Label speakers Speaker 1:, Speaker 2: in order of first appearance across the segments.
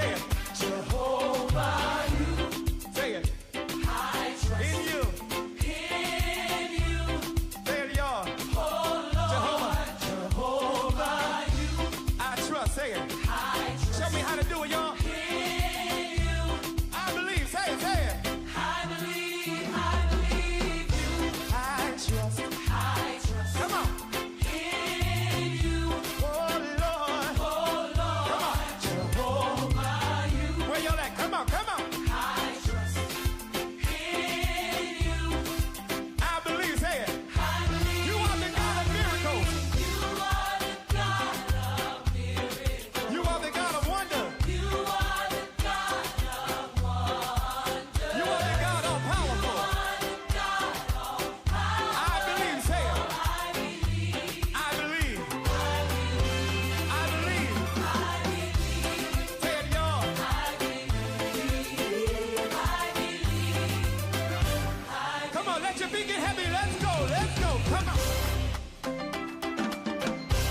Speaker 1: say it. Jehovah, you. Say it. I trust in you. In you. Say it, y'all. Oh Lord, Jehovah, you. I trust. Say it. I trust. Show me how to do it, y'all. In you. I believe. Say it. Say it. I believe you. I trust. I trust. Come on. In you. Oh Lord. Oh Lord. Come on. Jehovah, you. Where y'all at? Come on. Come on. I trust in you. I believe. Say it. I believe. You are the God of miracles. You are the God of miracles. You are the God of wonder. You are the God of wonder. You are the God all powerful. You are the God all powerful. I believe. Say it. I believe. I believe. I believe. I believe. Say it, y'all. I believe. Come on, let your feet get heavy. Let's go. Let's go. Come on.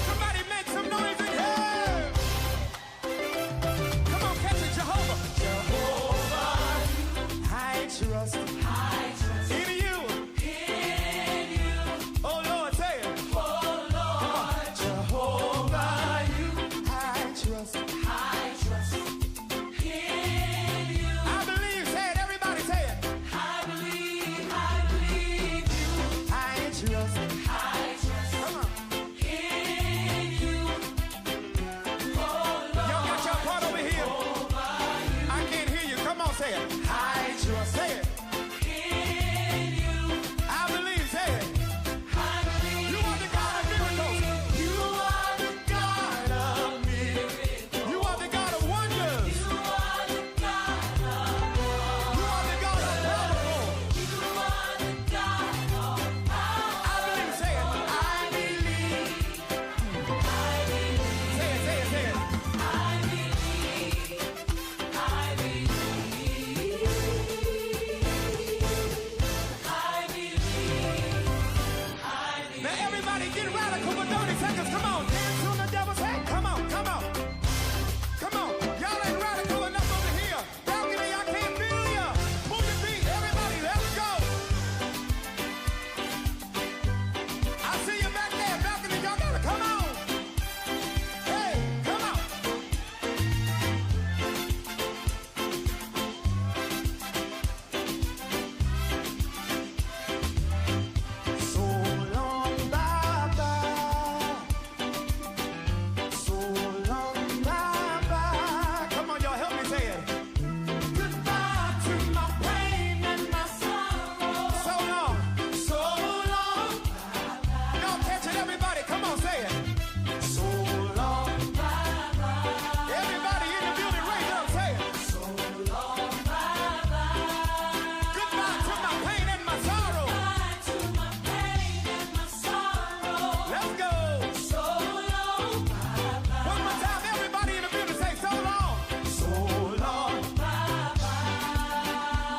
Speaker 1: Somebody make some noise in here. Come on, catch it, Jehovah. Jehovah, I trust. I trust in you. In you. Oh Lord, say it. Oh Lord, Jehovah, you. I trust. I trust in you. I believe. Say it, everybody. Say it. I believe you. I trust. I trust. Come on. In you. Oh Lord. Y'all got your part over here. I can't hear you. Come on, say it. I trust. Say it. In you. I believe. Say it. I believe. You are the God of miracles. You are the God of miracles. You are the God of wonders. You are the God of wonders. You are the God of powerful. You are the God of power. I believe. Say it. I believe. I believe. Say it. Say it. Say it. I believe. I believe. I believe. Now everybody get radical for 30 seconds. Come on. Dance on the devil's head. Come on. Come on. Come on. Y'all ain't radical enough over here. Balcony, I can't feel ya. Move your feet. Everybody, let's go. I see you back there. Balcony, y'all gotta come on. Hey, come on. So long, Baba. So long, Baba. Come on, y'all, help me say it. Goodbye to my pain and my sorrow. So long, so long, Baba. Y'all catch it, everybody. Come on, say it. So long, Baba. Everybody in the building, raise up, say it. So long, Baba. Goodbye to my pain and my sorrow. Goodbye to my pain and my sorrow. Let's go. So long, Baba. One more time, everybody in the building, say so long. So long, Baba.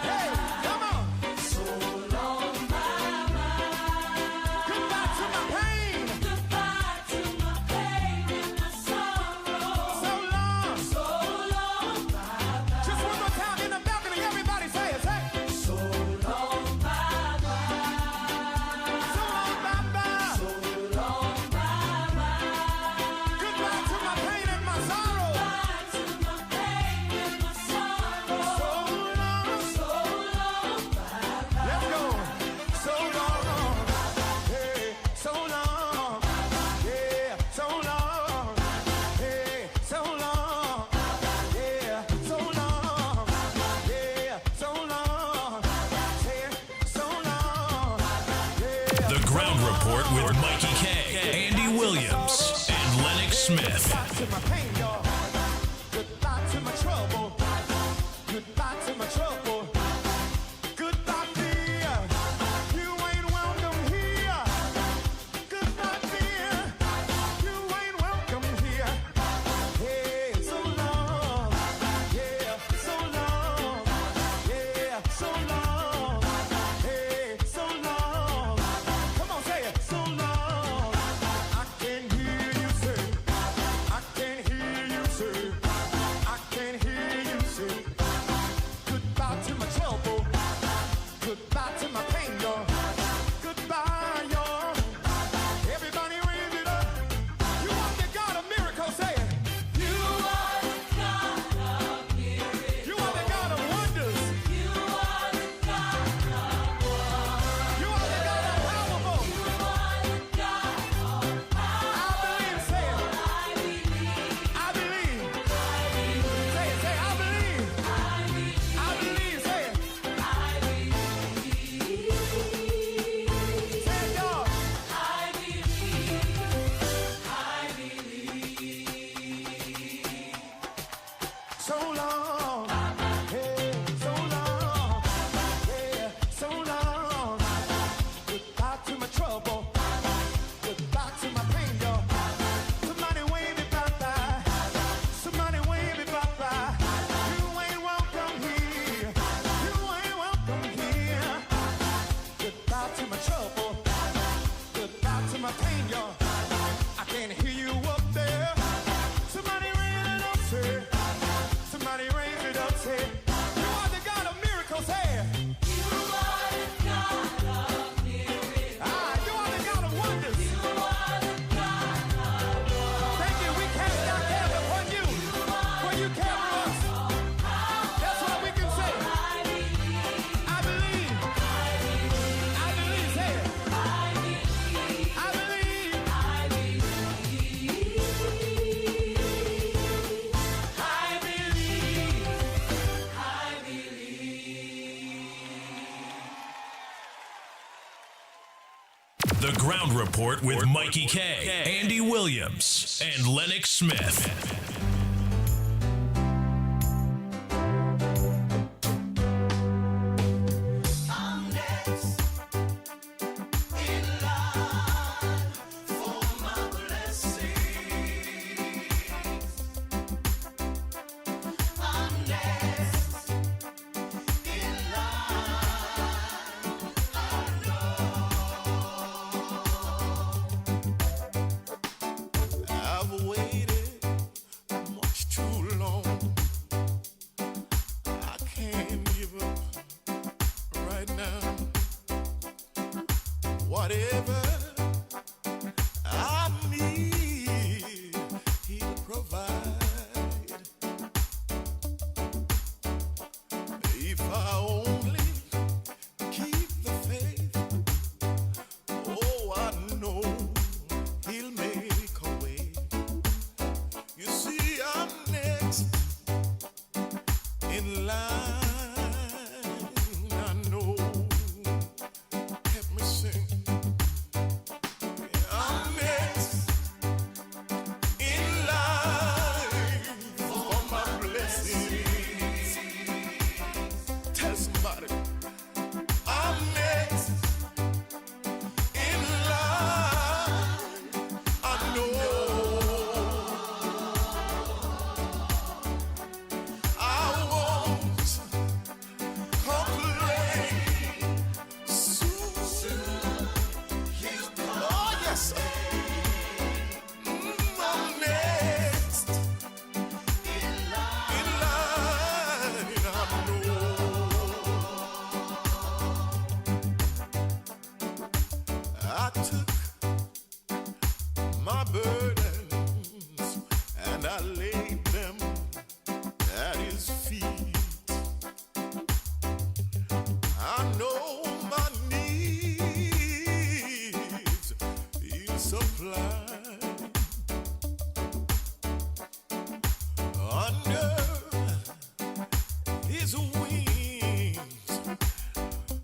Speaker 1: Hey, come on. So long, Baba. Goodbye to my pain. Goodbye to my pain and my sorrow. So long, Baba. Just one more time in the balcony, everybody say it. Say so long, Baba. So long, Baba. So long, Baba. Goodbye to my pain and my sorrow. Goodbye to my pain and my sorrow. So long, Baba. Let's go. So long, hey, so long, yeah, so long, hey, so long, yeah, so long, yeah, so long, hey, so long, yeah.
Speaker 2: The Ground Report with Mikey K, Andy Williams, and Lennox Smith.
Speaker 1: Goodbye to my pain, y'all. Goodbye to my trouble. Goodbye to my trouble. Goodbye, fear. You ain't welcome here. Goodbye, fear. You ain't welcome here. Hey, so long. Yeah, so long. Yeah, so long. Hey, so long. Come on, say it. So long. I can hear you say. I can hear say it. You are the God of miracles, say it. You are the God of miracles. Ah, you are the God of wonders. You are the God of wonders. Thank you. We cast our cares upon you, for you care for us. That's what we can say. I believe. I believe. I believe. Say it. I believe. I believe. I believe. I believe. I believe.
Speaker 2: The Ground Report with Mikey K, Andy Williams, and Lennox Smith.
Speaker 1: I'm next in line for my blessings. I'm next in line. I know I've waited much too long. I can't give up right now. Whatever I need, He'll provide. If I only keep the faith, oh, I know He'll make a way. You see, I'm next in line. I know. Help me sing. I'm next in line for my blessings. Tell somebody. I'm next in line. I know. I won't complain. Soon He'll come. Oh, yes, sir. I'm next in line. I know. I took my burdens and I laid them at His feet. I know my needs He'll supply. Under His wings,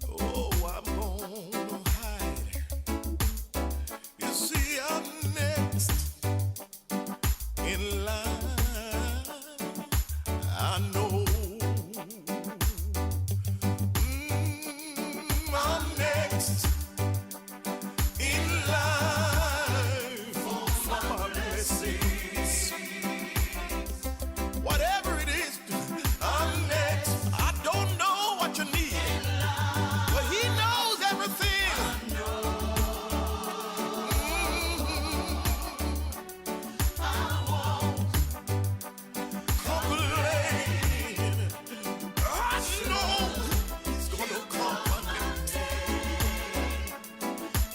Speaker 1: oh, I'm gonna hide. You see, I'm next in line. I know. I'm next in line for my blessings. Whatever it is, I'm next. I don't know what you need, but He knows everything. I won't complain. I know He's gonna come.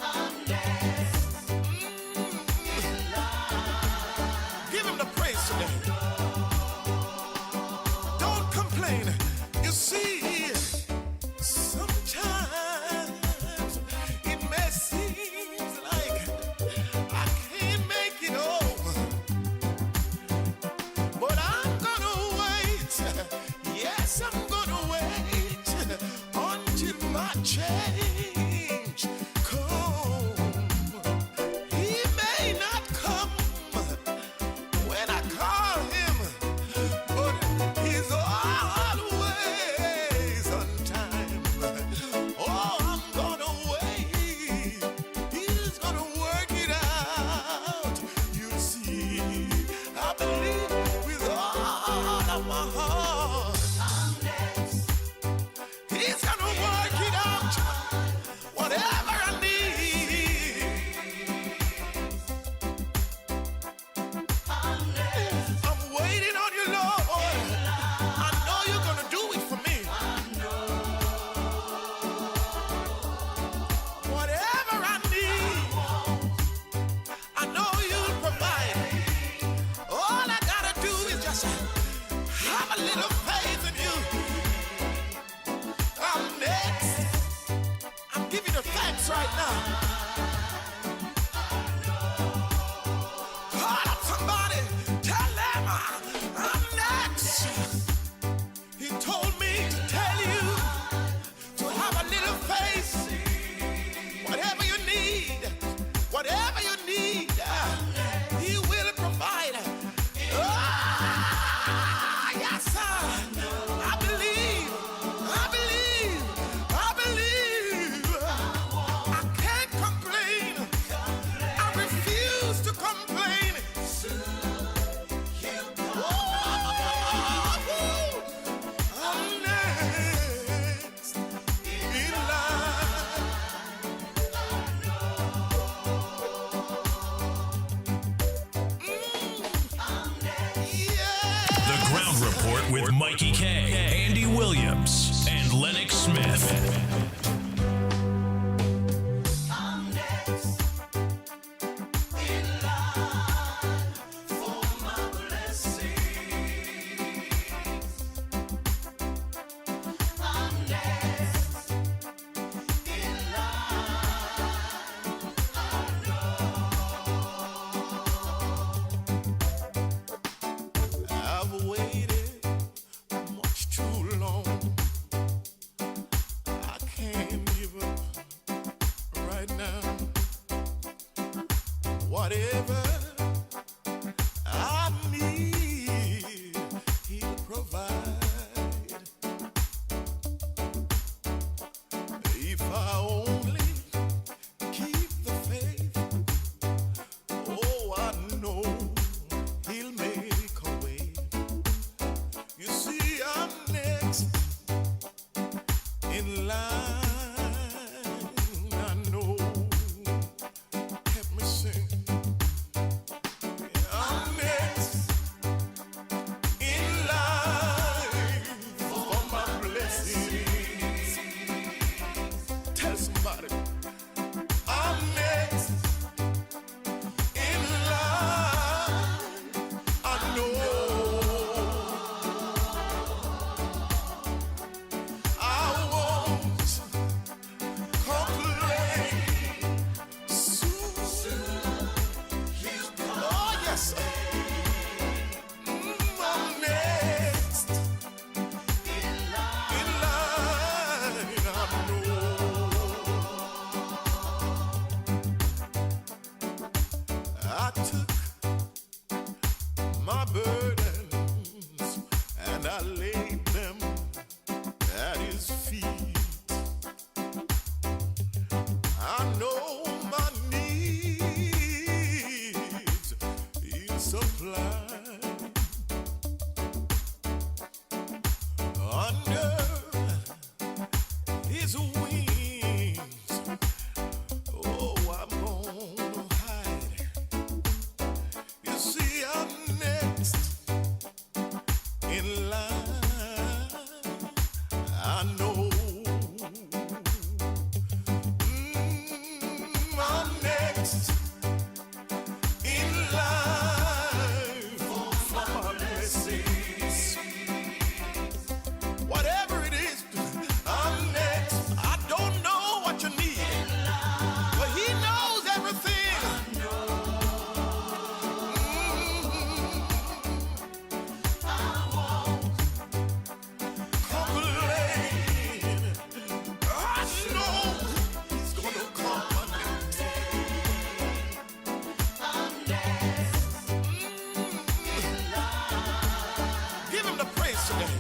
Speaker 1: I'm next in line. Give Him the praise today. Don't complain. You see, sometimes it may seem like I can't make it over, but I'm gonna wait. Yes, I'm gonna wait until my change come. He may not come when I call Him, but He's always on time. Oh, I'm gonna wait. He's gonna work it out. You see, I believe with all of my heart. I'm next. He's gonna work it out. Whatever I need. I'm waiting on You, Lord. I know You're gonna a little faith in you. Next, I'm giving you the facts right now. Call up somebody, tell them I'm next. He told me to tell you to have a little faith. Whatever you need, He will provide. Yes, sir. I believe. I can't complain. I refuse to complain. I'm next in line.
Speaker 2: The Ground Report with Mikey K, Andy Williams, and Lennox Smith.
Speaker 1: I've waited much too long. I can't give up right now. Whatever I need, He'll provide. If I only keep the faith, oh, I know He'll make a way. You see, I'm next in line. I know. Help me sing. I'm next in line for my blessings. Tell somebody. I'm next in line. I know. I won't complain. Soon. Oh, yes, sir. I'm next in line. I know. I took my burdens and I laid them at His feet. I know my needs He'll supply. Under His wings, oh, I'm gonna hide. You see, I'm next in line. I know. I'm next in line for my blessings. Whatever it is, I'm next. I don't know what you need, but He knows everything. Complain. I know He's gonna come. Give Him the praise today.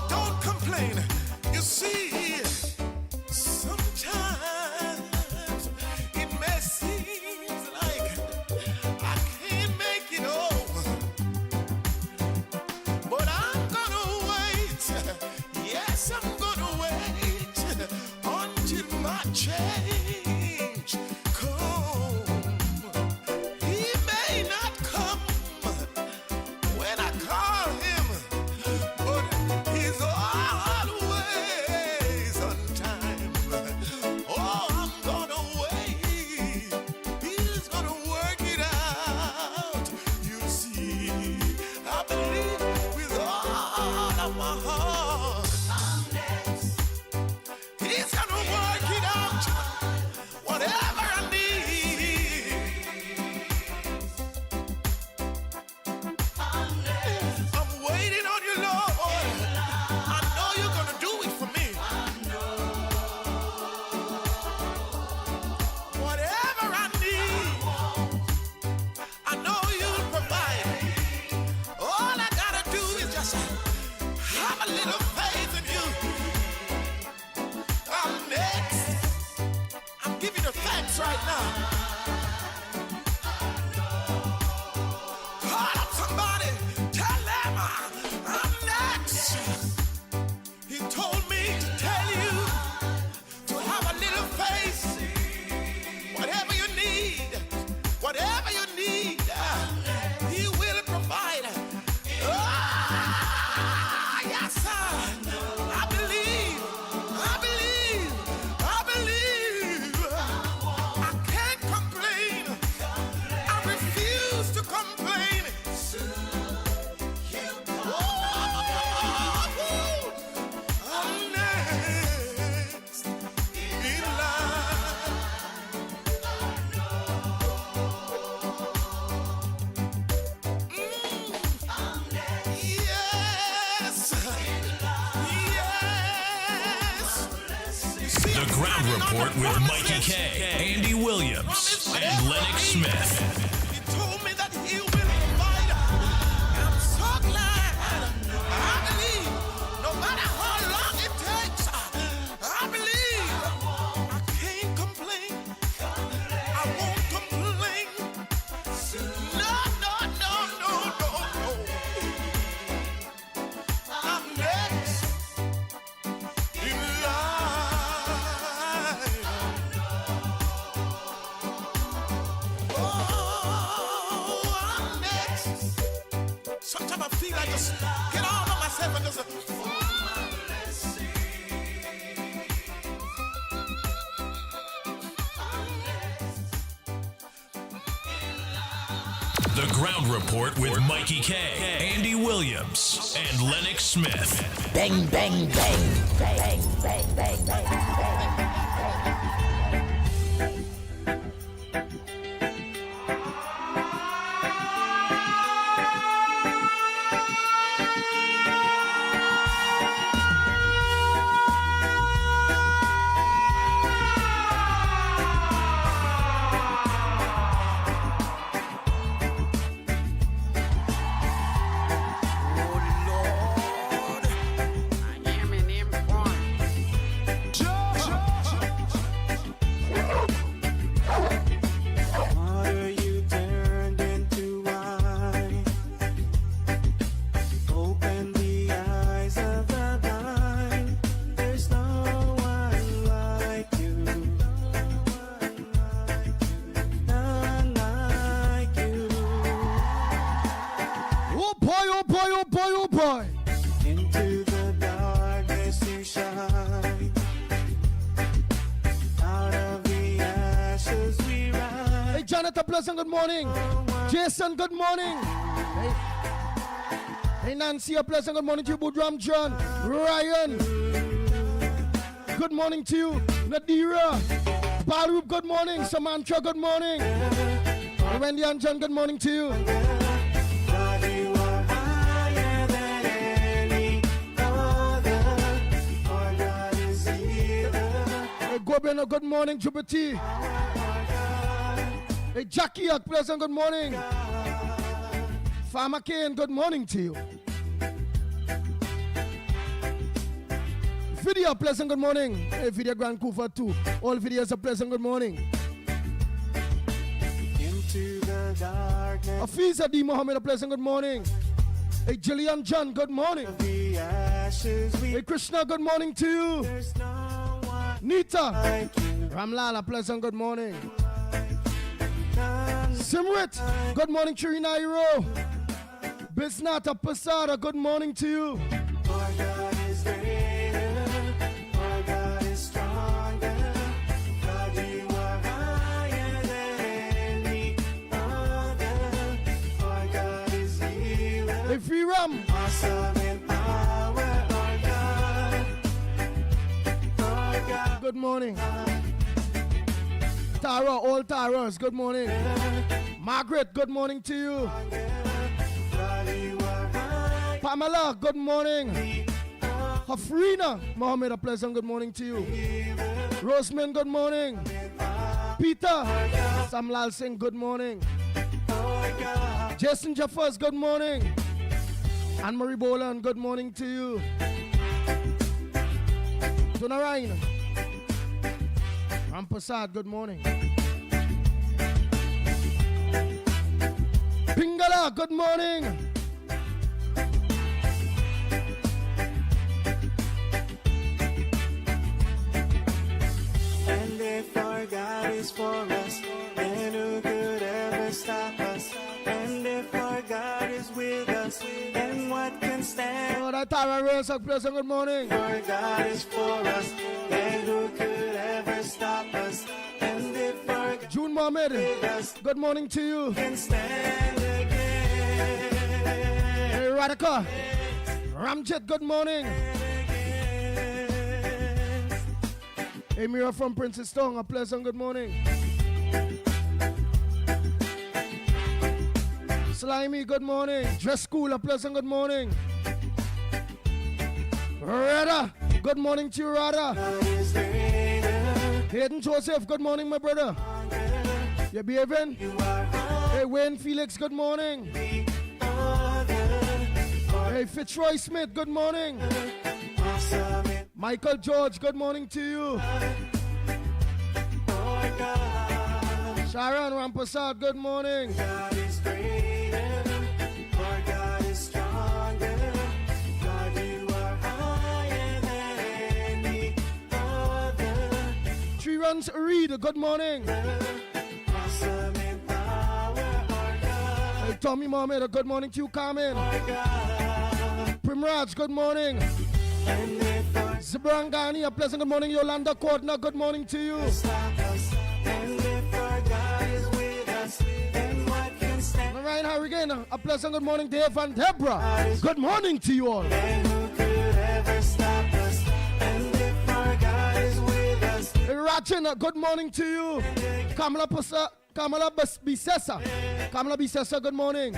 Speaker 1: Don't complain. You see, sometimes it may seem like I can't make it over, but I'm gonna wait. Yes, I'm gonna wait until my change come. He may not come when I call Him. Jesus, have a little faith in you. I'm next. I'm giving you thanks right now. Call up somebody, tell them I'm next. He told me to tell you to have a little faith. Whatever you need, He will provide. Ah, yes, sir. I believe. I can't complain. I refuse to complain. I'm next in line. Yes.
Speaker 2: The Ground Report with Mikey K, Andy Williams, and Lennox Smith.
Speaker 1: He told me that He will provide. I'm so glad. I believe. No matter how long it takes, I believe. I can't complain. I won't complain. No. I'm next in line. Oh, I'm next. Sometimes I feel like just get all of myself and just.
Speaker 2: The Ground Report with Mikey K, Andy Williams, and Lennox Smith.
Speaker 3: Bang, bang, bang, bang, bang, bang, bang, bang.
Speaker 4: Oh boy.
Speaker 5: Into the darkness you shine. Out of the ashes we rise.
Speaker 4: Hey, Jonathan, pleasant good morning. Jason, good morning. Hey, Nancy, a pleasant good morning to you. Budram John, Ryan, good morning to you. Nadira, Baruch, good morning. Samantha, good morning. Wendy and John, good morning to you.
Speaker 5: God, you are higher than any other. Our God is healer.
Speaker 4: Hey, Gobiano, good morning. Jubati. Hey, Jackie, a pleasant good morning. Farmer Kane, good morning to you. Video, pleasant good morning. Hey, Video Grand Cooper too. All videos a pleasant good morning.
Speaker 5: Into the darkness.
Speaker 4: Afiza D. Mohammed, a pleasant good morning. Hey, Jillian John, good morning.
Speaker 5: The ashes we
Speaker 4: Hey, Krishna, good morning to you.
Speaker 5: There's no one
Speaker 4: Nita,
Speaker 5: like you.
Speaker 4: Ramlala, pleasant good morning.
Speaker 5: None
Speaker 4: Simrit, good morning, Chirina Iro. Bisnata Pasada, good morning to you.
Speaker 5: Our God is greater. Our God is stronger. God, you are higher than any other. Our God is healer.
Speaker 4: Hey, Free Ram,
Speaker 5: Awesome in power. Our God. Our God.
Speaker 4: good morning. Tara, all Taras, good morning. Margaret, good morning to you.
Speaker 5: God, you are high.
Speaker 4: Pamela, good morning. Hafrina, Mohammed, a pleasant good morning to you. Roseman, good morning. Peter, Samlal Singh, good morning.
Speaker 5: Our God.
Speaker 4: Jason Jaffers, good morning. Anne-Marie Boland, good morning to you. Tunarain. Rampasad, good morning. Pingala, good morning.
Speaker 5: And if our God is for us, then who could ever stop us? And if our God is with us, then what can stand?
Speaker 4: Oh, that Tara Rosa, pleasant good morning.
Speaker 5: If our God is for us, then who could ever stop us? And if our God
Speaker 4: June Mohammed,
Speaker 5: is with us,
Speaker 4: good morning to you.
Speaker 5: can stand again.
Speaker 4: Hey, Radhika. Ramjet, good morning. Hey, Mira from Princess Tong, a pleasant good morning. Slimy, good morning. Dress School, a pleasant good morning. Rada, good morning to you, Rada. Hayden Joseph, good morning, my brother. You behaving? Hey, Wayne Felix, good morning. Hey, Fitzroy Smith, good morning. Michael George, good morning to you. Sharon Rampasad, good morning.
Speaker 5: God is greater, our God is stronger. God, you are higher than any other.
Speaker 4: 3 Runs Reed, good morning.
Speaker 5: Awesome in power, our God,
Speaker 4: Hey, Tommy Mohammed, good morning to you, Carmen.
Speaker 5: our God.
Speaker 4: Primraj, good morning.
Speaker 5: And if our
Speaker 4: Zabrangani, a pleasant good morning. Yolanda Kortner, good morning to you.
Speaker 5: stop us, and if our God is with us, then what can stand?
Speaker 4: Ryan Harrigan, a pleasant good morning. Dave and Deborah, good morning to you all.
Speaker 5: And who could ever stop us? And if our God is with us,
Speaker 4: Hey, Rachin, good morning to you. Kamala Bisesa, good morning.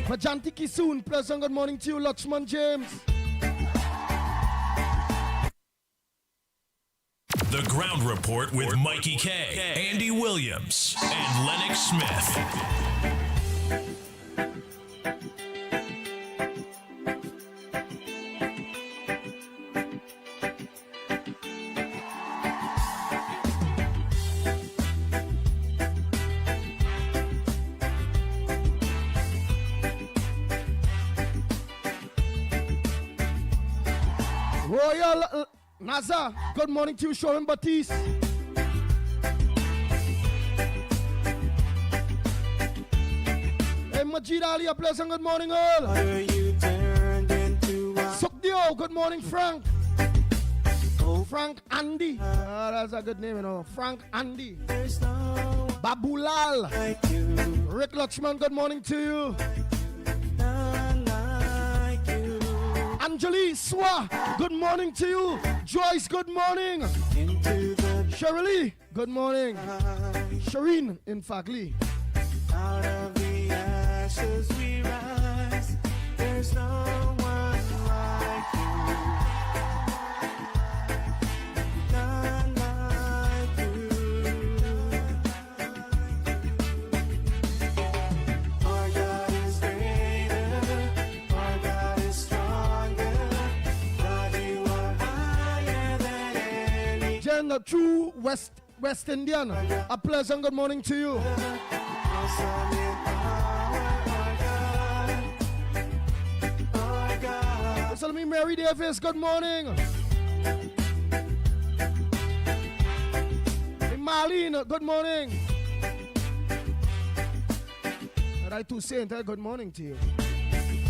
Speaker 4: Vajanti Kisoon, pleasant good morning to you. Lakshman James.
Speaker 2: The Ground Report with Mikey K, Andy Williams, and Lennox Smith.
Speaker 4: Royal Naza, good morning to you, Sharon Batiste. Hey, Majid Ali, a pleasant good morning, all.
Speaker 5: are you turned into a
Speaker 4: Sukdio, good morning, Frank. Frank Andy. That's a good name, you know. Frank Andy.
Speaker 5: there's no one
Speaker 4: Babulal.
Speaker 5: like you,
Speaker 4: Rick Lachman, good morning to you.
Speaker 5: none like you.
Speaker 4: Anjali Swa, good morning to you. Joyce, good morning.
Speaker 5: Into the
Speaker 4: Shirley, good morning.
Speaker 5: light,
Speaker 4: Shireen, in fact, Lee.
Speaker 5: out of the ashes we rise. There's no one like you, none like you. Our God is greater, our God is stronger. God, you are higher than any.
Speaker 4: Jen, the true West Indian, a pleasant good morning to you.
Speaker 5: Awesome in power, our God.
Speaker 4: Tell me, Mary Davis, good morning. Hey, Marlene, good morning. And I too say good morning to you.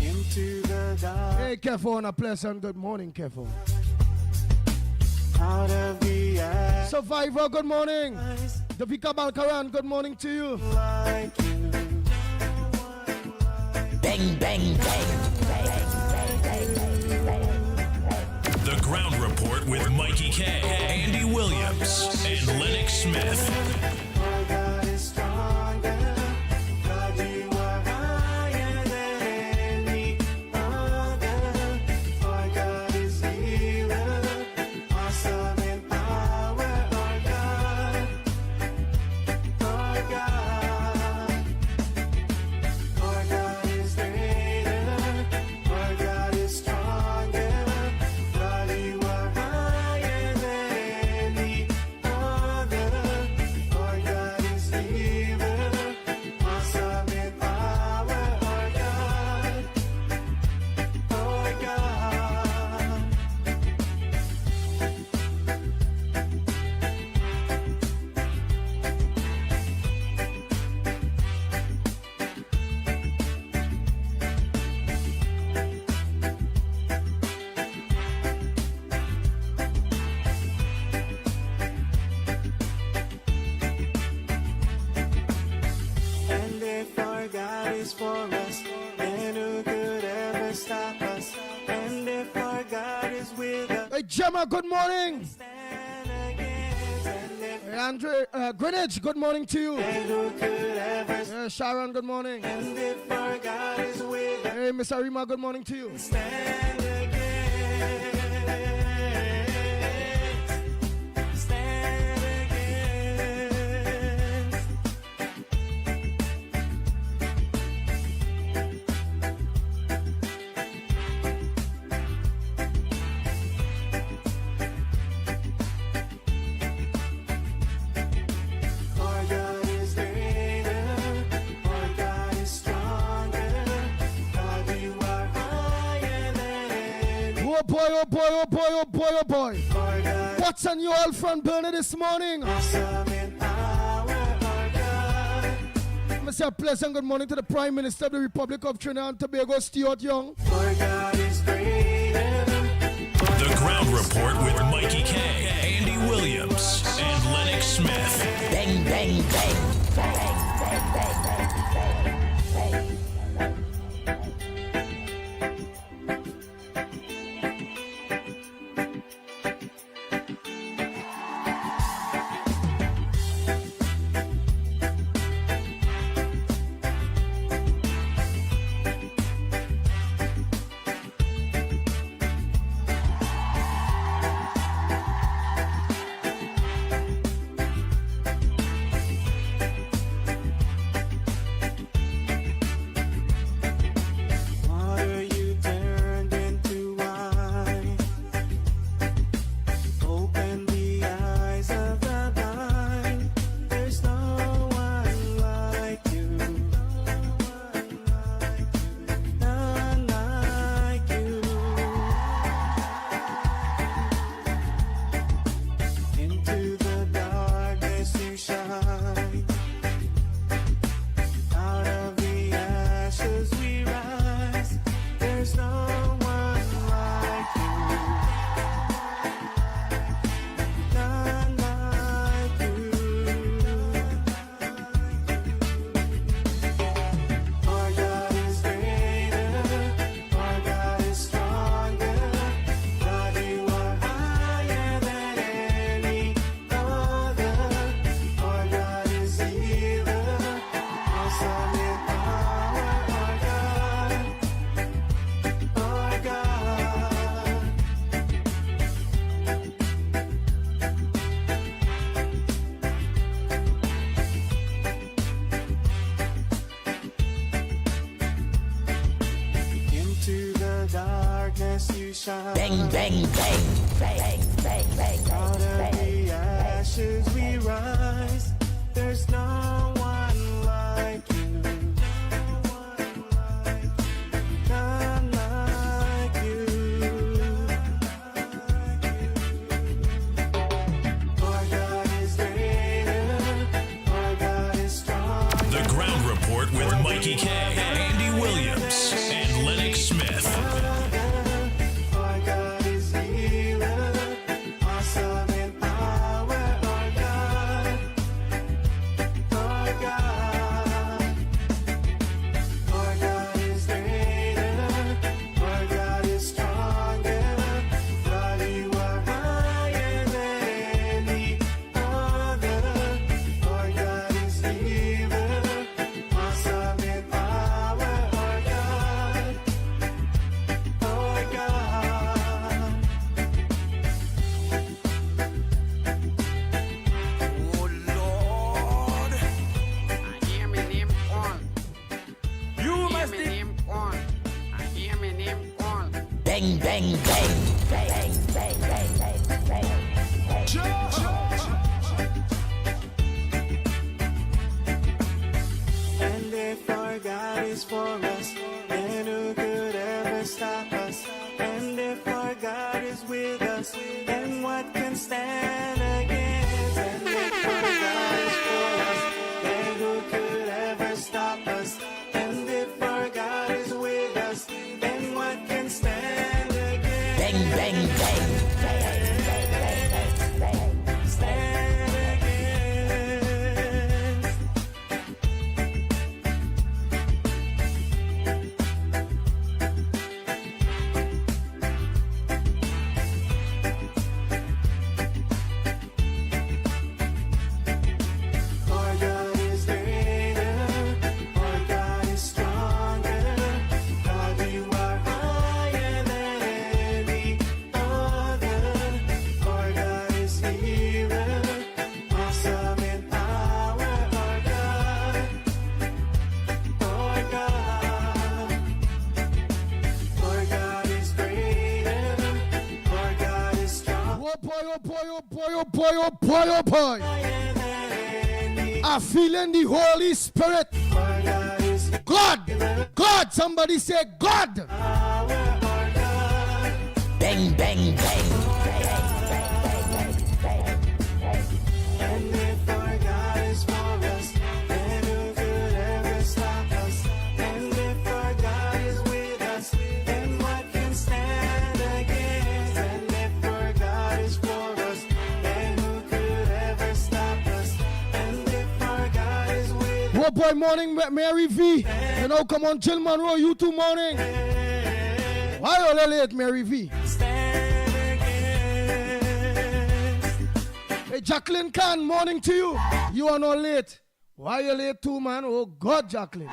Speaker 5: Into the dark,
Speaker 4: Hey, Kevon, a pleasant good morning, Kevon.
Speaker 5: out of the ashes
Speaker 4: Survivor, good morning. Davika Balkaran, good morning to you.
Speaker 5: like you.
Speaker 3: Bang, bang, bang.
Speaker 2: The Ground Report with Mikey K, Andy Williams, and Lennox Smith.
Speaker 5: Our God is stronger. God, you are higher than any other. Our God is healer, awesome in power. Our God, our God. Our God is greater. stop us. And if our God is with us,
Speaker 4: Hey, Gemma, good morning.
Speaker 5: stand against. And if
Speaker 4: Andre, Greenwich, good morning to you.
Speaker 5: and who could ever
Speaker 4: Sharon, good morning.
Speaker 5: and if our God is with us,
Speaker 4: Hey, Miss Arima, good morning to you.
Speaker 5: stand against. Stand against. Our God is greater, our God is stronger, God you are higher than any.
Speaker 4: Oh boy, oh boy, oh boy, oh boy, oh boy.
Speaker 5: Our God
Speaker 4: What's on your old friend Bernie this morning?
Speaker 5: awesome in power, our God.
Speaker 4: I'm say a pleasant good morning to the Prime Minister of the Republic of Trinidad and Tobago, Stuart Young.
Speaker 5: Our God is greater.
Speaker 2: The Ground Report with Mikey K, Andy Williams, and Lennox Smith.
Speaker 3: Bang, bang, bang. Bang, bang, bang, bang, bang, bang.
Speaker 5: Water you turned into wine. Open the eyes of the blind. There's no one like you. None like you. Into the darkness you shine. Out of the ashes we rise. There's no one like you. None like you. Our God is greater. Our God is stronger. God, you are higher than any other. Our God is healer. Awesome in power. Our God. Our God. Into the darkness you shine.
Speaker 3: Bang, bang, bang. Bang, bang, bang,
Speaker 5: Out
Speaker 3: bang,
Speaker 5: of
Speaker 3: bang.
Speaker 5: the ashes we rise. There's no one like you. None like you. Our God is greater. Our God is strong.
Speaker 2: The Ground Report with Mikey K, Andy Williams, and Lennox Smith.
Speaker 5: Our God is healer. Awesome in power. Our God. Our God. Our God is greater. Our God is stronger. God, you are higher than any other. Our God is healer. Awesome in power. Our God. Our God.
Speaker 6: Oh Lord, I hear me name call. You must hear me name call. I hear me name call.
Speaker 3: Bang, bang, bang. Bang, bang, bang, bang, bang, bang.
Speaker 5: And if our God is for us, then who could ever stop us? And if our God is with us, then what can stand against? And if our God is for us, then who could ever stop us? And if our God is with us, then what can stand against?
Speaker 3: Bang, bang, bang. Bang, bang, bang, bang, bang.
Speaker 5: Stand against.
Speaker 4: oh boy, oh boy, oh boy, oh boy, oh boy. I feel in the Holy Spirit. God, God, somebody say God.
Speaker 3: Bang, bang, bang.
Speaker 5: And if our God is for us, then who could ever stop us? And if our God is with us, then what can stand against? And if our God is for us, then who could ever stop us? And if our God is with us,
Speaker 4: Oh boy, morning, Mary V. You know, come on, chill, Monroe, you too, morning. Why are you late, Mary V?
Speaker 5: stand against.
Speaker 4: Hey, Jacqueline Khan, morning to you. You are not late. Why are you late too, man? Oh, God, Jacqueline.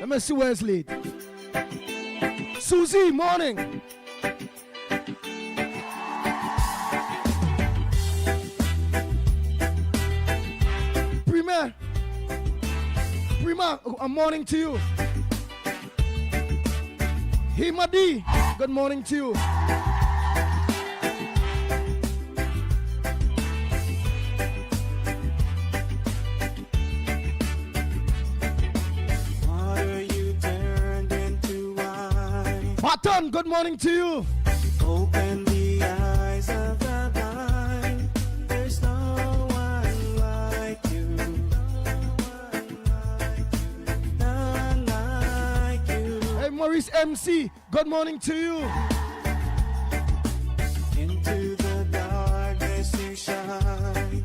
Speaker 4: Let me see where's late. Susie, morning. Prima, a morning to you. Himadi, good morning to you.
Speaker 5: Water you turned into wine.
Speaker 4: Patton, good morning to you.
Speaker 5: Open the eyes of the blind. There's no one like you. None like you.
Speaker 4: Hey, Maurice MC, good morning to you.
Speaker 5: Into the darkness you shine.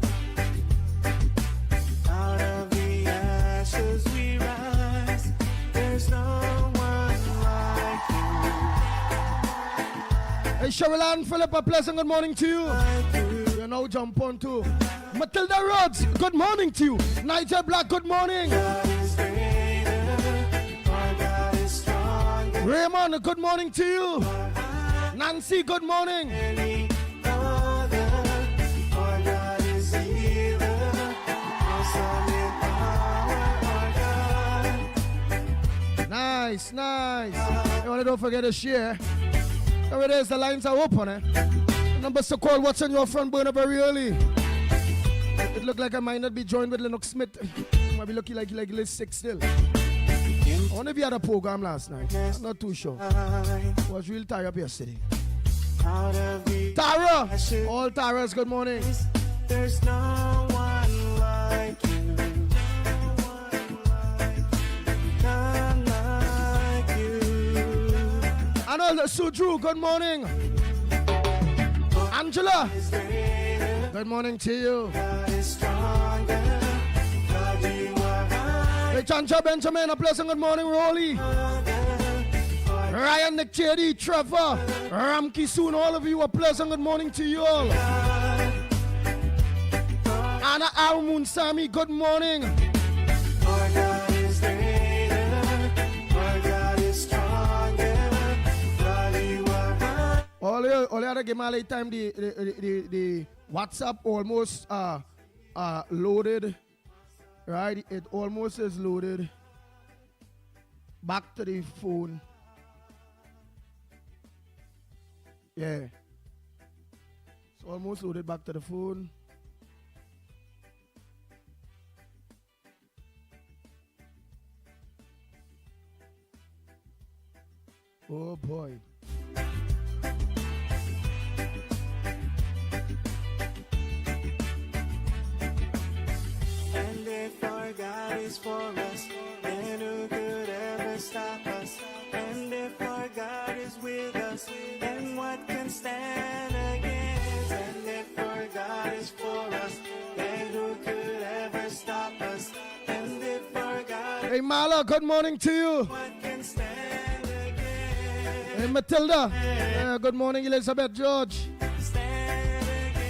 Speaker 5: Out of the ashes we rise. There's no one like
Speaker 4: Hey, Cheryl Ann Philip, a pleasant good morning to you.
Speaker 5: you.
Speaker 4: You now jump on to Matilda Rhodes, good morning to you. Nigel Black, good morning.
Speaker 5: God is greater. Our God is stronger.
Speaker 4: Raymond, good morning to you. Nancy, good morning.
Speaker 5: Any other. Our God is healer. Awesome in power. Our God.
Speaker 4: Nice, nice. You want to don't forget to share. There it is, the lines are open, eh? Numbers to call, what's on your front burner very early. It looked like I might not be joined with Lennox Smith. Might be looking like you're a little sick still. I wonder if you had a program last night. I'm not too sure. I was real tired up yesterday.
Speaker 5: Out of the
Speaker 4: Tara! All Taras, good morning.
Speaker 5: there's no one like you. None like you.
Speaker 4: Another Sudru, good morning. Angela, good morning to you.
Speaker 5: God is stronger. God, you are high.
Speaker 4: Hey, Chancha Benjamin, a pleasant good morning, Rolly. Ryan, Nick, Chedi, Trevor, Ramki, soon, all of you, a pleasant good morning to you all. Anna Almun Sami, good morning.
Speaker 5: Our God is greater. Our God is stronger. God, you are high.
Speaker 4: All you had to give me time, the WhatsApp almost loaded, right? It almost is loaded. Back to the phone. Yeah. It's almost loaded back to the phone. Oh boy.
Speaker 5: And if our God is for us, then who could ever stop us? And if our God is with us, then what can stand against? And if our God is for us, then who could ever stop us? And if our God
Speaker 4: Hey Mala, good morning to you.
Speaker 5: what can stand against?
Speaker 4: Hey Matilda, good morning Elizabeth George.
Speaker 5: Stand against.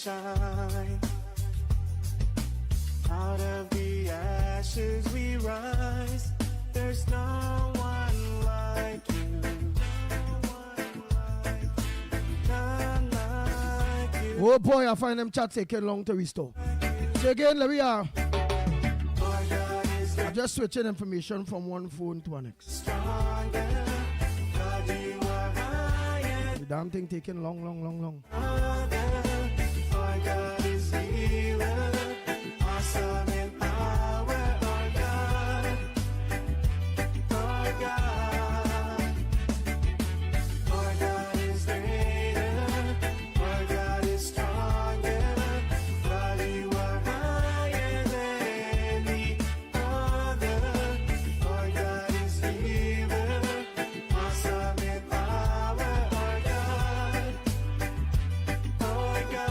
Speaker 5: shine. Out of the ashes we rise. There's no one like you. None like you.
Speaker 4: Oh boy, I find them chat taking long to restore. So again, let me
Speaker 5: Our God is
Speaker 4: I'm just switching information from one phone to the next.
Speaker 5: stronger. God, you are higher.
Speaker 4: The damn thing taking long.
Speaker 5: Our God is healer. Awesome in power. Our God. Our God. Our God is greater. Our God is stronger. God, you are higher than any other. Our God is healer. Awesome in power. Our God. Our God.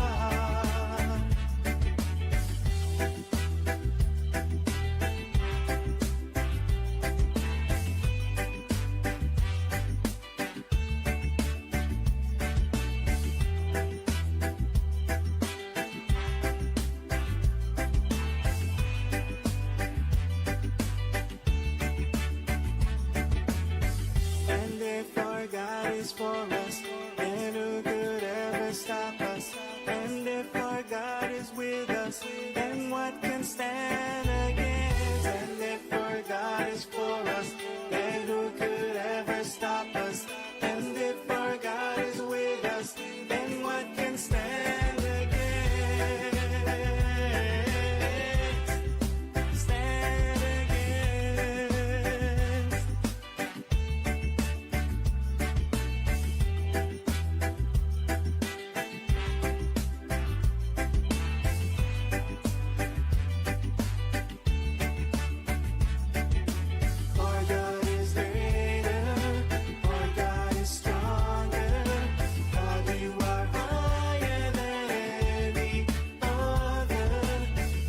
Speaker 5: And if our God is for us, then who could ever stop us? And if our God is with us, then what can stand against? And if our God is for us, then who could ever stop us? And if our God is with us, then what can stand against? Stand against. Our God is greater. Our God is stronger. God, you are higher than any other.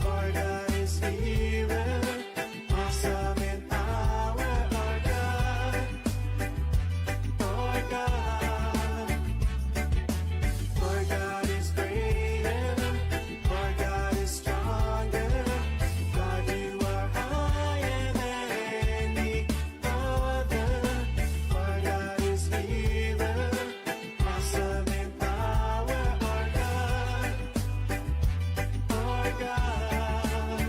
Speaker 5: Our God is healer. Awesome in power. Our God. Our God. Our God is greater. Our God is stronger. God, you are higher than any other. Our God is healer. Awesome in power. Our God. Our God.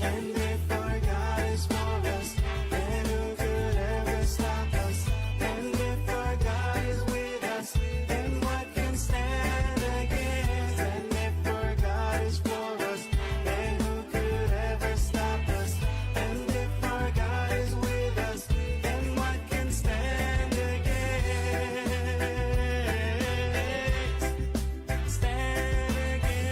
Speaker 5: And if our God is for us, then who could ever stop us? And if our God is with us, then what can stand against? And if our God is for us, then who could ever stop us? And if our God is with us, then what can stand against? Stand against.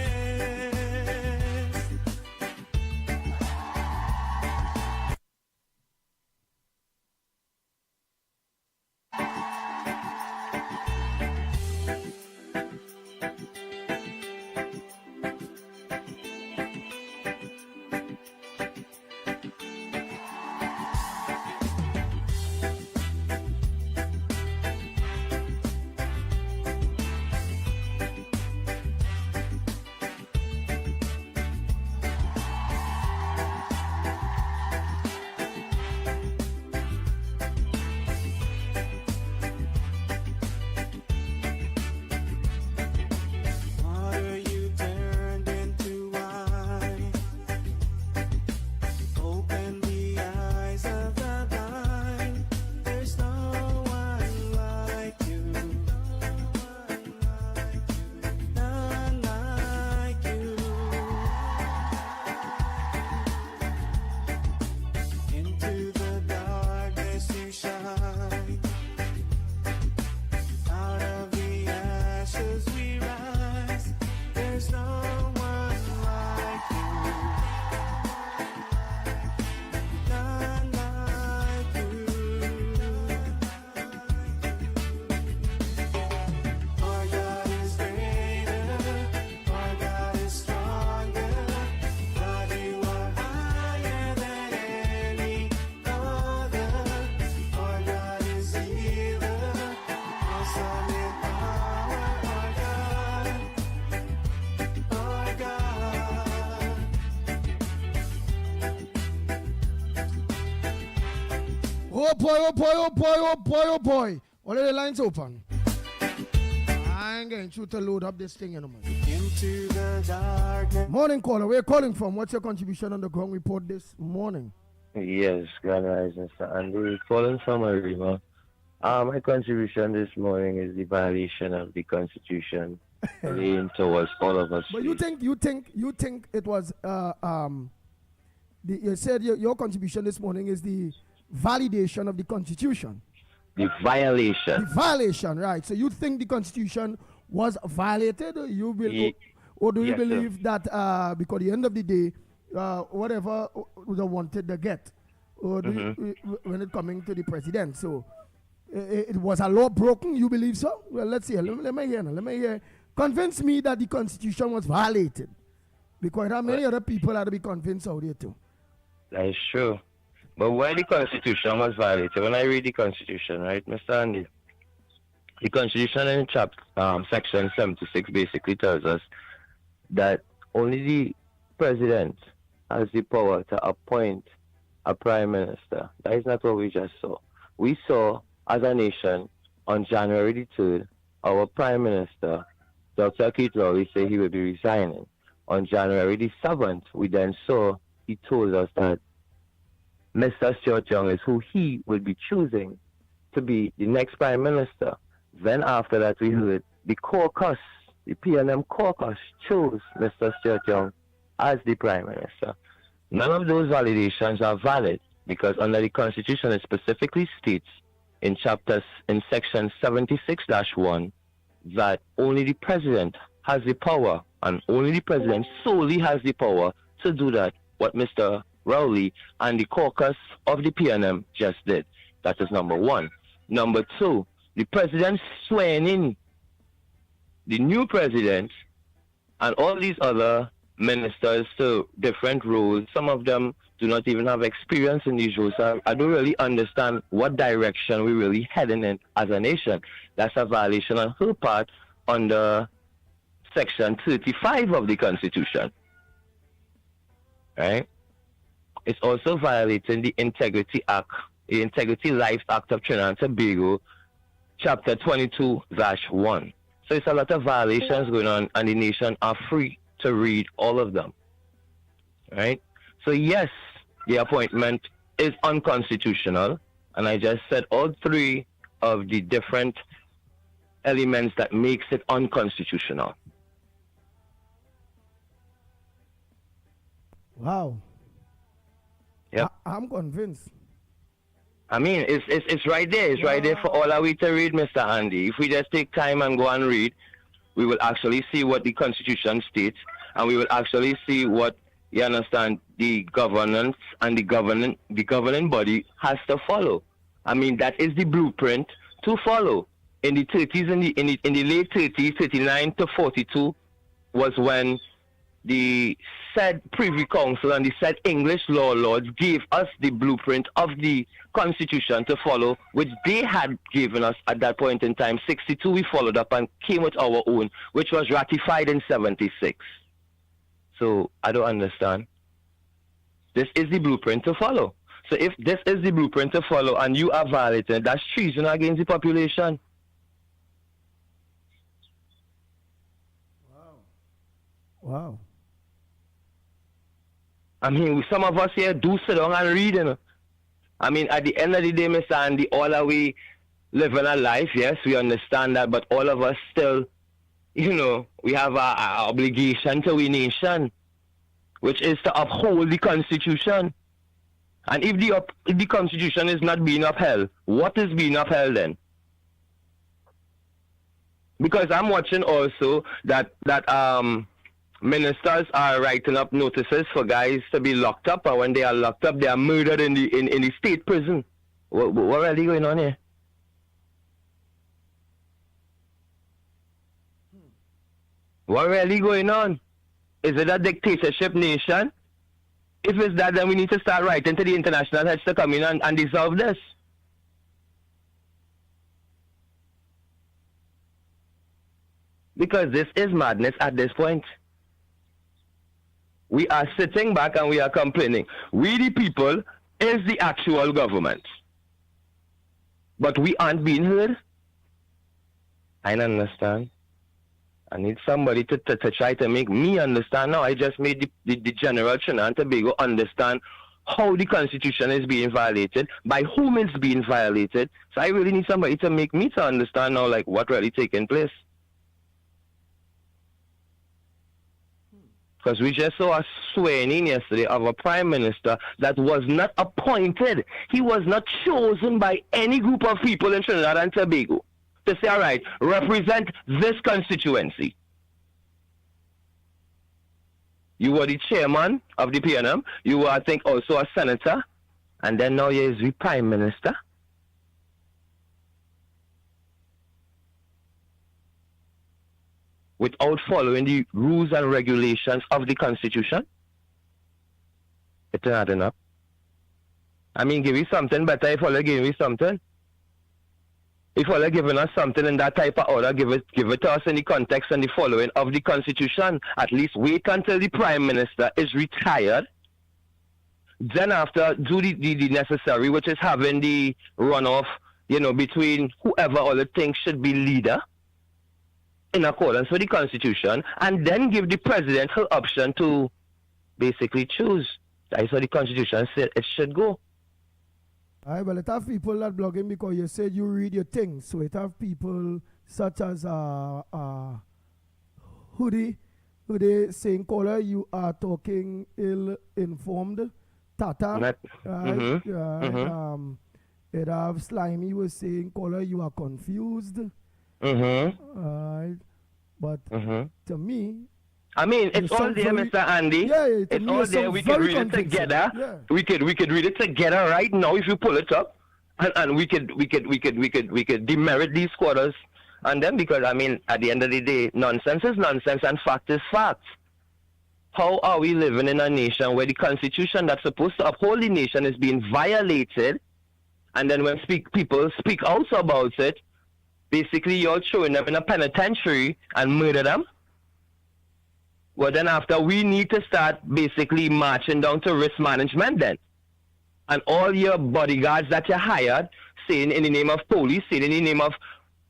Speaker 5: Water you turned into wine. Open the eyes of the blind. There's no one like you. None like you. Into the darkness you shine. Out of the ashes we rise. There's no one like you. None like you. Our God is greater. Our God is stronger. God, you are higher than any other. Our God is healer. Awesome in power. Our God.
Speaker 4: Oh boy, oh boy, oh boy, oh boy, oh boy. All of the lines open. I ain't getting through to load up this thing, you know, man.
Speaker 5: Into the darkness.
Speaker 4: Morning caller, where you calling from? What's your contribution on the ground report this morning?
Speaker 7: Yes, Grand Rising, sir. And we're calling from a river. My contribution this morning is the violation of the Constitution laying towards all of us.
Speaker 4: But you think it was you said your contribution this morning is the validation of the Constitution.
Speaker 7: The violation.
Speaker 4: The violation, right? So you think the Constitution was violated? Or do you
Speaker 7: Yes,
Speaker 4: believe
Speaker 7: sir.
Speaker 4: that because at the end of the day, whatever they wanted to get, or when it coming to the president, so it was a law broken? You believe so? Well, let's see. Let me hear. Let me hear. Convince me that the Constitution was violated, because there are many other people that will be convinced out there too.
Speaker 7: That is true. But why the Constitution was violated? When I read the Constitution, right, Mr. Andy, the Constitution in section 76 basically tells us that only the president has the power to appoint a prime minister. That is not what we just saw. We saw, as a nation, on January the 3rd, our prime minister, Dr. Keith Lowry, say he will be resigning. On January the 7th, we then saw he told us that Mr. Stuart Young is who he will be choosing to be the next prime minister. Then after that, we heard the caucus, the PNM caucus, chose Mr. Stuart Young as the prime minister. None of those validations are valid because under the Constitution, it specifically states in section 76-1 that only the president has the power, and only the president solely has the power to do that, what Mr. Rowley and the caucus of the PNM just did. That is number one. Number two, the president swearing in the new president and all these other ministers to different roles. Some of them do not even have experience in these roles. So I don't really understand what direction we're really heading in as a nation. That's a violation on her part under section 35 of the Constitution. Right? It's also violating the Integrity Act, the Integrity Life Act of Trinidad and Tobago, chapter 22-1. So it's a lot of violations going on, and the nation are free to read all of them. Right? So yes, the appointment is unconstitutional, and I just said all three of the different elements that makes it unconstitutional.
Speaker 4: Wow.
Speaker 7: Yep.
Speaker 4: I'm convinced.
Speaker 7: I mean, it's right there. It's right there for all of we to read, Mr. Andy. If we just take time and go and read, we will actually see what the Constitution states, and we will actually see what, you understand, the governance and the governing body has to follow. I mean, that is the blueprint to follow. In the 30s, in the late 30s, 39 to 42, was when the said Privy Council and the said English law lords gave us the blueprint of the Constitution to follow, which they had given us at that point in time. 62, we followed up and came with our own, which was ratified in 76. So I don't understand. This is the blueprint to follow. So if this is the blueprint to follow and you are violating it, that's treason against the population.
Speaker 4: Wow.
Speaker 7: I mean, some of us here do sit down and read, you know. I mean, at the end of the day, Mr. Andy, all of we living a life, yes, we understand that, but all of us still, you know, we have our obligation to our nation, which is to uphold the Constitution. And if the Constitution is not being upheld, what is being upheld then? Because I'm watching also that ministers are writing up notices for guys to be locked up, and when they are locked up, they are murdered in the state prison. What really going on here? What really going on? Is it a dictatorship nation? If it's that, then we need to start writing to the international heads to come in and dissolve this. Because this is madness at this point. We are sitting back and we are complaining. We the people is the actual government. but we aren't being heard. I don't understand. I need somebody to try to make me understand. Now I just made the general Trinidad and Tobago understand how the Constitution is being violated, by whom it's being violated. So I really need somebody to make me to understand now, like, what really taking place. Because we just saw a swearing in yesterday of a prime minister that was not appointed. He was not chosen by any group of people in Trinidad and Tobago to say, all right, represent this constituency. You were the chairman of the PNM. You were, I think, also a senator. And then now you is the prime minister. Without following the rules and regulations of the Constitution. It's not enough. I mean, give you something better if all give me something. If all are giving us something in that type of order, give it to us in the context and the following of the Constitution. At least wait until the Prime Minister is retired. Then after, do the necessary, which is having the runoff, between whoever all the things should be leader in accordance with the Constitution, and then give the President her option to basically choose. That's how the Constitution said it should go.
Speaker 4: Alright, well, it have people that blogging because you said you read your things. So it have people such as Hoodie saying, caller, you are talking ill-informed. Tata. It have Slimy was saying, caller, you are confused. But to me,
Speaker 7: I mean, it's all there, Mr. Andy.
Speaker 4: Yeah,
Speaker 7: it's all there. We can read it together. Yeah. We could read it together right now if you pull it up, and we could demerit these squatters and them, because I mean, at the end of the day, nonsense is nonsense and fact is fact. How are we living in a nation where the Constitution that's supposed to uphold the nation is being violated, and then when people speak out about it, basically you're throwing them in a penitentiary and murder them? Well, then after, we need to start basically marching down to risk management then. And all your bodyguards that you hired, saying in the name of police, saying in the name of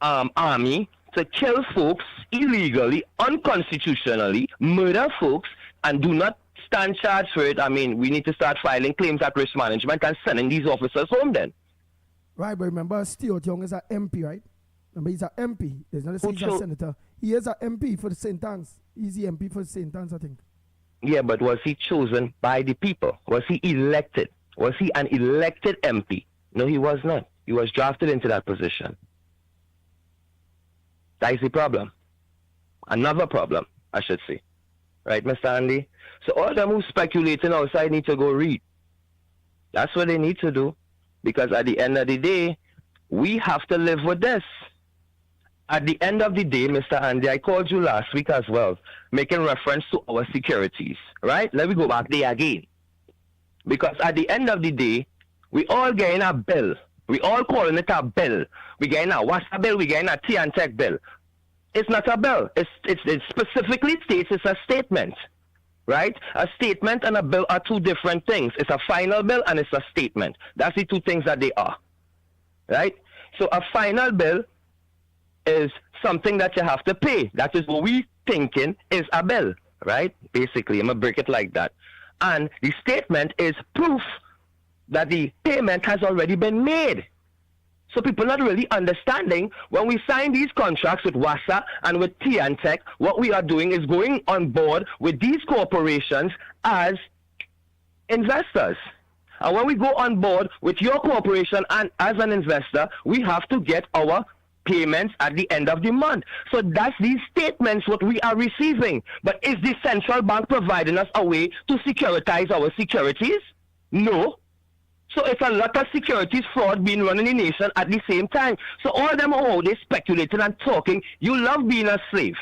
Speaker 7: army, to kill folks illegally, unconstitutionally, murder folks, and do not stand charged for it. I mean, we need to start filing claims at risk management and sending these officers home then.
Speaker 4: Right, but remember, Stuart Young is an MP, right? Remember, he's an MP. There's not a senator. He is an MP for the St. Anne's. He's the MP for St. Anne's, I think.
Speaker 7: Yeah, but was he chosen by the people? Was he elected? Was he an elected MP? No, he was not. He was drafted into that position. That is the problem. Another problem, I should say. Right, Mr. Andy? So all them who speculating outside need to go read. That's what they need to do. Because at the end of the day, we have to live with this. At the end of the day, Mr. Andy, I called you last week as well, making reference to our securities, right? Let me go back there again. Because at the end of the day, we all getting a bill. We all calling it a bill. We getting a WASA bill, we getting a T&Tech bill. It's not a bill. It specifically states it's a statement, right? A statement and a bill are two different things. It's a final bill and it's a statement. That's the two things that they are, right? So a final bill is something that you have to pay. That is what we thinking is a bill, right? Basically, I'm going to break it like that. And the statement is proof that the payment has already been made. So people not really understanding, when we sign these contracts with WASA and with T&Tech, what we are doing is going on board with these corporations as investors. And when we go on board with your corporation and as an investor, we have to get our payments at the end of the month. So that's these statements what we are receiving. But is the central bank providing us a way to securitize our securities? No. So it's a lot of securities fraud being run in the nation at the same time. So all them are always speculating and talking. You love being a slave.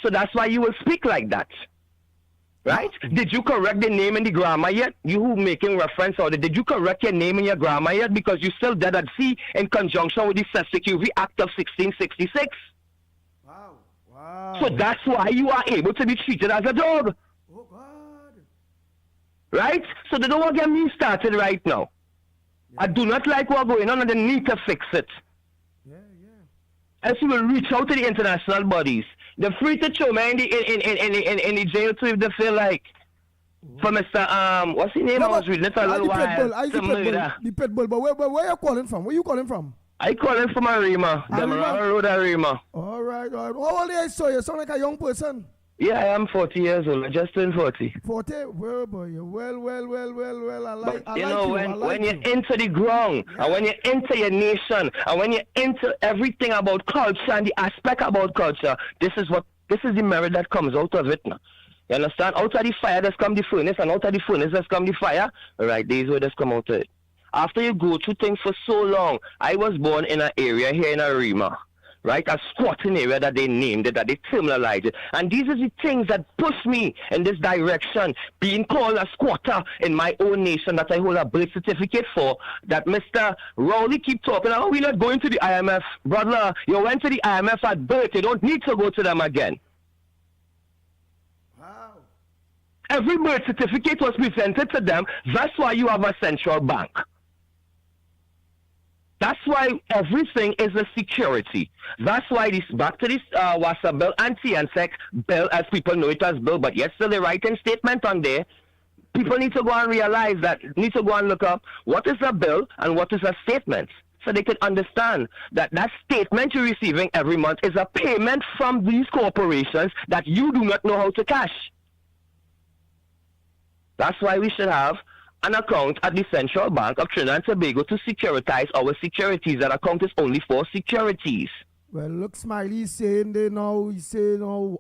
Speaker 7: So that's why you will speak like that. Right? Did you correct the name in the grammar yet? You who making reference or did you correct your name in your grammar yet? Because you still dead at sea in conjunction with the Sesquiquivy Act of 1666.
Speaker 4: Wow.
Speaker 7: So that's why you are able to be treated as a dog.
Speaker 4: Oh, God.
Speaker 7: Right? So they don't want to get me started right now. I do not like what's going on, and they need to fix it. Else we will reach out to the international bodies. They're free to throw me in the jail too if they feel like. For Mr. What's his name? I was reading it a little while.
Speaker 4: The pit bull. But where you calling from? Where you calling from?
Speaker 7: I calling from Arima. The road Arima.
Speaker 4: All right. How old are you? So you sound like a young person.
Speaker 7: Yeah, I am 40 years old. I just turned 40.
Speaker 4: 40? Well, boy, you're well. I like
Speaker 7: when you enter the ground, and when you enter your nation, and when you enter everything about culture and the aspect about culture, this is the merit that comes out of it now. You understand? Out of the fire, there's come the furnace, and out of the furnace, there's come the fire. All right, these where there's come out of it. After you go through things for so long, I was born in an area here in Arima. Right, a squatting area that they named it, that they terminalized it. And these are the things that push me in this direction, being called a squatter in my own nation that I hold a birth certificate for, that Mr. Rowley keep talking, oh, we're not going to the IMF. Brother, you went to the IMF at birth, you don't need to go to them again.
Speaker 4: Wow.
Speaker 7: Every birth certificate was presented to them, that's why you have a central bank. That's why everything is a security. That's why this back to this WASA bill, anti-NSEC bill, as people know it as bill, but yesterday writing statement on there, people need to go and realize that, need to go and look up what is a bill and what is a statement. So they can understand that that statement you're receiving every month is a payment from these corporations that you do not know how to cash. That's why we should have an account at the Central Bank of Trinidad and Tobago to securitize our securities. That account is only for securities.
Speaker 4: Well, look, Smiley's saying they now, he's saying now,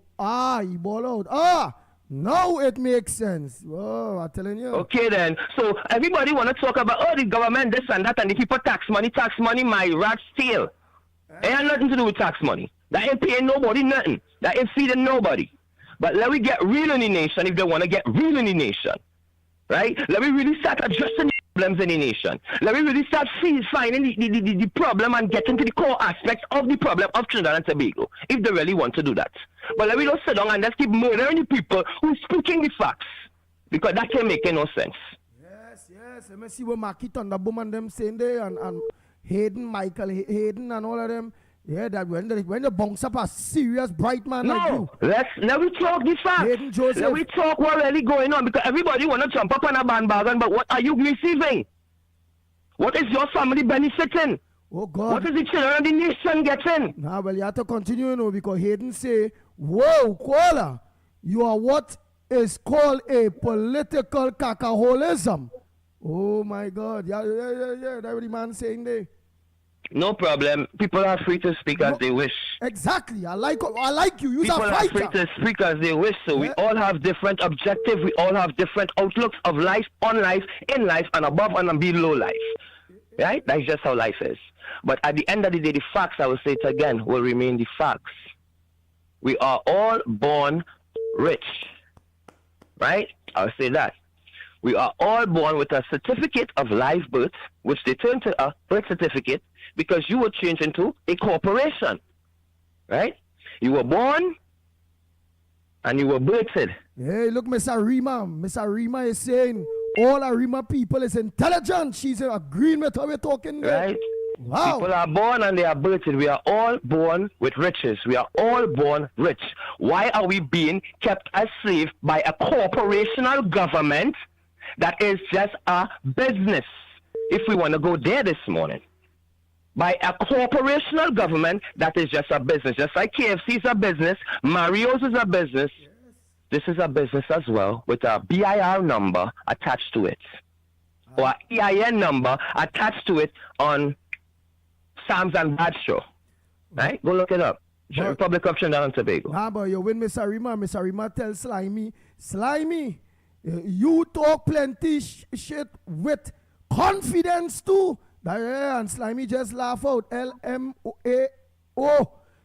Speaker 4: he ball out. Now it makes sense. Oh, I'm telling you.
Speaker 7: Okay then. So everybody want to talk about, the government, this and that, and the people tax money, my rat's tail. It ain't nothing to do with tax money. That ain't paying nobody nothing. That ain't feeding nobody. But let me get real in the nation if they want to get real in the nation. Right? Let me really start addressing the problems in the nation. Let me really start finding the problem and getting to the core aspects of the problem of Trinidad and Tobago, if they really want to do that. But let me not sit down and just keep murdering the people who are speaking the facts, because that can make no sense.
Speaker 4: Yes. Let me see what Mickie Thunderboom and them saying there, and Michael Hayden and all of them. Yeah, that when they bounce up a serious bright man like you.
Speaker 7: Let me talk the facts. Let me talk what really going on, because everybody want to jump up on a bandwagon, but what are you receiving? What is your family benefiting?
Speaker 4: Oh God.
Speaker 7: What is the children of the nation getting?
Speaker 4: Nah, well, you have to continue, because Hayden say, whoa, Kuala, you are what is called a political cacaholism. Oh my God. Yeah, that's what the man saying there.
Speaker 7: No problem. People are free to speak as they wish.
Speaker 4: Exactly. I like you. You're
Speaker 7: People are free to speak as they wish. So we all have different objectives. We all have different outlooks of life, on life, in life, and above and below life. Right? That's just how life is. But at the end of the day, the facts, I will say it again, will remain the facts. We are all born rich. Right? I'll say that. We are all born with a certificate of live birth, which they turn to a birth certificate, because you were changed into a corporation, right? You were born and you were birthed.
Speaker 4: Hey, look, Miss Arima. Miss Arima is saying all Arima people is intelligent. She's agreeing with how we're talking there.
Speaker 7: Right?
Speaker 4: Wow.
Speaker 7: People are born and they are birthed. We are all born with riches. We are all born rich. Why are we being kept as slaves by a corporational government that is just a business? If we want to go there this morning. By a corporational government that is just a business. Just like KFC is a business, Mario's is a business. Yes. This is a business as well, with a BIR number attached to it. Or EIN number attached to it on Sam's and Bradshaw. Right? Go look it up. Republic of Trinidad and Tobago.
Speaker 4: But you win Miss Arima. Miss Arima tells Slimy, you talk plenty shit with confidence too. And Slimy just laugh out. LMAO.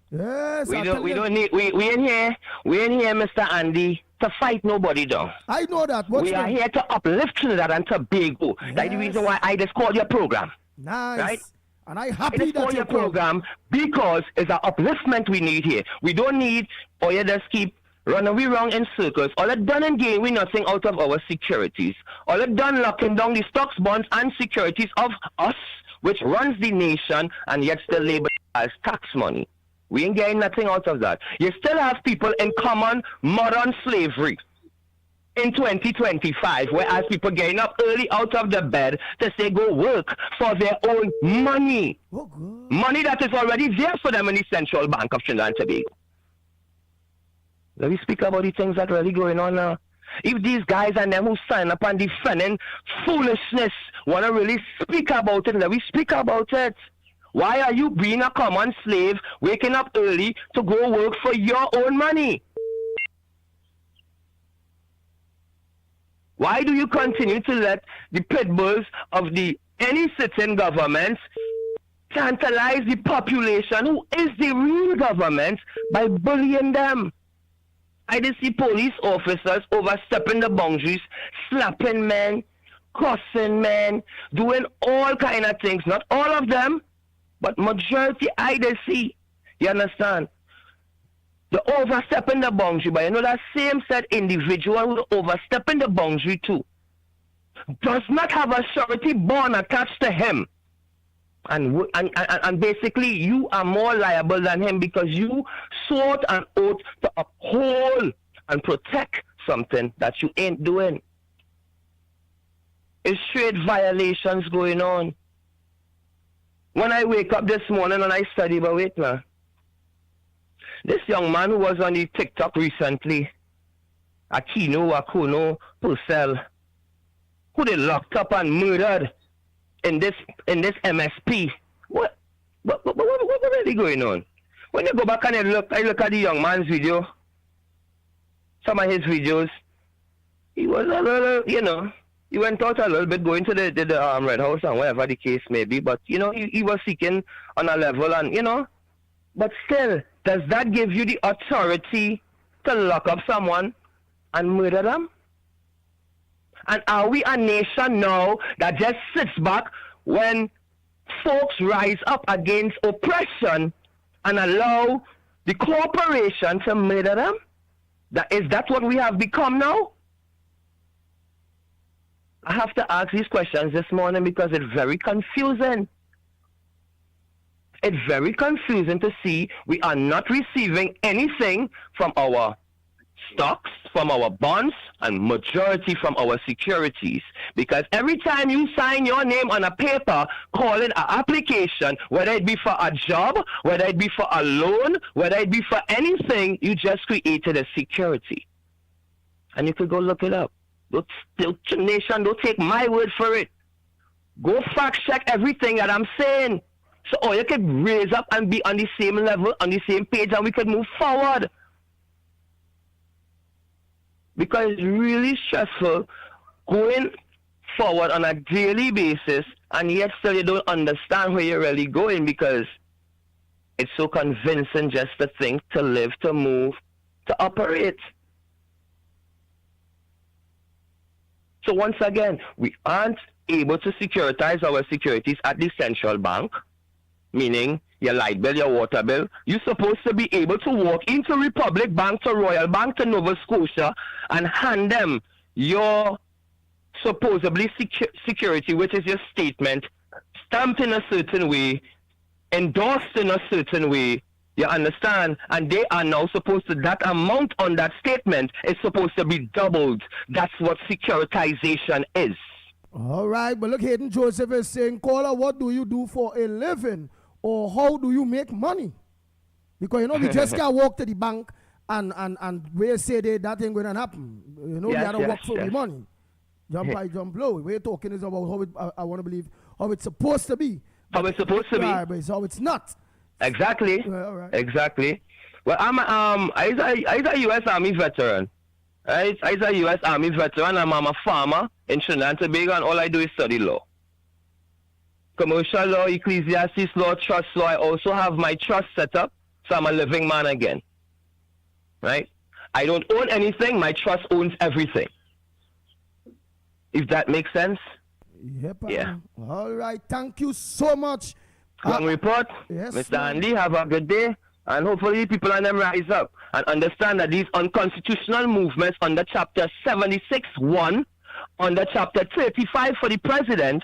Speaker 4: Yes. We
Speaker 7: in here, Mr. Andy, to fight nobody down.
Speaker 4: I know that.
Speaker 7: We are here to uplift Trinidad and Tobago. Yes. That's the reason why I just called your program.
Speaker 4: Nice.
Speaker 7: Right?
Speaker 4: And I'm happy that
Speaker 7: your program, because it's an upliftment we need here. We don't need, or you just keep Run we wrong in circles. All it done and gain we nothing out of our securities. All it done locking down the stocks, bonds, and securities of us, which runs the nation, and yet still labeled as tax money. We ain't getting nothing out of that. You still have people in common modern slavery in 2025, whereas people getting up early out of the bed to say go work for their own money. Money that is already there for them in the Central Bank of Trinidad and Tobago. Let me speak about the things that really going on now. If these guys and them who sign up and defending foolishness want to really speak about it, let me speak about it. Why are you being a common slave, waking up early to go work for your own money? Why do you continue to let the pit bulls of any sitting government tantalize the population who is the real government by bullying them? I did see police officers overstepping the boundaries, slapping men, cussing men, doing all kind of things. Not all of them, but majority I did see. You understand? The overstepping the boundary, but you know that same said individual who overstepping the boundary too does not have a surety bond attached to him. And basically you are more liable than him because you sought an oath to uphold and protect something that you ain't doing. It's straight violations going on. When I wake up this morning and I study, but wait man, this young man who was on the TikTok recently, Akuno Purcell, who they locked up and murdered in this MSP. What really going on? When you go back and I look at the young man's video, some of his videos, he was a little, he went out a little bit going to the Red House and whatever the case may be, but he was seeking on a level and but still, does that give you the authority to lock up someone and murder them? And are we a nation now that just sits back when folks rise up against oppression and allow the corporation to murder them? Is that what we have become now? I have to ask these questions this morning because it's very confusing. It's very confusing to see we are not receiving anything from our stocks, from our bonds, and majority from our securities. Because every time you sign your name on a paper calling an application, whether it be for a job, whether it be for a loan, whether it be for anything, you just created a security. And you could go look it up. Nation, don't take my word for it. Go fact check everything that I'm saying. So you can raise up and be on the same level, on the same page, and we can move forward. Because it's really stressful going forward on a daily basis, and yet still you don't understand where you're really going because it's so convincing just to think, to live, to move, to operate. So once again, we aren't able to securitize our securities at the central bank, meaning your light bill, your water bill. You're supposed to be able to walk into Republic Bank, to Royal Bank, to Nova Scotia, and hand them your supposedly security, which is your statement, stamped in a certain way, endorsed in a certain way. You understand? And they are now supposed to, that amount on that statement is supposed to be doubled. That's what securitization is.
Speaker 4: All right, but look, Hayden Joseph is saying, caller, what do you do for a living? Or how do you make money? Because, we just can't walk to the bank and we say that ain't going to happen. We got to work for the money. Jump low. We're talking is about how it, I want to believe, how it's supposed to be.
Speaker 7: How it's supposed to be.
Speaker 4: But it's how it's not.
Speaker 7: Exactly.
Speaker 4: All right.
Speaker 7: Exactly. Well, I'm a U.S. Army veteran. Right? I'm a U.S. Army veteran. I'm a farmer in Trinidad and Tobago, and all I do is study law. Commercial law, ecclesiastes law, trust law. I also have my trust set up, so I'm a living man again. Right? I don't own anything. My trust owns everything. If that makes sense?
Speaker 4: Yep.
Speaker 7: Yeah.
Speaker 4: All right. Thank you so much.
Speaker 7: Long report.
Speaker 4: Yes,
Speaker 7: Mr. Andy, have a good day. And hopefully people and them rise up and understand that these unconstitutional movements under Chapter 76(1), under Chapter 35 for the president,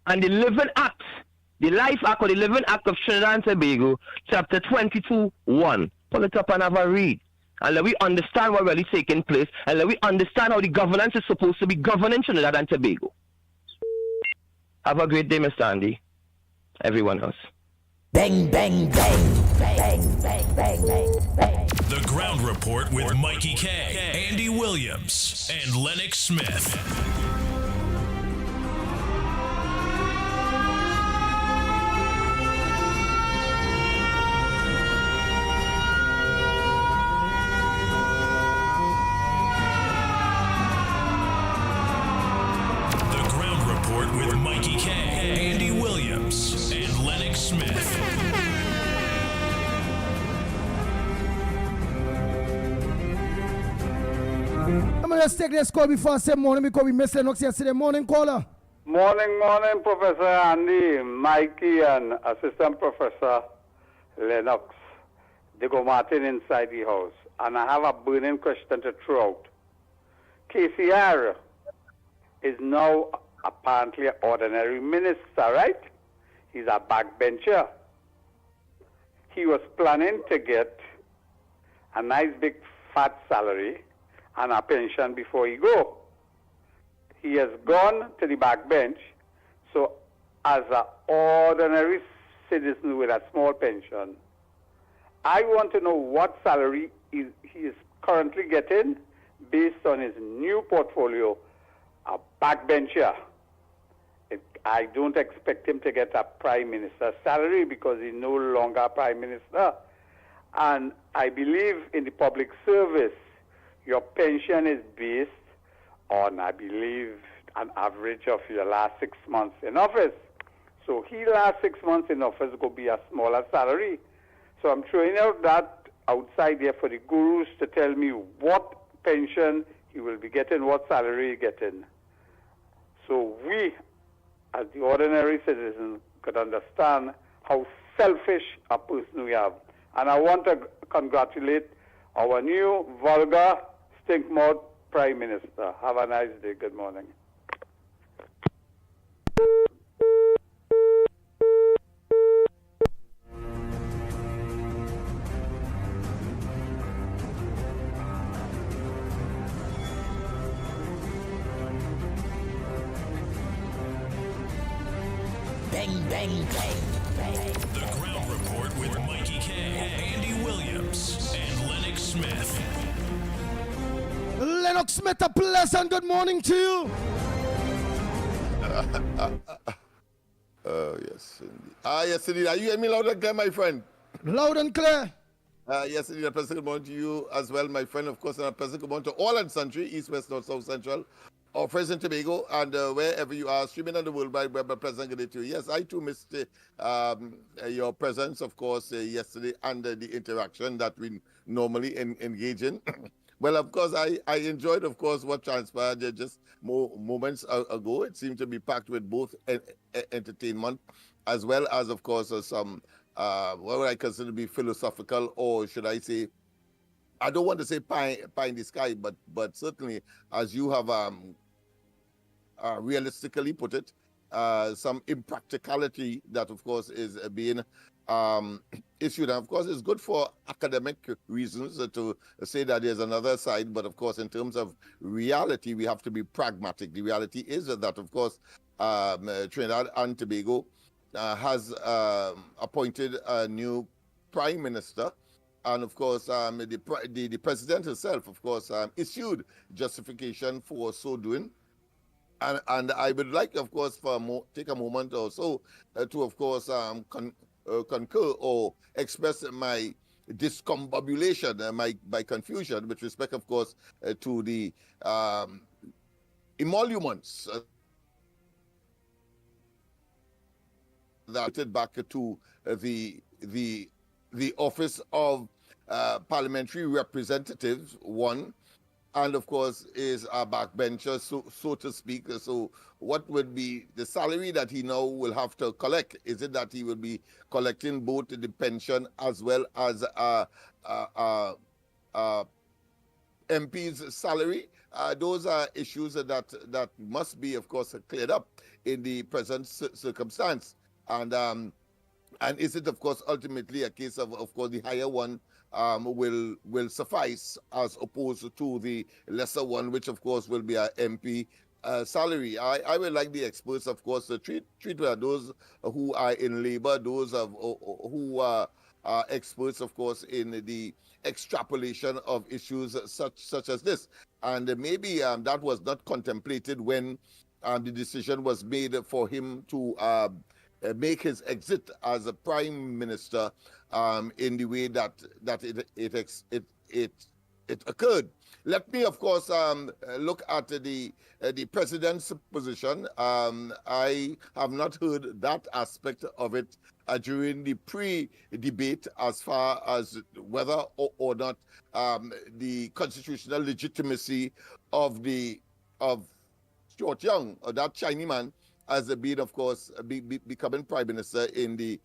Speaker 7: and the Living Act, the Life Act or the Living Act of Trinidad and Tobago, Chapter 22(1). Pull it up and have a read. And let we understand what really taking place, and let we understand how the governance is supposed to be governing Trinidad and Tobago. Have a great day, Mr. Andy. Everyone else.
Speaker 3: Bang, bang, bang, bang, bang, bang, bang, bang.
Speaker 2: The Ground Report with Mikey K, Andy Williams, and Lennox Smith. The Ground Report with Mikey K, Andy Williams, and Lennox Smith.
Speaker 4: I'm going to take this call before I say morning because we missed Lennox yesterday morning caller.
Speaker 8: Morning, Professor Andy, Mikey, and Assistant Professor Lennox. They go Martin inside the house. And I have a burning question to throw out. KCR is now apparently an ordinary minister, right? He's a backbencher. He was planning to get a nice big fat salary and a pension before he go. He has gone to the backbench, so as an ordinary citizen with a small pension, I want to know what salary he is currently getting based on his new portfolio, a backbencher. I don't expect him to get a prime minister's salary because he's no longer a prime minister. And I believe in the public service, your pension is based on, I believe, an average of your last 6 months in office. So he last 6 months in office will be a smaller salary. So I'm throwing out that outside there for the gurus to tell me what pension he will be getting, what salary he getting. So we, as the ordinary citizen, could understand how selfish a person we have. And I want to congratulate our new vulgar stinkmouth Prime Minister. Have a nice day. Good morning.
Speaker 3: Bang, bang, bang, bang.
Speaker 2: The Ground Report with Mikey K, Andy Williams, and Lennox Smith.
Speaker 4: Lennox Smith, a pleasant good morning to you.
Speaker 9: Yes, indeed. Yes, indeed. Are you hearing me loud and clear, my friend?
Speaker 4: Loud and clear.
Speaker 9: Yes, indeed. A pleasant good morning to you as well, my friend. Of course, and a pleasant good morning to all and sundry, East, West, North, South, Central, or President Tobago, and wherever you are, streaming on the World Wide Web, a pleasant good day to you. Yes, I too missed your presence, of course, yesterday, and the interaction that we normally engage in. Well, of course, I enjoyed, of course, what transpired just moments ago. It seemed to be packed with both entertainment as well as, of course, some, what would I consider to be philosophical, or should I say, I don't want to say pie in the sky, but certainly, as you have realistically put it, some impracticality that, of course, is being issued. And of course, it's good for academic reasons to say that there's another side, but of course, in terms of reality, we have to be pragmatic. The reality is that, of course, Trinidad and Tobago has appointed a new prime minister. And of course, the president himself, of course, issued justification for so doing. And I would like, of course, take a moment or so to, of course, concur or express my discombobulation, my confusion with respect, of course, to the emoluments that back to the office of parliamentary representatives, one, and of course is a backbencher, so to speak. So what would be the salary that he now will have to collect? Is it that he will be collecting both the pension as well as MP's salary? Those are issues that must be, of course, cleared up in the present circumstance. And is it, of course, ultimately a case of course, the higher one will suffice as opposed to the lesser one, which, of course, will be a MP salary? I would like the experts, of course, to treat those who are in labor, those who are experts, of course, in the extrapolation of issues such as this. And maybe that was not contemplated when the decision was made for him to make his exit as a prime minister in the way that it occurred. Let me, of course, look at the president's position. I have not heard that aspect of it during the pre-debate as far as whether or not the constitutional legitimacy of Stuart Young, or that Chinese man, as a being, of course, becoming prime minister in the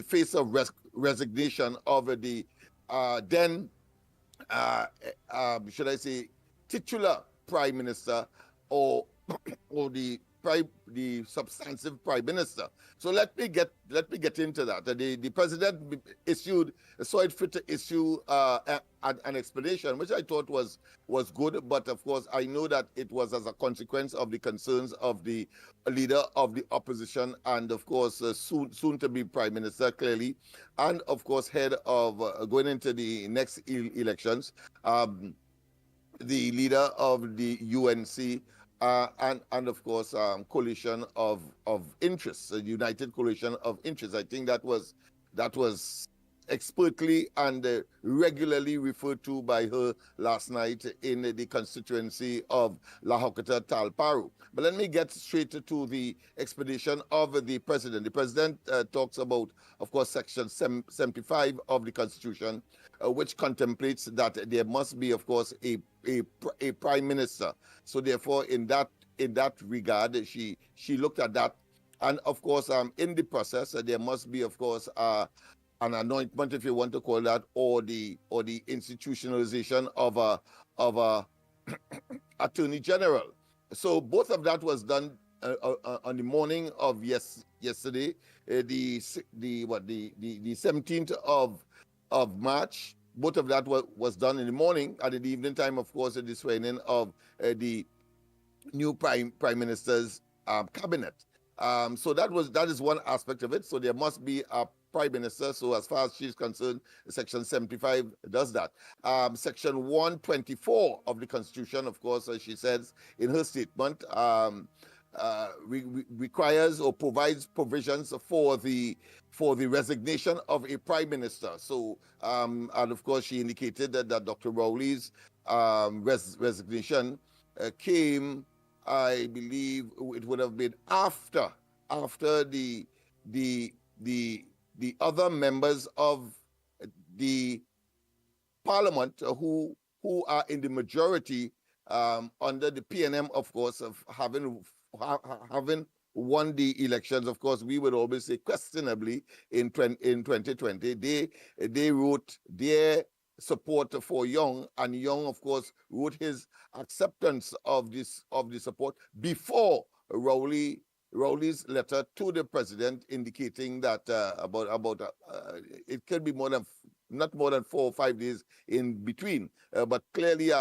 Speaker 9: face of resignation of the then should I say titular prime minister or the substantive prime minister. So let me get into that. The president saw it fit to issue an explanation, which I thought was good, but of course I know that it was as a consequence of the concerns of the leader of the opposition, and of course soon to be prime minister, clearly, and of course head of going into the next elections, the leader of the UNC. And of course, coalition of interests, a united coalition of interests. I think that was expertly and regularly referred to by her last night in the constituency of La Hokata Talparu. But let me get straight to the explanation of the president. The president talks about, of course, Section 75 of the Constitution, which contemplates that there must be, of course, a prime minister. So therefore, in that regard, she looked at that, and of course, in the process, there must be, of course, an anointment, if you want to call that, or the institutionalization of a attorney general. So both of that was done on the morning of yesterday, the 17th of March. Both of that was done in the morning, and in the evening time, of course, the swearing of the new prime minister's cabinet. So that is one aspect of it. So there must be a prime minister. So as far as she's concerned, Section 75 does that. Section 124 of the Constitution, of course, as she says in her statement, requires or provides provisions for the resignation of a prime minister. So and of course she indicated that Dr. Rowley's resignation came, I believe it would have been after the other members of the parliament who are in the majority under the PNM, of course, of having won the elections. Of course, we would always say questionably in 2020. They wrote their support for Young, and Young, of course, wrote his acceptance of the support before Rowley's letter to the president, indicating that it could be not more than 4 or 5 days in between. But clearly,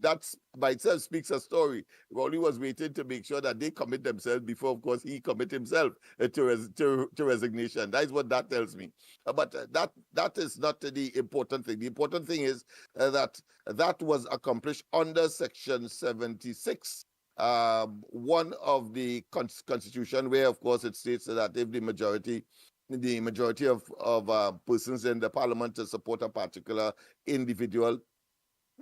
Speaker 9: that's by itself speaks a story. Rowley was waiting to make sure that they commit themselves before, of course, he commit himself to resignation. That is what that tells me. But that is not the important thing. The important thing is that was accomplished under Section 76. One of the Constitution, where of course it states that if the majority of persons in the parliament to support a particular individual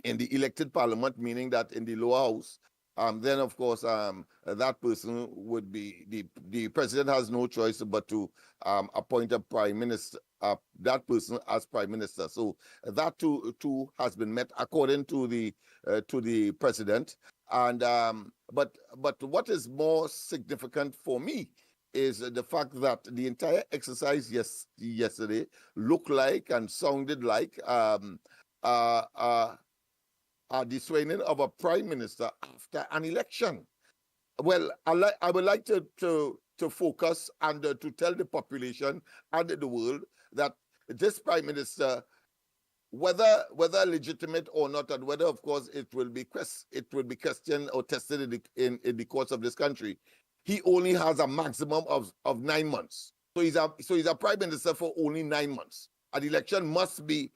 Speaker 9: in the elected parliament, meaning that in the lower house, then of course that person would be the president has no choice but to appoint a prime minister, that person as prime minister. So that too has been met according to the president. And but what is more significant for me is the fact that the entire exercise yesterday looked like and sounded like the swearing of a prime minister after an election. Well, I would like to focus and to tell the population and the world that this prime minister, whether legitimate or not, and whether of course it will be questioned or tested in the courts of this country, he only has a maximum of 9 months. So he's a prime minister for only 9 months. An election must be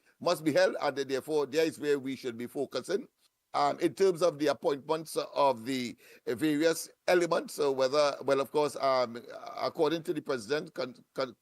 Speaker 9: held, and therefore there is where we should be focusing. In terms of the appointments of the various elements, of course, according to the president,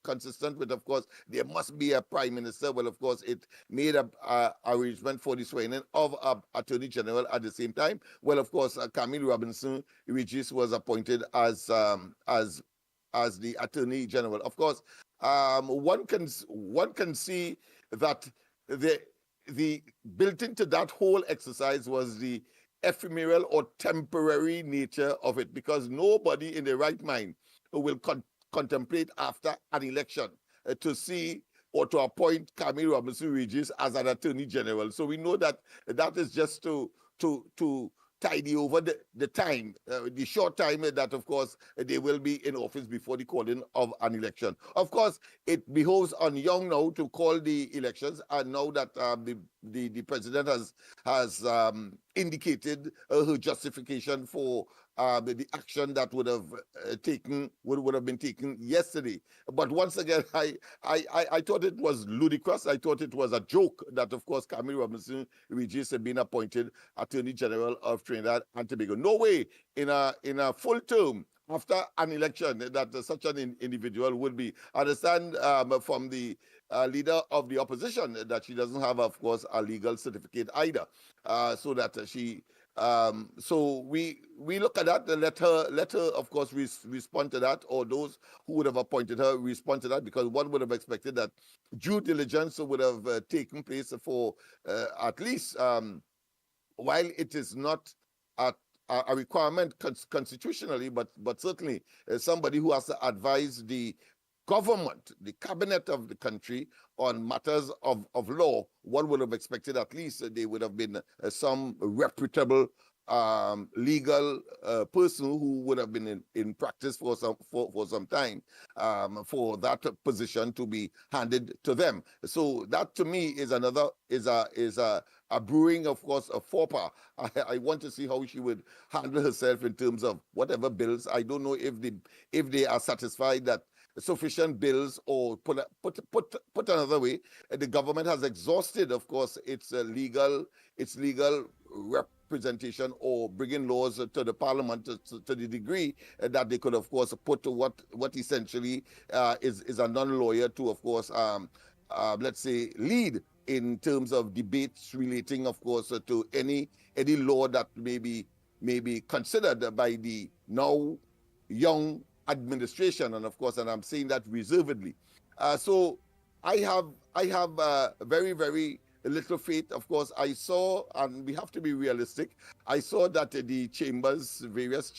Speaker 9: consistent with, of course, there must be a prime minister. Well, of course, it made a arrangement for the swearing of Attorney General at the same time. Well, of course, Camille Robinson Regis was appointed as the Attorney General. Of course, one can see that the built into that whole exercise was the ephemeral or temporary nature of it, because nobody in their right mind will contemplate after an election to see or to appoint Camille Robinson Regis as an Attorney General. So we know that is just to tidy over the time, the short time that, of course, they will be in office before the calling of an election. Of course, it behoves on Young now to call the elections, and now that the president has indicated her justification for the action that would have been taken yesterday. But once again, I thought it was ludicrous. I thought it was a joke that, of course, Camille Robinson Regis had been appointed Attorney General of Trinidad and Tobago. No way in a full term after an election that such an individual would be. I understand from the leader of the opposition that she doesn't have, of course, a legal certificate either, so that she. So we look at that. Let her, of course, respond to that, or those who would have appointed her respond to that, because one would have expected that due diligence would have taken place for at least, while it is not a requirement constitutionally, but certainly somebody who has to advise the government, the cabinet of the country on matters of law, one would have expected at least they would have been some reputable legal person who would have been in practice for some time for that position to be handed to them. So that to me is a brewing, of course, a faux pas. I want to see how she would handle herself in terms of whatever bills. I don't know if they are satisfied that sufficient bills, or put another way, the government has exhausted, of course, its legal representation or bringing laws to the parliament to the degree that they could, of course, put what essentially is a non-lawyer to, of course, let's say, lead in terms of debates relating, of course, to any law that may be considered by the now young administration, and of course, and I'm saying that reservedly. So I have very, very little faith. Of course, I saw, and we have to be realistic, I saw that the various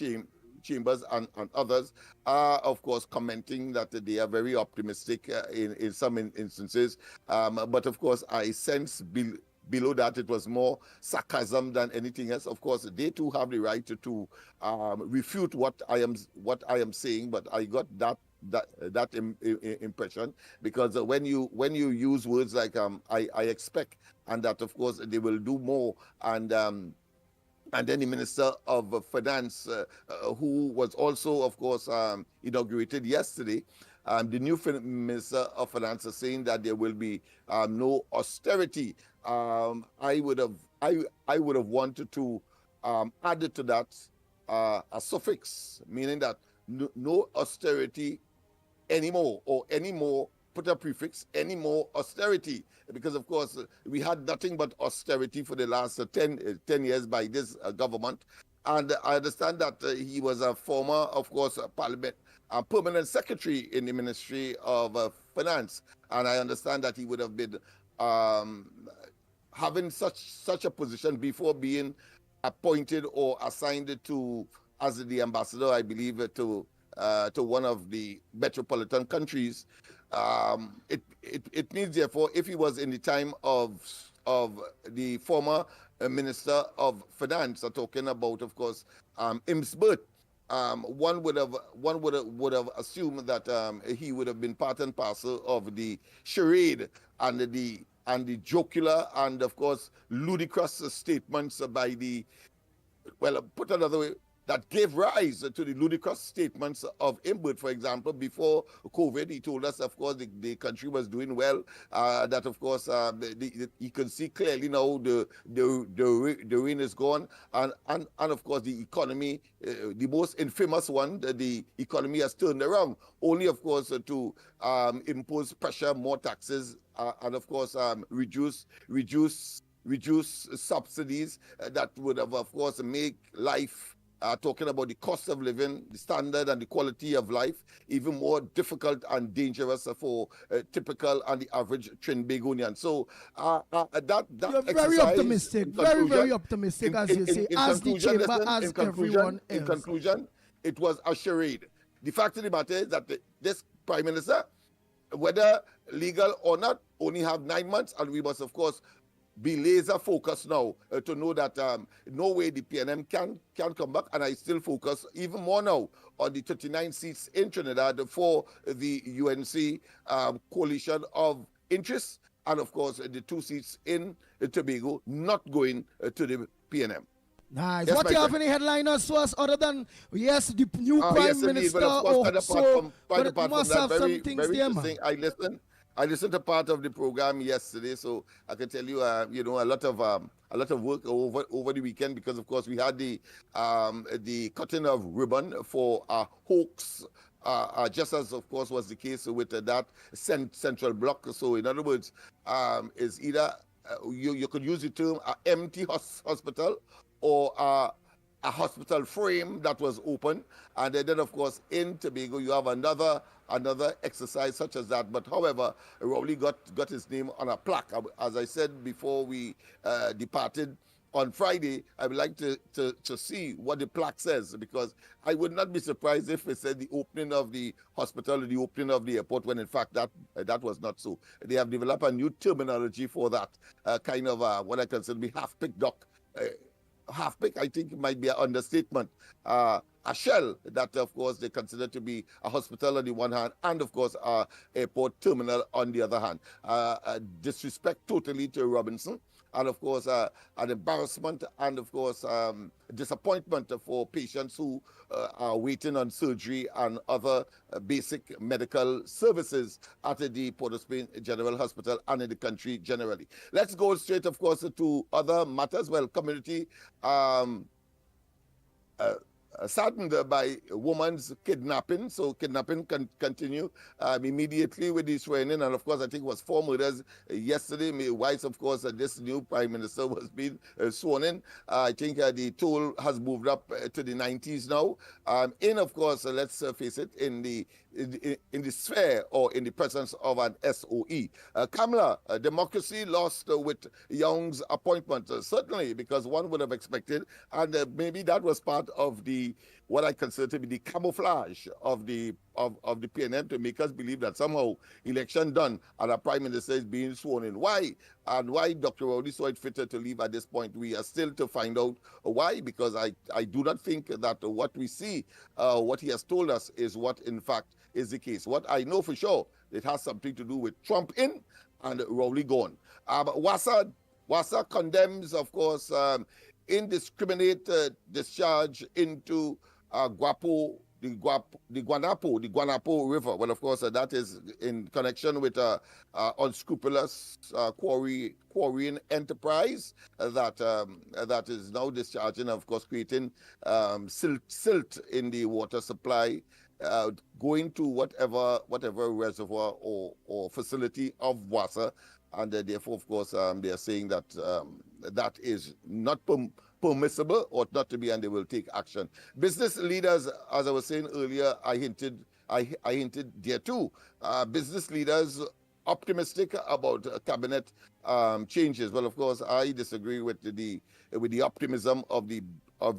Speaker 9: chambers and others are, of course, commenting that they are very optimistic in some instances. But of course, I sense below that it was more sarcasm than anything else. Of course, they too have the right to refute what I am saying, but I got that impression, because when you use words like I expect, and that, of course, they will do more, and then the Minister of Finance, who was also, of course, inaugurated yesterday, the new Minister of Finance is saying that there will be no austerity. I would have wanted to add to that a suffix, meaning that no austerity anymore, or anymore, put a prefix, any more austerity, because of course we had nothing but austerity for the last 10 years by this government. And I understand that he was a former, of course, permanent secretary in the Ministry of Finance. And I understand that he would have been having such a position before being appointed or assigned to as the ambassador, I believe, to one of the metropolitan countries. It means, therefore, if he was in the time of the former Minister of Finance, talking about, of course, Imsbert, one would have assumed that he would have been part and parcel of the charade and the jocular and, of course, ludicrous statements by the, well, put another way, that gave rise to the ludicrous statements of Imbert. For example, before COVID, he told us, of course, the country was doing well, that, of course, you can see clearly now the rain is gone, and of course, the economy, the most infamous one, the economy has turned around, only, of course, to impose pressure, more taxes, and, of course, reduce subsidies that would have, of course, make life, talking about the cost of living, the standard and the quality of life, even more difficult and dangerous for typical and the average Trinbagonian. So
Speaker 4: you're very optimistic, very optimistic, as you say, as the chamber, as everyone else.
Speaker 9: In conclusion, it was a charade. The fact of the matter is that this Prime Minister, whether legal or not, only have 9 months, and we must, of course, be laser focused now to know that no way the PNM can come back, and I still focus even more now on the 39 seats in Trinidad for the UNC coalition of interests, and of course the 2 seats in Tobago not going to the PNM.
Speaker 4: Nice.
Speaker 9: Yes,
Speaker 4: what do you have any headliners to us other than, yes, the new Prime Minister, or so, but it must have some things there, man.
Speaker 9: I listened to part of the program yesterday, so I can tell you, a lot of work over the weekend, because of course we had the cutting of ribbon for a hoax, just as of course was the case with that central block. So in other words, is either you could use the term empty hospital or a hospital frame that was open, and then of course in Tobago you have another exercise such as that. But however, Rowley got his name on a plaque. As I said before we departed on Friday, I would like to see what the plaque says, because I would not be surprised if it said the opening of the hospital or the opening of the airport, when in fact that was not so. They have developed a new terminology for that, kind of what I consider to be half-pick dock. Half-pick, I think, might be an understatement. A shell that, of course, they consider to be a hospital on the one hand, and, of course, a airport terminal on the other hand. Disrespect totally to Robinson, and, of course, an embarrassment and, of course, disappointment for patients who are waiting on surgery and other basic medical services at the Port-of-Spain General Hospital and in the country generally. Let's go straight, of course, to other matters. Well, community saddened by a woman's kidnapping. So kidnapping can continue immediately with the swearing-in. And of course, I think it was 4 murders yesterday. Whilst, of course, this new Prime Minister was being sworn in. I think the toll has moved up to the 90s now. Of course, let's face it, in the sphere or in the presence of an SOE. Kamala, democracy lost with Young's appointment, certainly, because one would have expected, and maybe that was part of what I consider to be the camouflage of the PNM to make us believe that somehow election done and a Prime Minister is being sworn in. Why? And why Dr. Rowley saw it fitter to leave at this point, we are still to find out why, because I do not think that what we see, what he has told us, is what in fact is the case. What I know for sure, it has something to do with Trump in and Rowley gone. WASA condemns, of course, indiscriminate discharge into the Guanapo River. Well, of course, that is in connection with unscrupulous quarrying enterprise that is now discharging, of course, creating silt in the water supply, going to whatever reservoir or facility of WASA. And therefore, of course, they are saying that that is not permissible, ought not to be, and they will take action. Business leaders, as I was saying earlier, I hinted there too. Business leaders optimistic about cabinet changes. Well, of course, I disagree with the optimism of the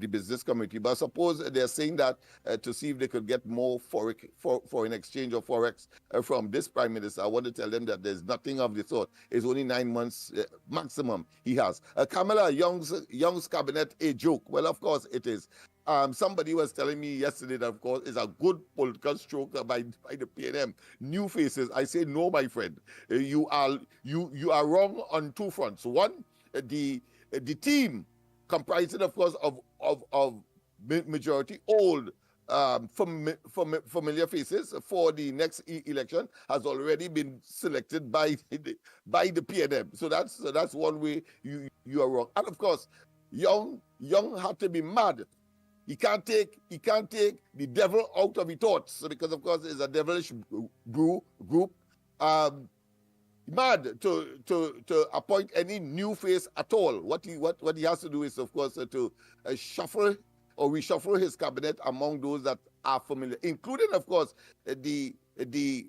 Speaker 9: business community. But suppose they're saying that to see if they could get more foreign exchange or forex from this prime minister. I want to tell them that there's nothing of the sort. It's only 9 months maximum he has. Kamala Young's cabinet a joke. Well, of course it is. Somebody was telling me yesterday that, of course, it's a good political stroke by the PNM. New faces. I say no, my friend. You are wrong on two fronts. One, the team comprising, of course, of majority old familiar faces for the next election has already been selected by the PNM. So that's one way you are wrong. And of course, Young had to be mad. He can't take the devil out of his thoughts, because of course it's a devilish group. Mad to appoint any new face at all. What he has to do is, of course, to shuffle or reshuffle his cabinet among those that are familiar, including, of course, the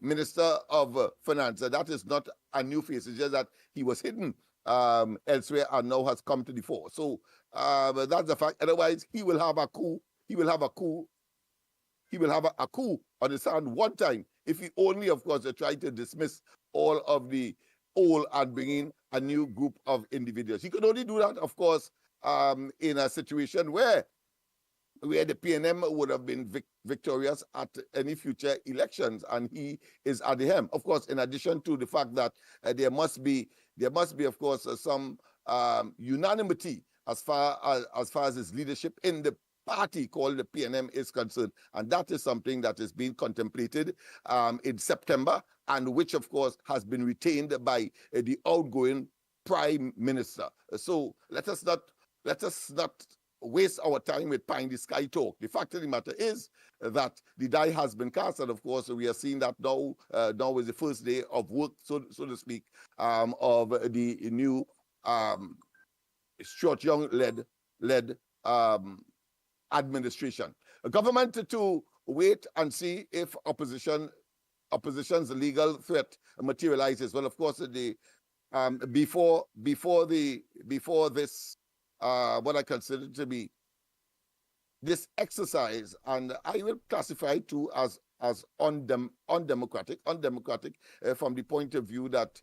Speaker 9: Minister of Finance. That is not a new face. It's just that he was hidden elsewhere and now has come to the fore. So that's the fact. Otherwise, he will have a coup. He will have a coup on his hand one time if he only, of course, try to dismiss all of the old and bring in a new group of individuals. He could only do that, of course, in a situation where the PNM would have been victorious at any future elections, and he is at the helm. Of course, in addition to the fact that there must be, of course, some unanimity as far as his leadership in the party called the PNM is concerned, and that is something that is being contemplated in September, and which, of course, has been retained by the outgoing Prime Minister. So let us not waste our time with pie in the sky talk. The fact of the matter is that the die has been cast, and of course we are seeing that now. Now is the first day of work, so to speak, of the new Stuart Young led administration. A government to wait and see if opposition's legal threat materializes. Well, of course, before this, what I consider to be this exercise, and I will classify it too as undemocratic from the point of view that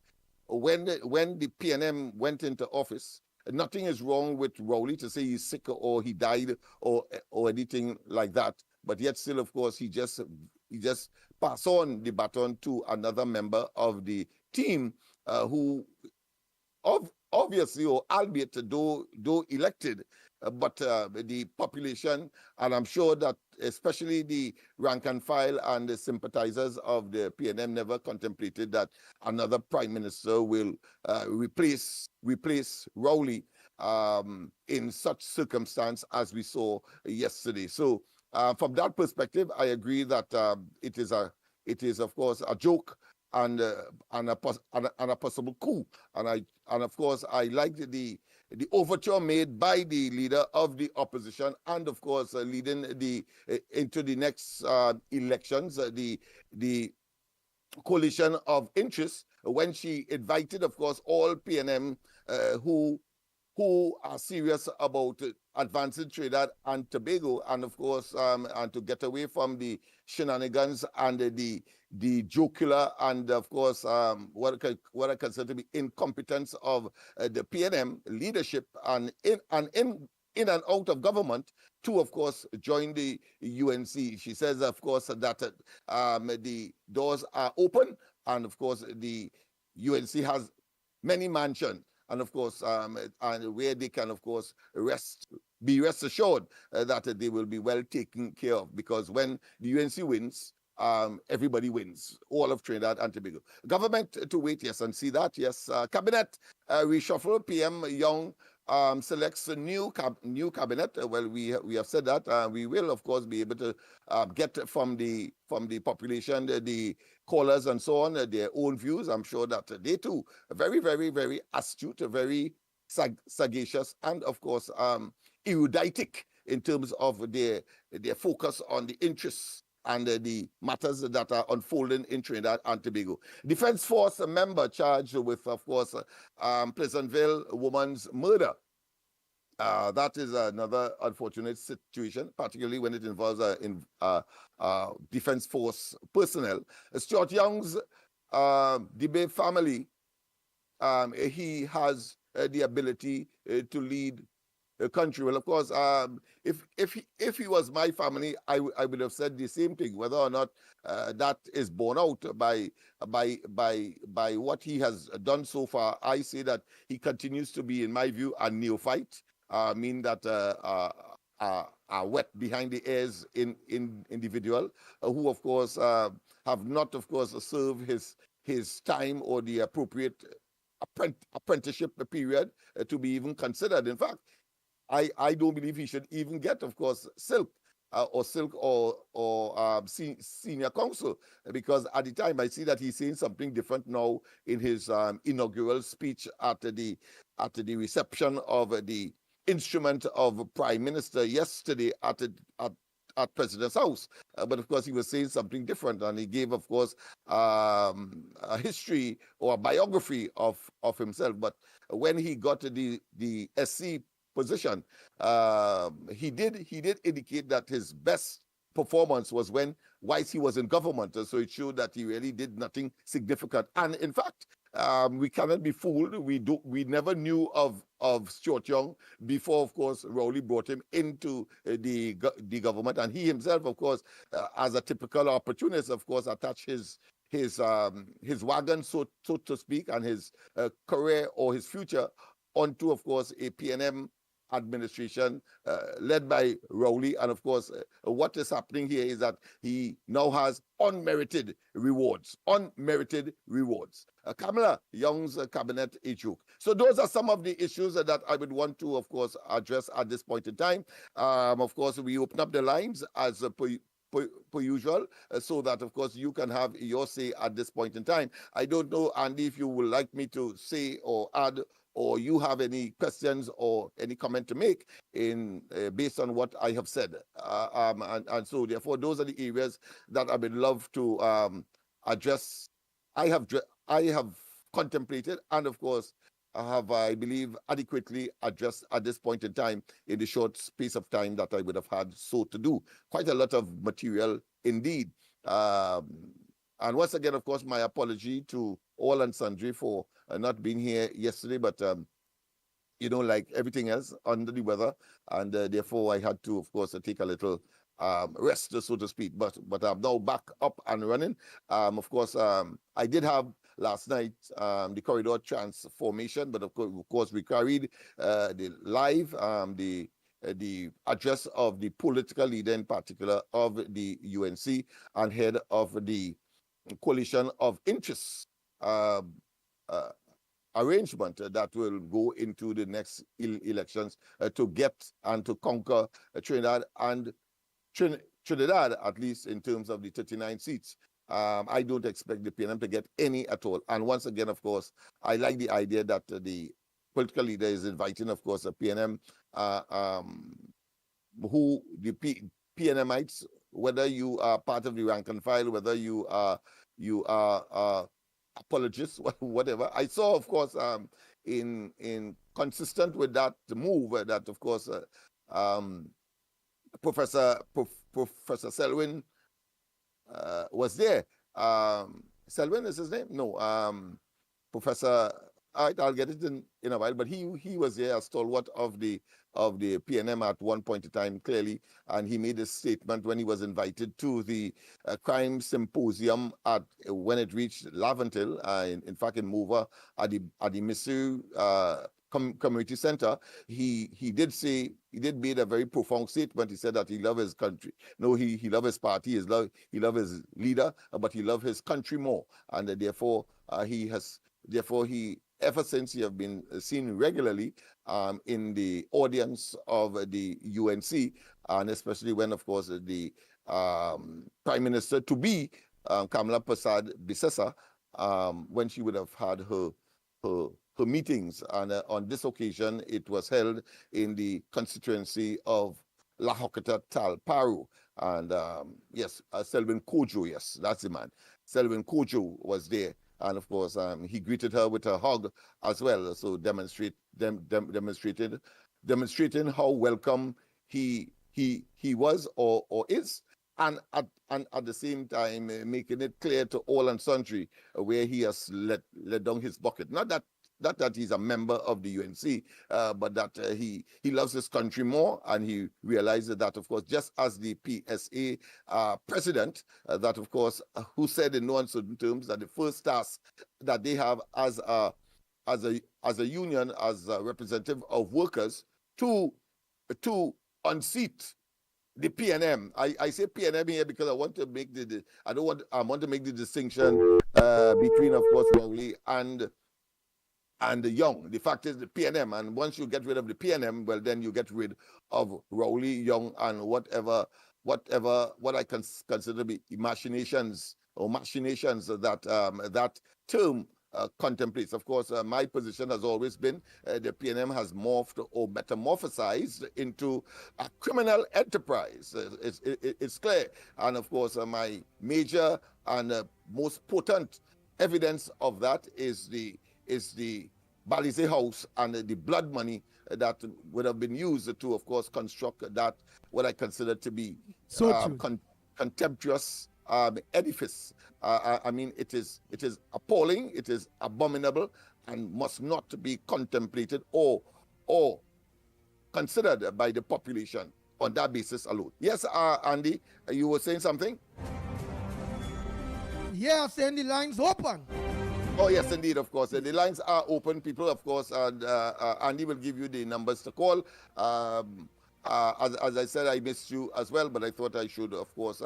Speaker 9: when the PNM went into office, nothing is wrong with Rowley to say he's sick or he died or anything like that. But yet still, of course, he just passed on the baton to another member of the team who obviously, or albeit though elected, but the population, and I'm sure that especially the rank and file and the sympathizers of the PNM never contemplated that another prime minister will replace Rowley in such circumstance as we saw yesterday. So from that perspective, I agree that it is of course a joke and a possible coup, and of course I like the overture made by the leader of the opposition, and of course leading into the next elections, the coalition of interest, when she invited, of course, all PNM who are serious about advancing Trinidad and Tobago, and of course, and to get away from the shenanigans and the jocular and of course what I consider to be incompetence of the PNM leadership and in and out of government to, of course, join the UNC. She says, of course, that the doors are open, and of course the UNC has many mansions, and of course, and where they can, of course, be rest assured that they will be well taken care of, because when the UNC wins, everybody wins, all of Trinidad and Tobago. Government to wait, yes, and see that, yes. Cabinet reshuffle, PM Young selects a new cabinet. Well, we have said that we will, of course, be able to get from the population, the callers and so on, their own views. I'm sure that they too are very, very, very astute, very sagacious, and of course eruditic in terms of their focus on the interests and the matters that are unfolding in Trinidad and Tobago. Defense Force member charged with, of course, Pleasantville woman's murder. That is another unfortunate situation, particularly when it involves Defense Force personnel. Stuart Young's Debate family, he has the ability to lead a country. Well, of course, if he was my family, I would have said the same thing. Whether or not that is borne out by what he has done so far, I say that he continues to be, in my view, a neophyte. Mean that are wet behind the ears in individual who, of course, have not, of course, served his time or the appropriate apprenticeship period to be even considered. In fact, I don't believe he should even get, of course, silk or senior counsel, because at the time I see that he's saying something different now in his inaugural speech at the reception of the instrument of Prime Minister yesterday at President's house. But of course, he was saying something different, and he gave, of course, a history or a biography of himself. But when he got to the SC position, he did indicate that his best performance was whilst he was in government. So it showed that he really did nothing significant. And in fact, we cannot be fooled. We never knew of Stuart Young before, of course, Rowley brought him into the government, and he himself, of course, as a typical opportunist, of course, attached his wagon, so to speak, and his career or his future onto, of course, a PNM administration led by Rowley. And of course, what is happening here is that he now has unmerited rewards. Kamala Young's cabinet a joke. So those are some of the issues that I would want to, of course, address at this point in time. Of course, we open up the lines as per usual, so that, of course, you can have your say at this point in time. I don't know, Andy, if you would like me to say or add, or you have any questions or any comment to make in based on what I have said. And so, therefore, those are the areas that I would love to address. I have contemplated, and of course, I believe, adequately addressed at this point in time in the short space of time that I would have had so to do. Quite a lot of material indeed. And once again, of course, my apology to all and sundry for not being here yesterday, but like everything else, under the weather, and therefore I had to, of course, take a little rest, so to speak. But I'm now back up and running. Of course, I did have last night the corridor transformation, but of course we carried the live the address of the political leader, in particular of the UNC and head of the coalition of interests arrangement that will go into the next elections to get and to conquer Trinidad, and Trinidad, at least in terms of the 39 seats. I don't expect the PNM to get any at all. And once again, of course, I like the idea that the political leader is inviting, of course, a PNM, who the PNMites, whether you are part of the rank and file, whether you are apologists, whatever. I saw, of course, in consistent with that move, that, of course, Professor Selwyn was there. Selwyn is his name? No, Professor. I'll get it in a while, but he was there, a stalwart of the PNM at one point in time, clearly, and he made a statement when he was invited to the crime symposium when it reached Laventille, in fact in Mova, at the Missouri Community Center. He did made a very profound statement. He said that he loved his country. No, he loved his party, he loved his leader, but he loved his country more, and therefore he ever since he have been seen regularly in the audience of the UNC, and especially when, of course, the Prime Minister to be Kamala Persad Bissessa, when she would have had her her meetings. And on this occasion, it was held in the constituency of La Hokata Tal Paru. And yes, Selwyn Kojo, yes, that's the man. Selwyn Kojo was there. And of course, he greeted her with a hug as well. So demonstrating how welcome he was or is. And at the same time, making it clear to all and sundry where he has let down his bucket. Not that he's a member of the UNC, but that he loves his country more, and he realizes that, of course, just as the PSA president, that, of course, who said in no uncertain terms that the first task that they have as a union, as a representative of workers, to unseat the PNM. I say PNM here because I want to make I want to make the distinction between, of course, Rowley and the Young. The fact is the PNM, and once you get rid of the PNM, well, then you get rid of Rowley, Young, and what I consider to be machinations that that term contemplates. Of course, my position has always been the PNM has morphed or metamorphosized into a criminal enterprise. It's clear. And of course, my major and most potent evidence of that is the Balize House and the blood money that would have been used to, of course, construct that, what I consider to be contemptuous edifice. I mean, it is appalling, it is abominable, and must not be contemplated or considered by the population on that basis alone. Yes, Andy, you were saying something?
Speaker 4: Yeah, I'm saying the line's open.
Speaker 9: Oh, yes, indeed, of course. The lines are open. People, of course, and Andy will give you the numbers to call. As I said, I missed you as well, but I thought I should, of course,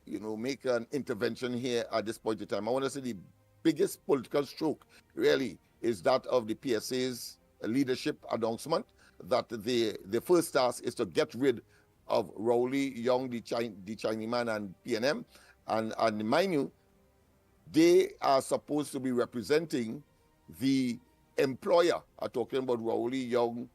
Speaker 9: make an intervention here at this point in time. I want to say the biggest political stroke, really, is that of the PSA's leadership announcement that the first task is to get rid of Rowley, Young, the Chinaman, and PNM. And mind you, they are supposed to be representing the employer. I'm talking about Rowley, Young,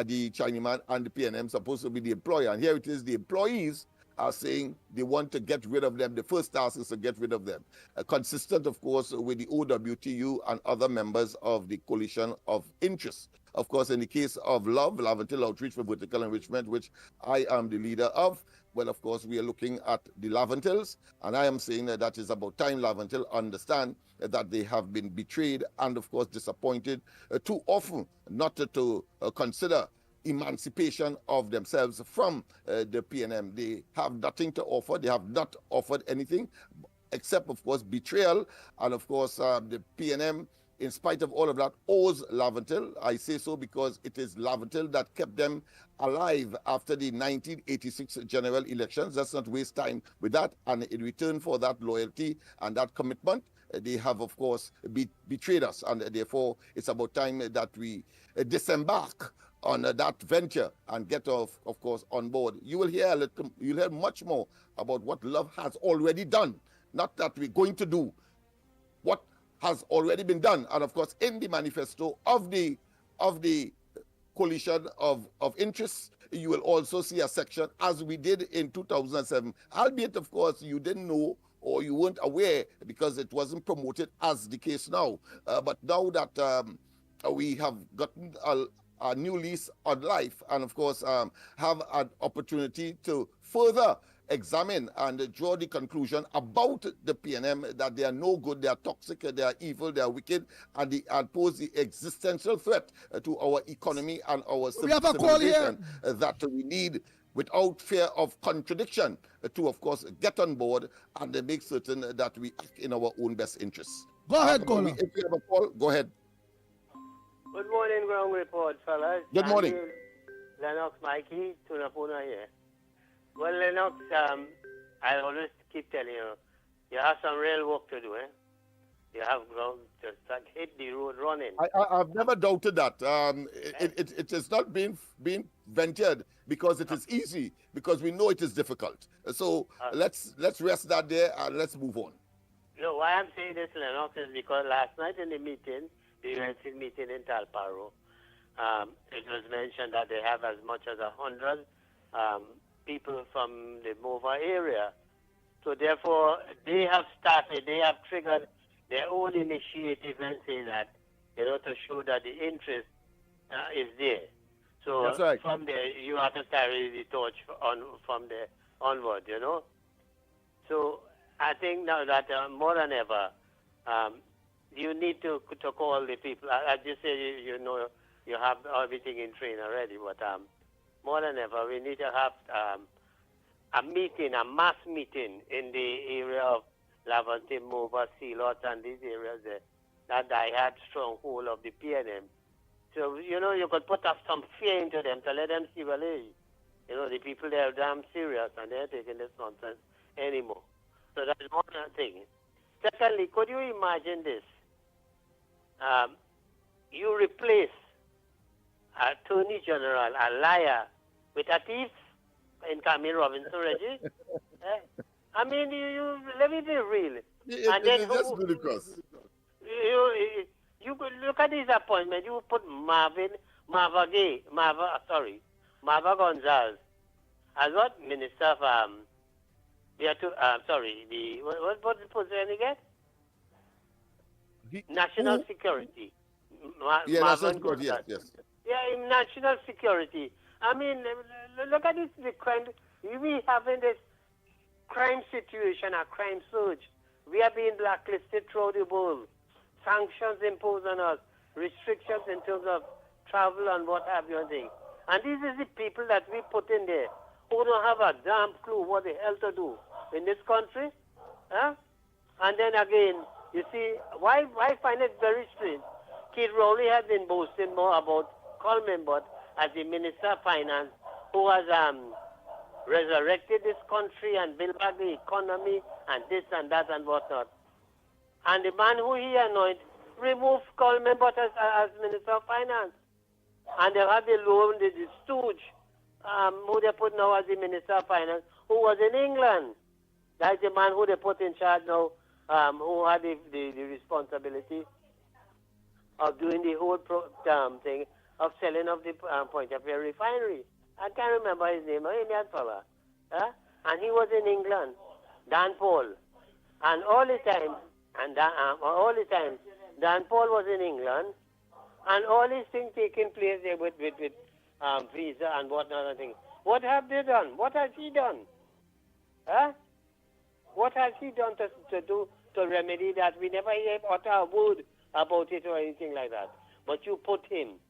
Speaker 9: the Chinaman, and the PNM, supposed to be the employer. And here it is, the employees are saying they want to get rid of them. The first task is to get rid of them. Consistent, of course, with the OWTU and other members of the coalition of interest. Of course, in the case of Laventille Outreach for Vertical Enrichment, which I am the leader of, well, of course, we are looking at the Laventilles, and I am saying that it's about time Laventille understand that they have been betrayed and, of course, disappointed too often not to consider emancipation of themselves from the PNM. They have nothing to offer. They have not offered anything except, of course, betrayal. And, of course, the PNM, in spite of all of that, owes Laventille. I say so because it is Laventille that kept them alive after the 1986 general elections. Let's not waste time with that. And in return for that loyalty and that commitment, they have, of course, betrayed us. And therefore, it's about time that we disembark on that venture and get of course, on board. You will hear you'll hear much more about what Love has already done, not that we're going to do, what has already been done. And of course, in the manifesto of the coalition of interests, you will also see a section, as we did in 2007, albeit, of course, you didn't know or you weren't aware because it wasn't promoted as the case now. But now that we have gotten a new lease on life, and of course have an opportunity to further examine and draw the conclusion about the PNM that they are no good, they are toxic, they are evil, they are wicked, and they pose the existential threat to our economy and our civilization that we need, without fear of contradiction, to, of course, get on board and make certain that we act in our own best interests.
Speaker 4: Go ahead, caller.
Speaker 9: If you have a call, go ahead.
Speaker 10: Good morning, Ground Report, fellas.
Speaker 9: Good morning.
Speaker 10: Lennox, Mickie, Tunapuna here. Well, Lennox, I always keep telling you, you have some real work to do, eh? You have ground to start, hit the road running.
Speaker 9: I've never doubted that. It is not being ventured because it is easy, because we know it is difficult. So let's rest that there and let's move on.
Speaker 10: No, why I'm saying this, Lennox, is because last night in the meeting, the UNC meeting in Talparo, it was mentioned that they have as much as 100 people from the Mova area. So therefore, they have triggered their own initiative and say that, to show that the interest is there. So
Speaker 9: That's right.
Speaker 10: from there, you have to carry the torch from there onward, So I think now that more than ever, you need to call the people. As you say, you have everything in train already, but more than ever, we need to have a mass meeting in the area of Lavante, Mova, Sealot, and these areas there, that I had stronghold of the PNM. So, you could put up some fear into them to let them see, well, hey, the people, they are damn serious and they're taking this nonsense anymore. So that's one thing. Secondly, could you imagine this? You replace Attorney General, a liar, with a thief in Camille Robinson Reggie? I mean, you let me be real.
Speaker 9: That's ludicrous.
Speaker 10: You could look at his appointment. You put Marva Gonzalez as what? Minister of what's the position again? National Security.
Speaker 9: National Security, yes.
Speaker 10: Yeah, in national security. I mean, look at this, the crime. We having this crime situation, a crime surge. We are being blacklisted throughout the world. Sanctions imposed on us, restrictions in terms of travel and what have you and things. And these are the people that we put in there who don't have a damn clue what the hell to do in this country. Huh? And then again, you see, why I find it very strange. Kid Rowley has been boasting more about Coleman, but as the Minister of Finance, who has resurrected this country and built back the economy and this and that and whatnot. And the man who he anointed removed Coleman but as Minister of Finance. And they have the loan, the stooge, who they put now as the Minister of Finance, who was in England. That's the man who they put in charge now, who had the responsibility of doing the whole thing of selling of the Point of View refinery. I can't remember his name, Indian fella. And he was in England, Dan Paul. And all the time, Dan Paul was in England, and all these things taking place there with visa and whatnot and things. What have they done? What has he done? What has he done to remedy that? We never hear a word about it or anything like that. But you put him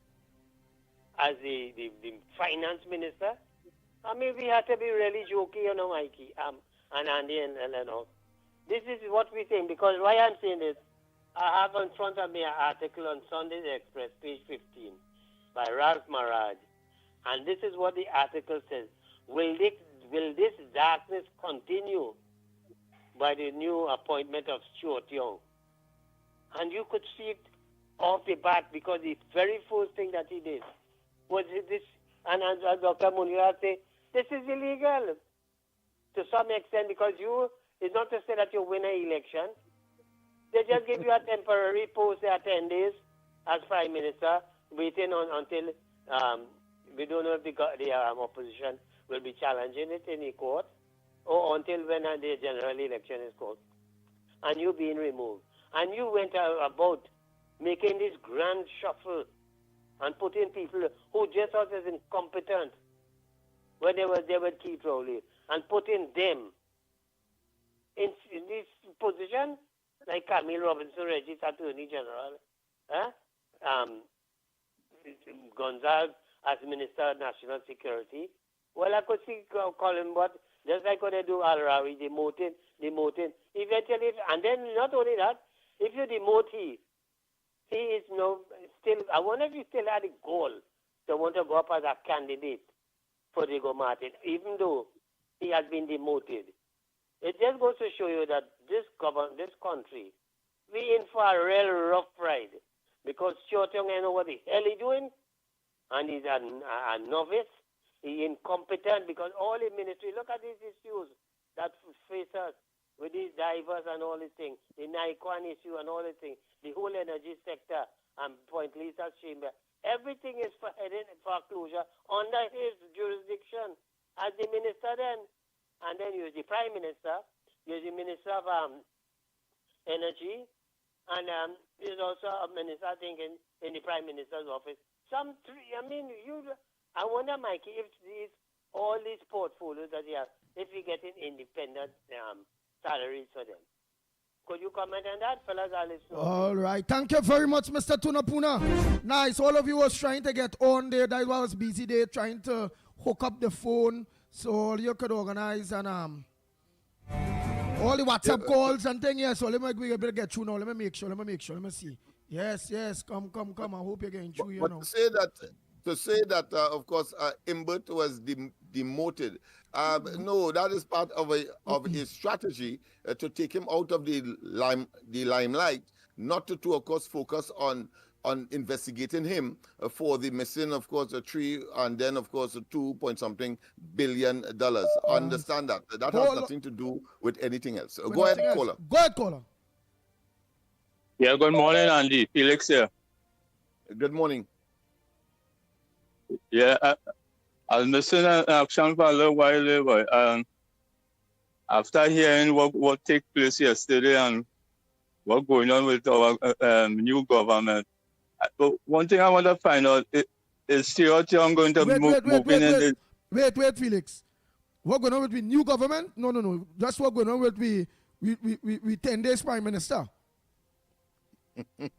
Speaker 10: as the finance minister. I mean, we have to be really jokey, Mikey, and Andy and Lennox. This is what we think, because why I'm saying this, I have in front of me an article on Sunday's Express, page 15, by Ralph Maraj. And this is what the article says. Will this darkness continue by the new appointment of Stuart Young? And you could see it off the bat, because the very first thing that he did was this, and as Dr. Munira said, this is illegal to some extent, because it's not to say that you win an election. They just give you a temporary post there 10 days as Prime Minister, waiting until we don't know if the opposition will be challenging it in the court, or until when the general election is called. And you being removed. And you went about making this grand shuffle and putting people who just thought as incompetent when they were Keith Rowley, and putting them in this position, like Camille Robinson Regis, Attorney General, Gonzalez as Minister of National Security. Well, I could see Colin, but just like what they do Al-Rawi, demoting. Eventually, and then not only that, if you demote he is now still, I wonder if he still had a goal to want to go up as a candidate for Diego Martin, even though he has been demoted. It just goes to show you that this country, we in for a real rough ride, because Stuart Young, I know what the hell he's doing, and he's a novice, he's incompetent, because all the ministry, look at these issues that face us with these divers and all these things, the Nikon issue and all these things, the whole energy sector and Point Lisa's chamber. Everything is heading for closure under his jurisdiction as the minister then. And then you're the prime minister, you're the minister of energy, and there's also a minister, I think, in the prime minister's office. I wonder, Mikey, if all these portfolios that you have, if you're getting independent salaries for them. Could you comment on that, fellas?
Speaker 4: All right. Thank you very much, Mr. Tunapuna. Nice. All of you was trying to get on there. That was busy day trying to hook up the phone so you could organize and all the WhatsApp calls and things. Yes, so let me be able to get through now. Let me make sure. Let me see. Yes. Come. I hope you're getting through,
Speaker 9: but to say that, of course, Imbert was demoted. No, that is part of his strategy to take him out of the limelight, not to of course focus on investigating him for the missing, of course, a tree and then of course $2 billion. Understand that has nothing to do with anything else. Go ahead, caller.
Speaker 11: Yeah, good morning, Andy. Felix here.
Speaker 9: Good morning.
Speaker 11: Yeah, I was missing an action for a little while there, but after hearing what took place yesterday and what's going on with our new government, but one thing I want to find out is Stuart Young going to move in the...
Speaker 4: Wait, Felix. What going on with the new government? No. That's what going on with we 10 days prime minister.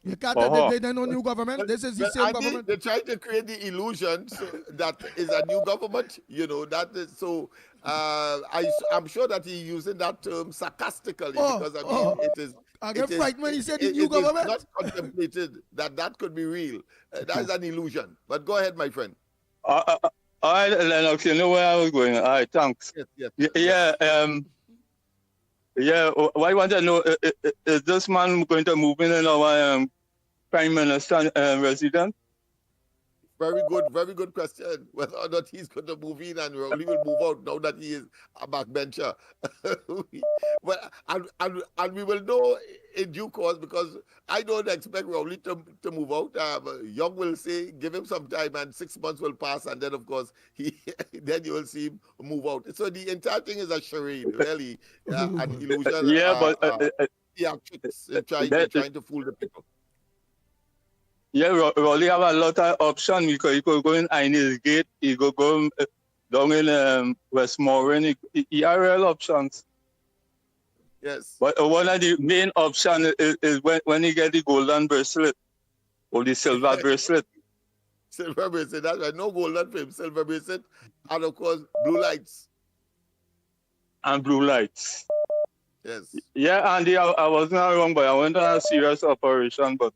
Speaker 4: You can't they no new government. This is the same government.
Speaker 9: They try to create the illusion that is a new government. That is so. I'm sure that he's using that term sarcastically because it is.
Speaker 4: I get frightened when he said the new government.
Speaker 9: It is not contemplated that could be real. That is an illusion. But go ahead, my friend.
Speaker 11: All right, Lennox. You know where I was going. All right, thanks.
Speaker 9: Yes.
Speaker 11: Yeah, what I want to know is this man going to move in our prime minister residence?
Speaker 9: Very good question. Whether or not he's going to move in and Rowley will move out now that he is a backbencher. and we will know in due course because I don't expect Rowley to move out. Young will say, give him some time and 6 months will pass and then of course then you will see him move out. So the entire thing is a charade, really, an illusion.
Speaker 11: Yeah,
Speaker 9: trying to fool the people.
Speaker 11: Yeah, Rowley have a lot of options because he could go in Inez Gate, he could go down in Westmoreland, he have real options.
Speaker 9: Yes.
Speaker 11: But one of the main options is when he get the golden bracelet or the silver bracelet.
Speaker 9: Silver bracelet, that's right. No golden for him, silver bracelet, and of course, blue lights.
Speaker 11: And blue lights.
Speaker 9: Yes.
Speaker 11: Yeah, Andy, I was not wrong, but I went on a serious operation, but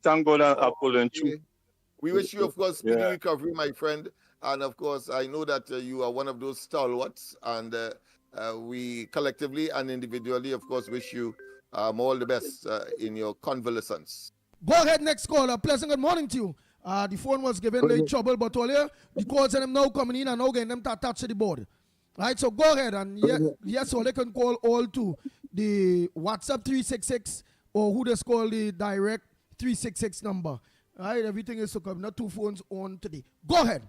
Speaker 11: thank God I'm pulling through.
Speaker 9: We wish you, of course, speedy recovery, my friend. And, of course, I know that you are one of those stalwarts. And we collectively and individually, of course, wish you all the best in your convalescence.
Speaker 4: Go ahead, next caller. Pleasant good morning to you. The phone was given late trouble, but earlier, the calls and them now coming in and now getting them to touch the board. Right, so go ahead. And yes, so they can call all to the WhatsApp 366 or who just call the direct 366 number. All right, everything is okay. Not two phones on today. Go ahead.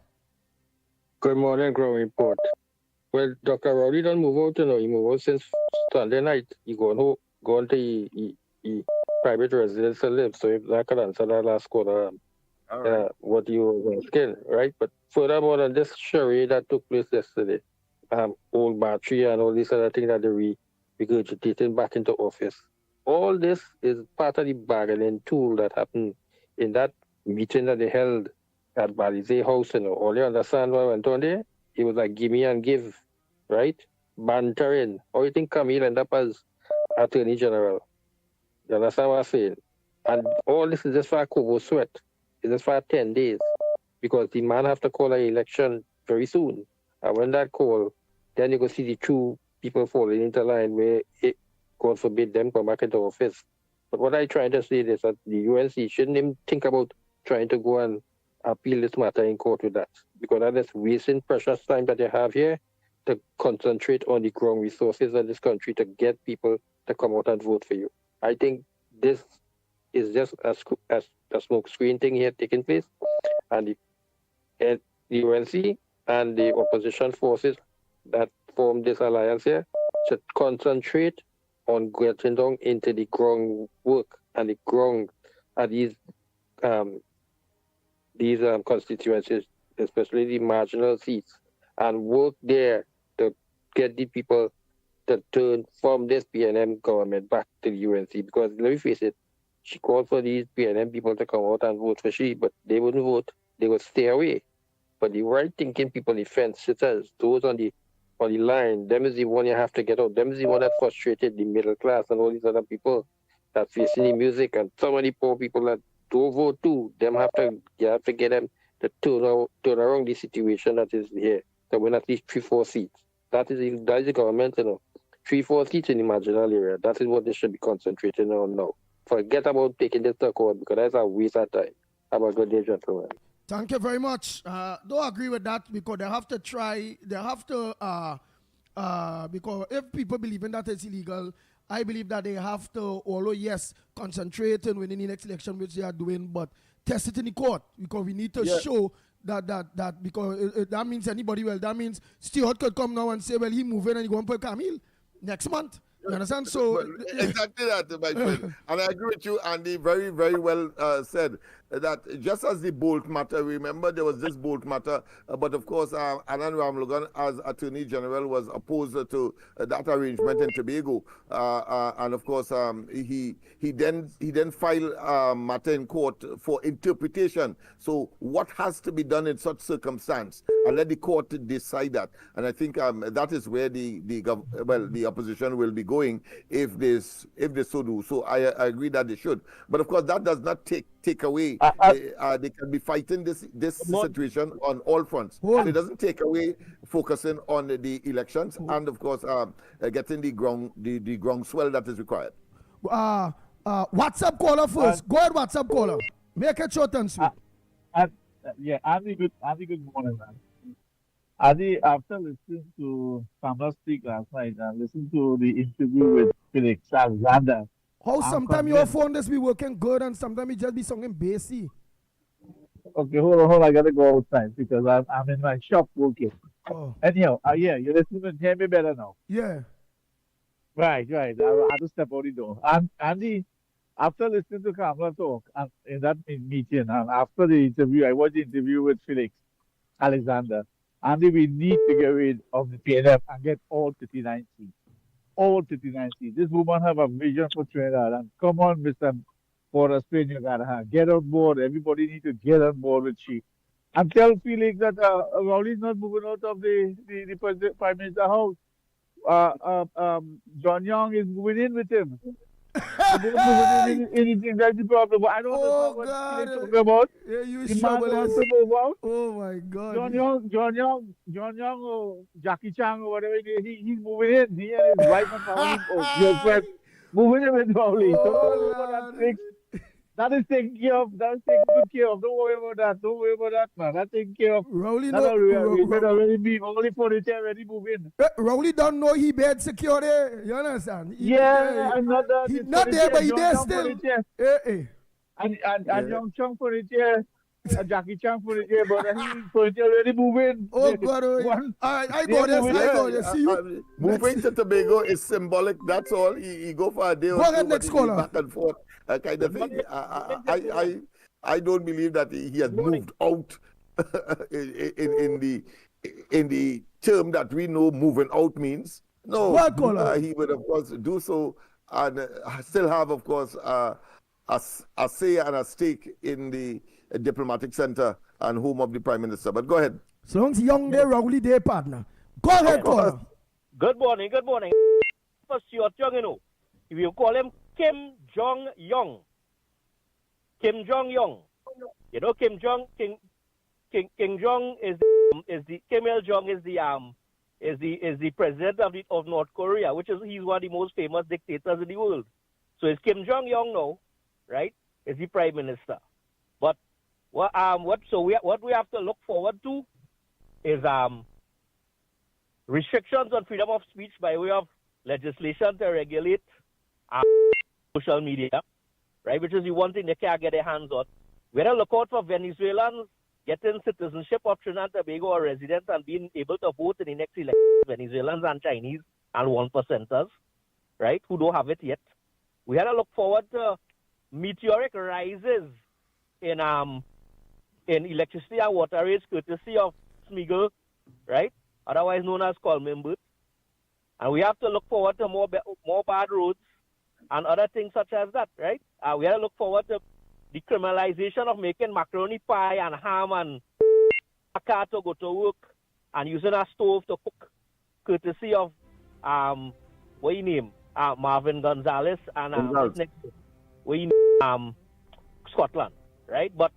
Speaker 12: Good morning, Ground Report. Well, Dr. Rowley don't move out, He moved out since Sunday night. He gone to the private residence to live. So if that could answer that last quarter, what you were asking, right? But furthermore than this charade that took place yesterday, old battery and all these other things that they regurgitating back into office. All this is part of the bargaining tool that happened in that meeting that they held at Balize House. All you understand what went on there? It was like give me and give, right? Bantering. How you think Camille ended up as Attorney General? You understand what I'm saying? And all this is just for a Kobo sweat. It's just for 10 days. Because the man have to call an election very soon. And when that call, then you go see the two people falling into line where God forbid them come back into office. But what I try to say is that the UNC shouldn't even think about trying to go and appeal this matter in court with that. Because that is wasting precious time that you have here to concentrate on the ground resources of this country to get people to come out and vote for you. I think this is just as the smoke screen thing here taking place, and the UNC and the opposition forces that form this alliance here should concentrate on getting down into the groundwork and the ground at these constituencies, especially the marginal seats, and work there to get the people to turn from this PNM government back to the UNC. Because let me face it, she called for these PNM people to come out and vote for she, but they wouldn't vote. They would stay away. But the right thinking people, the fence sitters, those on the line, them is the one you have to get out. Them is the one that frustrated the middle class and all these other people that facing the music, and so many poor people that don't vote too. You have to get them to turn around the situation that is here. To win at least 3-4 seats. That is the government, 3-4 seats in the marginal area. That is what they should be concentrating on now. Forget about taking this to court, because that's a waste of time. Have a good day, gentlemen.
Speaker 4: Thank you very much. Don't agree with that, because they have to try. They have to because if people believe in that it's illegal, I believe that they have to, although yes, concentrate on winning the next election, which they are doing, but test it in the court, because we need to show that because that means anybody. Well, that means Stewart could come now and say, well, he moving and he going to put Camille next month. You understand? So
Speaker 9: exactly that, my friend. And I agree with you, Andy. Very, very well said. That just as the Bolt matter, remember there was this Bolt matter, but of course, Anand Ramlogan, as Attorney General, was opposed to that arrangement in Tobago, and of course, he then filed matter in court for interpretation. So, what has to be done in such circumstance, and let the court decide that. And I think that is where the opposition will be going if they so do. So, I agree that they should. But of course, that does not take away. They can be fighting this situation on all fronts. It doesn't take away focusing on the elections and of course getting the groundswell that is required.
Speaker 4: WhatsApp caller first. Go ahead, WhatsApp caller. Make it short and sweet.
Speaker 13: Andy, good morning, man. Andy, after listening to Kamala speak last night and listening to the interview with Felix Alexander,
Speaker 4: how sometimes your phone just be working good and sometimes it just be singing bassy.
Speaker 13: Okay, hold on. I gotta go outside because I'm in my shop working.
Speaker 4: Oh.
Speaker 13: Anyhow, you're listening to hear me better now.
Speaker 4: Yeah.
Speaker 13: Right. I had to step out the door. And Andy, after listening to Kamala talk in that meeting and after the interview, I watched the interview with Felix Alexander. Andy, we need to get rid of the PNF and get all 39 seats. All 39 seats. This woman have a vision for Trinidad. And come on, Mr. Porter Spain, you gotta have. Get on board. Everybody need to get on board with she. And tell Felix that Rowley's not moving out of the Prime Minister's house. John Young is moving in with him. Anything that's the problem. I don't know what you're talking about.
Speaker 4: Yeah, you
Speaker 13: the man wants to move out.
Speaker 4: Oh my God.
Speaker 13: John Young or Jackie Chan or whatever, he's moving in. He and his wife and family, girlfriend, moving in with Rowley. So don't worry about that fix. That is taken care of. That is taken good care of. Don't worry about that, man. That's taken care of.
Speaker 4: Rowley
Speaker 13: already be only furniture already moving.
Speaker 4: Rowley don't know he bed security. You understand?
Speaker 13: I'm not there.
Speaker 4: He's not there, but he's there still.
Speaker 13: And Young Chung furniture, Jackie Chan furniture, but he furniture already moving.
Speaker 4: Oh God! I go there. See you.
Speaker 9: Moving to Tobago is symbolic. That's all. He go for a day or two,
Speaker 4: next caller.
Speaker 9: Back and forth. Kind of thing. I don't believe that he has moved out in the term that we know moving out means. No, he would of course do so and still have, of course, a say and a stake in the diplomatic center and home of the Prime Minister. But go ahead.
Speaker 4: So long as Young there, Rowley there, partner. Go ahead, caller.
Speaker 14: Good morning. For Stuart Young, you know, if you call him Kim Jong Young. You know, Kim Jong is the Kim Il Jong is the president of North Korea, he's one of the most famous dictators in the world. So it's Kim Jong Young now, right? Is the prime minister. But what we have to look forward to is restrictions on freedom of speech by way of legislation to regulate social media, right, which is the one thing they can't get their hands on. We had to look out for Venezuelans getting citizenship of Trinidad and Tobago or residents and being able to vote in the next election. Venezuelans and Chinese and 1%ers, right, who don't have it yet. We had to look forward to meteoric rises in electricity and water rates courtesy of Smiggle, right, otherwise known as Colmimbert. And we have to look forward to more bad roads and other things such as that, right? We have to look forward to the criminalization of making macaroni pie and ham and a car to go to work and using a stove to cook, courtesy of what you name, Marvin Gonzalez and Scotland, right? But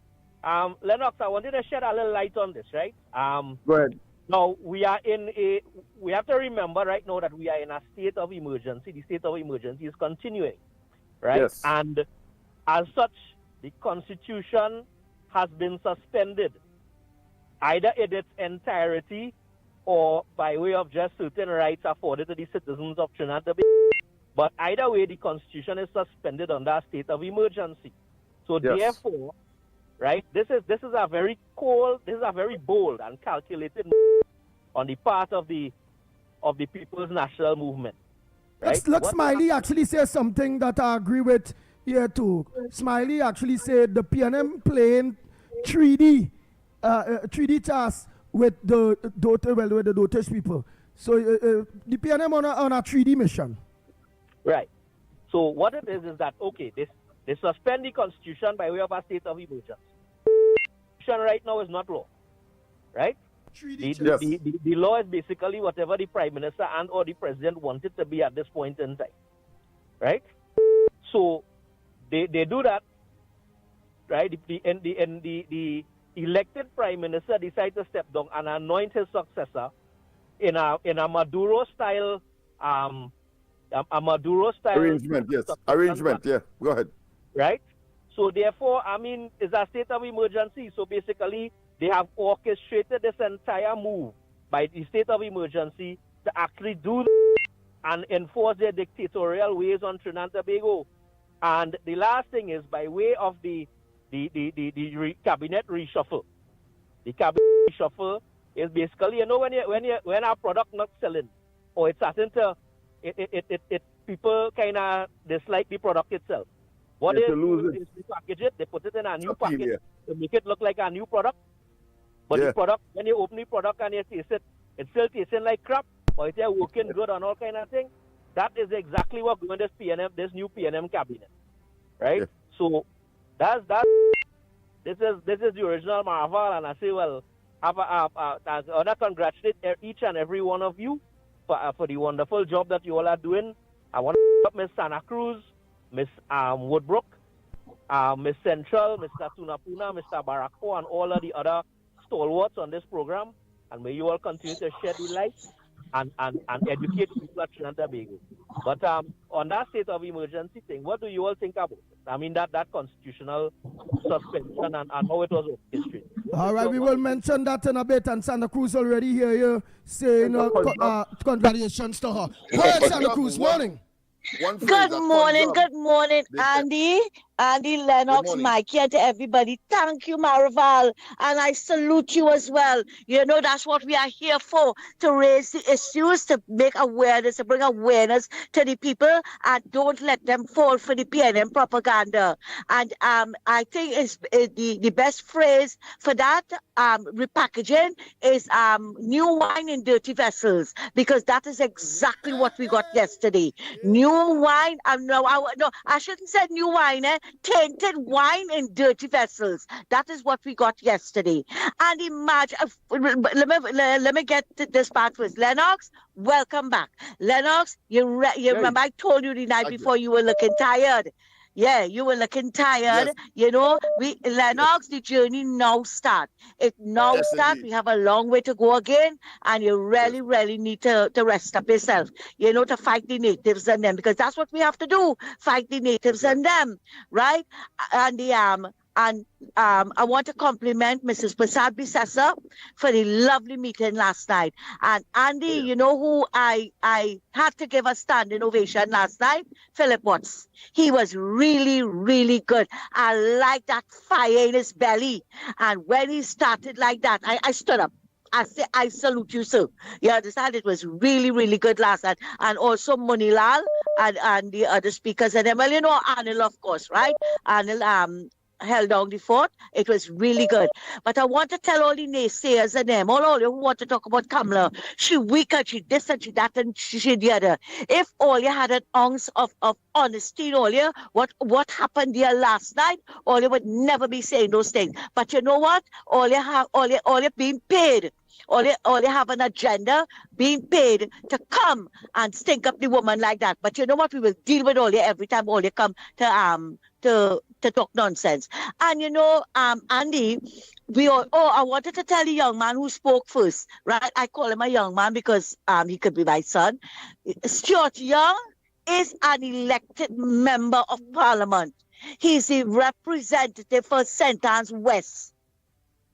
Speaker 14: Lennox, I wanted to shed a little light on this, right?
Speaker 9: Go ahead.
Speaker 14: Now, we have to remember right now that we are in a state of emergency. The state of emergency is continuing, right?
Speaker 9: Yes.
Speaker 14: And as such, the Constitution has been suspended, either in its entirety or by way of just certain rights afforded to the citizens of Trinidad and Tobago. But either way, the Constitution is suspended under a state of emergency. So therefore, right, this is a very bold and calculated move on the part of the People's National Movement. Right?
Speaker 4: Look, Smiley actually says something that I agree with here too. Smiley actually said the PNM playing 3D chess with the Dotish people. So the PNM on a 3D mission.
Speaker 14: Right. So what it is that, okay, they suspend the Constitution by way of a state of emergency. Constitution right now is not law, right? The law is basically whatever the Prime Minister and or the President wanted to be at this point in time, right? So they do that, right? The elected Prime Minister decides to step down and anoint his successor in a Maduro style
Speaker 9: arrangement. Yes, arrangement. Yeah, go ahead.
Speaker 14: Right. So therefore, I mean, it's a state of emergency. So basically, they have orchestrated this entire move by the state of emergency to actually do and enforce their dictatorial ways on Trinidad and Tobago. And the last thing is by way of the cabinet reshuffle. The cabinet reshuffle is basically, you know, when our product not selling or it's starting to people kind of dislike the product itself. What they do is they package it, they put it in a new package to make it look like a new product. But the product, when you open the product and you taste it, it's still tasting like crap, or it's working good and all kind of thing. That is exactly what going this new PNM cabinet, right? Yeah. So this is the original marvel, and I say, well, I want to congratulate each and every one of you for the wonderful job that you all are doing. I want to thank Miss Santa Cruz, Miss Woodbrook, Miss Central, Mr. Tunapuna, Mr. Barako, and all of the other stalwarts on this program. And may you all continue to shed the light and educate people at Trinidad and Tobago. But on that state of emergency thing, what do you all think about it? I mean, that constitutional suspension and how it was orchestrated.
Speaker 4: All right, we will mention that in a bit. And Santa Cruz already here saying congratulations to her. Go ahead, Santa Cruz. Morning.
Speaker 3: Good morning, Andy, Lennox, Mickie, and to everybody. Thank you, Marival, and I salute you as well. You know, that's what we are here for, to raise the issues, to make awareness, to bring awareness to the people, and don't let them fall for the PNM propaganda. And I think the best phrase for that repackaging is new wine in dirty vessels, because that is exactly what we got yesterday. New wine, no, I shouldn't say new wine, tainted wine in dirty vessels. That is what we got yesterday. And imagine, let me get this part first. Lennox, welcome back. Lennox, you remember I told you the night before you were looking tired. Yeah, you were looking tired. Yes. You know, Lennox, the journey now start. It now start. We have a long way to go again, and you really, really need to rest up yourself. You know, to fight the natives and them, because that's what we have to do: fight the natives and them, right? And And I want to compliment Mrs. Prasad Bisessa for the lovely meeting last night. And Andy, you know who I had to give a standing ovation last night? Philip Watts. He was really, really good. I like that fire in his belly. And when he started like that, I stood up. I say, I salute you, sir. You understand? It was really, really good last night. And also Munilal and the other speakers. And then, well, you know, Anil, of course, right? Anil held down the fort. It was really good. But I want to tell all the naysayers and them, all you who want to talk about Kamala, she weak and she this and she that and she the other. If all you had an ounce of honesty in all you, what happened there last night, all you would never be saying those things. But you know what? All you being paid. Or they have an agenda being paid to come and stink up the woman like that. But you know what? We will deal with all you every time all you come to talk nonsense. And you know, Andy, I wanted to tell the young man who spoke first, right? I call him a young man because he could be my son. Stuart Young is an elected member of parliament. He's the representative for St. Anne's West.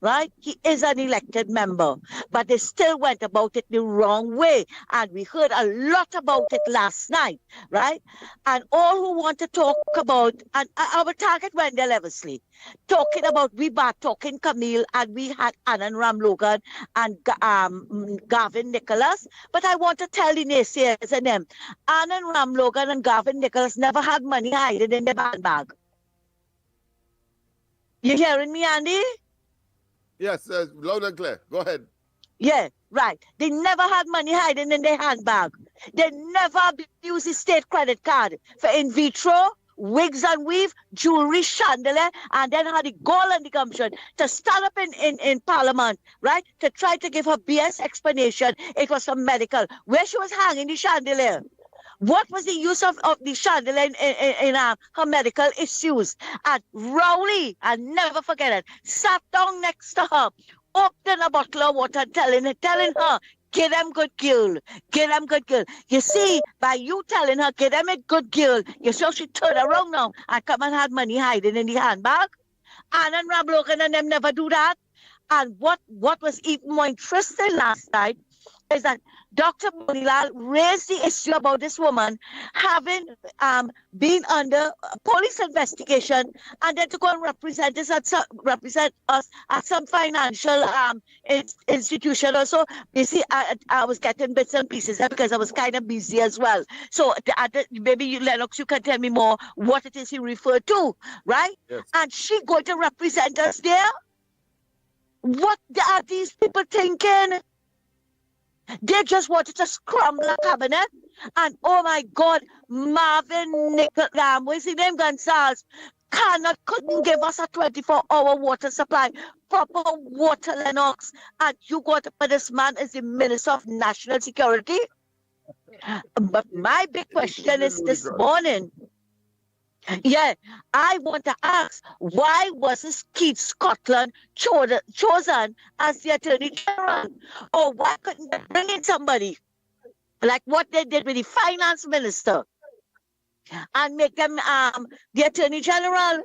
Speaker 3: Right? He is an elected member, but they still went about it the wrong way. And we heard a lot about it last night, right? And all who want to talk about, and our target Wendell Eversley, talking about, we were talking Camille, and we had Annan Ramlogan and Gavin Nicholas. But I want to tell the naysayers and them, Annan Ramlogan and Gavin Nicholas never had money hiding in their handbag. You hearing me, Andy?
Speaker 9: Yes, loud and clear. Go ahead.
Speaker 3: Yeah, right. They never had money hiding in their handbag. They never abused the state credit card for in vitro, wigs and weave, jewelry, chandelier, and then had the gall and the gumption to stand up in Parliament, right, to try to give her BS explanation. It was for medical. Where she was hanging the chandelier. What was the use of the chandelier in her medical issues? And Rowley, I never forget it, sat down next to her, opened a bottle of water, telling her, get them good girl, get them good girl. You see, by you telling her, get them a good girl, you saw she turned around now and come and had money hiding in the handbag. Anna and Ramlogan and them never do that. And what was even more interesting last night is that Dr. Munilal raised the issue about this woman having been under police investigation and then to go and represent us at some financial institution or so. You see, I was getting bits and pieces there because I was kind of busy as well. So maybe Lennox, you can tell me more what it is he referred to, right?
Speaker 9: Yes.
Speaker 3: And she going to represent us there? What are these people thinking? They just wanted to scramble a cabinet. And oh my God, Marvin what's his name, Gonzalez, couldn't give us a 24-hour water supply, proper water, Lennox. And you got to put this man as the Minister of National Security. But my big question is this morning. Yeah, I want to ask, why wasn't Keith Scotland chosen as the Attorney General? Or why couldn't they bring in somebody like what they did with the Finance Minister and make them the Attorney General?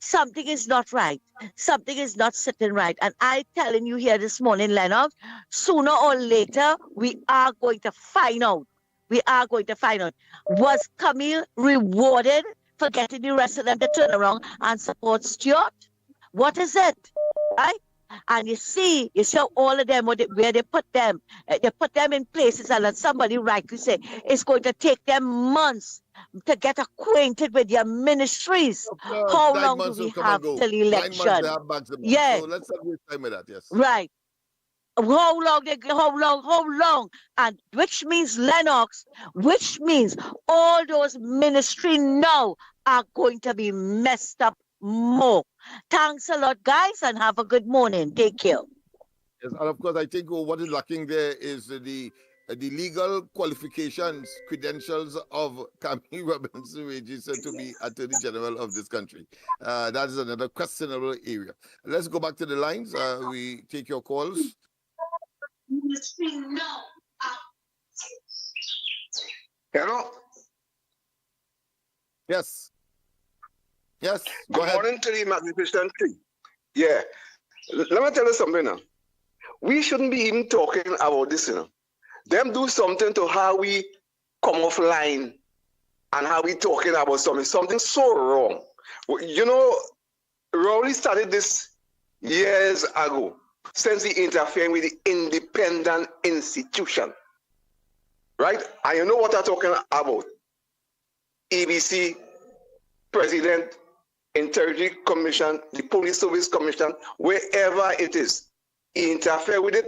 Speaker 3: Something is not right. Something is not sitting right. And I'm telling you here this morning, Lennox, sooner or later, we are going to find out. We are going to find out. Was Camille rewarded for getting the rest of them to turn around and support Stuart? What is it? Right? And you see all of them, where they put them in places, and as somebody rightly say, it's going to take them months to get acquainted with their ministries. How long do we have till election?
Speaker 9: 9 months
Speaker 3: Yeah.
Speaker 9: So let's not waste time with that, yes.
Speaker 3: Right. How long? And which means, Lennox, which means all those ministry now are going to be messed up more. Thanks a lot, guys, and have a good morning. Take care.
Speaker 9: Yes, and of course, I think what is lacking there is the legal qualifications, credentials of Camille Robinson Regis to be Attorney General of this country. That is another questionable area. Let's go back to the lines. We take your calls.
Speaker 15: Hello.
Speaker 9: Yes. Yes.
Speaker 15: Good morning to the magnificent tree. Yeah. Let me tell you something now. We shouldn't be even talking about this, you know. Them do something to how we come offline and how we talking about something so wrong. You know, Rowley started this years ago, since he interfered with the independent institution. Right? And you know what I'm talking about. EBC, President, Integrity Commission, the Police Service Commission, wherever it is, he interfere with it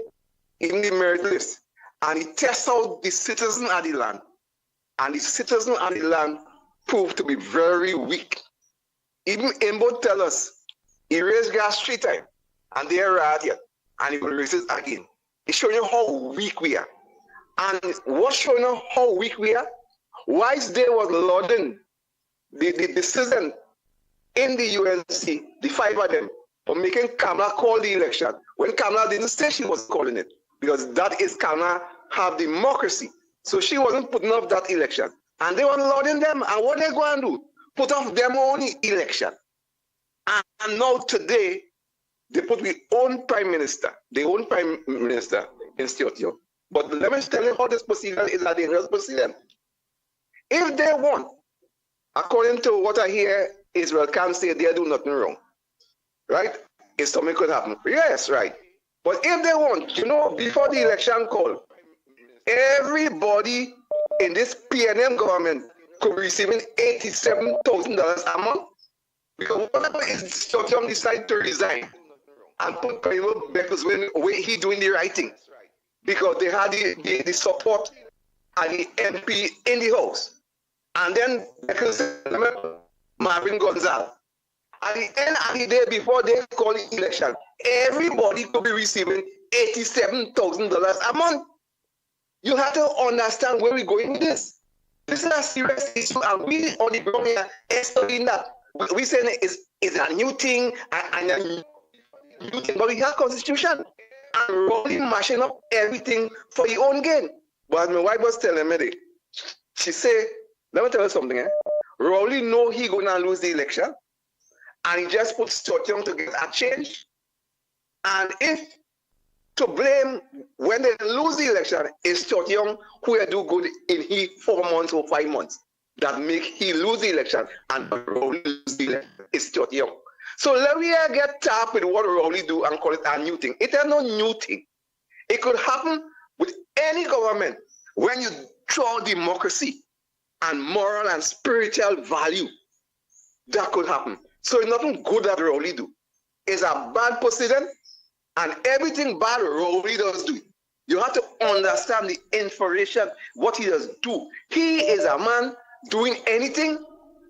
Speaker 15: in the merit list. And he tests out the citizen of the land. And the citizen of the land proved to be very weak. Even Imbo tell us he raised gas 3 times and they are right here. And he will raise it again. It's showing you how weak we are. And what's showing you how weak we are? Wise Day was lauding the decision in the UNC, the 5 of them, for making Kamala call the election when Kamala didn't say she was calling it, because that is Kamala have democracy. So she wasn't putting off that election. And they were lauding them. And what they going to do? Put off their own election. And now today, they put the own prime minister, in Studio. But let me tell you how this procedure is a dangerous procedure. If they want, according to what I hear, Israel can say they do nothing wrong. Right? If something could happen. Yes, right. But if they want, you know, before the election call, everybody in this PNM government could be receiving $87,000 a month. Because whatever is Studio decide to resign and put people because when he doing the right thing. Because they had the support and the MP in the house. And then because Marvin Gonzalez. At the end of the day, before they call the election, everybody could be receiving $87,000 a month. You have to understand where we're going with this. This is a serious issue, and we on the ground here studying that. We saying it's a new thing and a new thing, but we have constitution and rolling mashing up everything for your own gain. But my wife was telling me, she said, let me tell you something, Rowley know he gonna lose the election, and he just put Stuart Young to get a change. And if to blame when they lose the election is Stuart Young, who will do good in 4 months or 5 months, that make he lose the election and Rowley lose the election is Stuart Young. So let me get tapped with what Rowley do and call it a new thing. It is no new thing. It could happen with any government when you throw democracy and moral and spiritual value. That could happen. So it's nothing good that Rowley do. It's a bad precedent, and everything bad Rowley does do. You have to understand the information, what he does do. He is a man doing anything,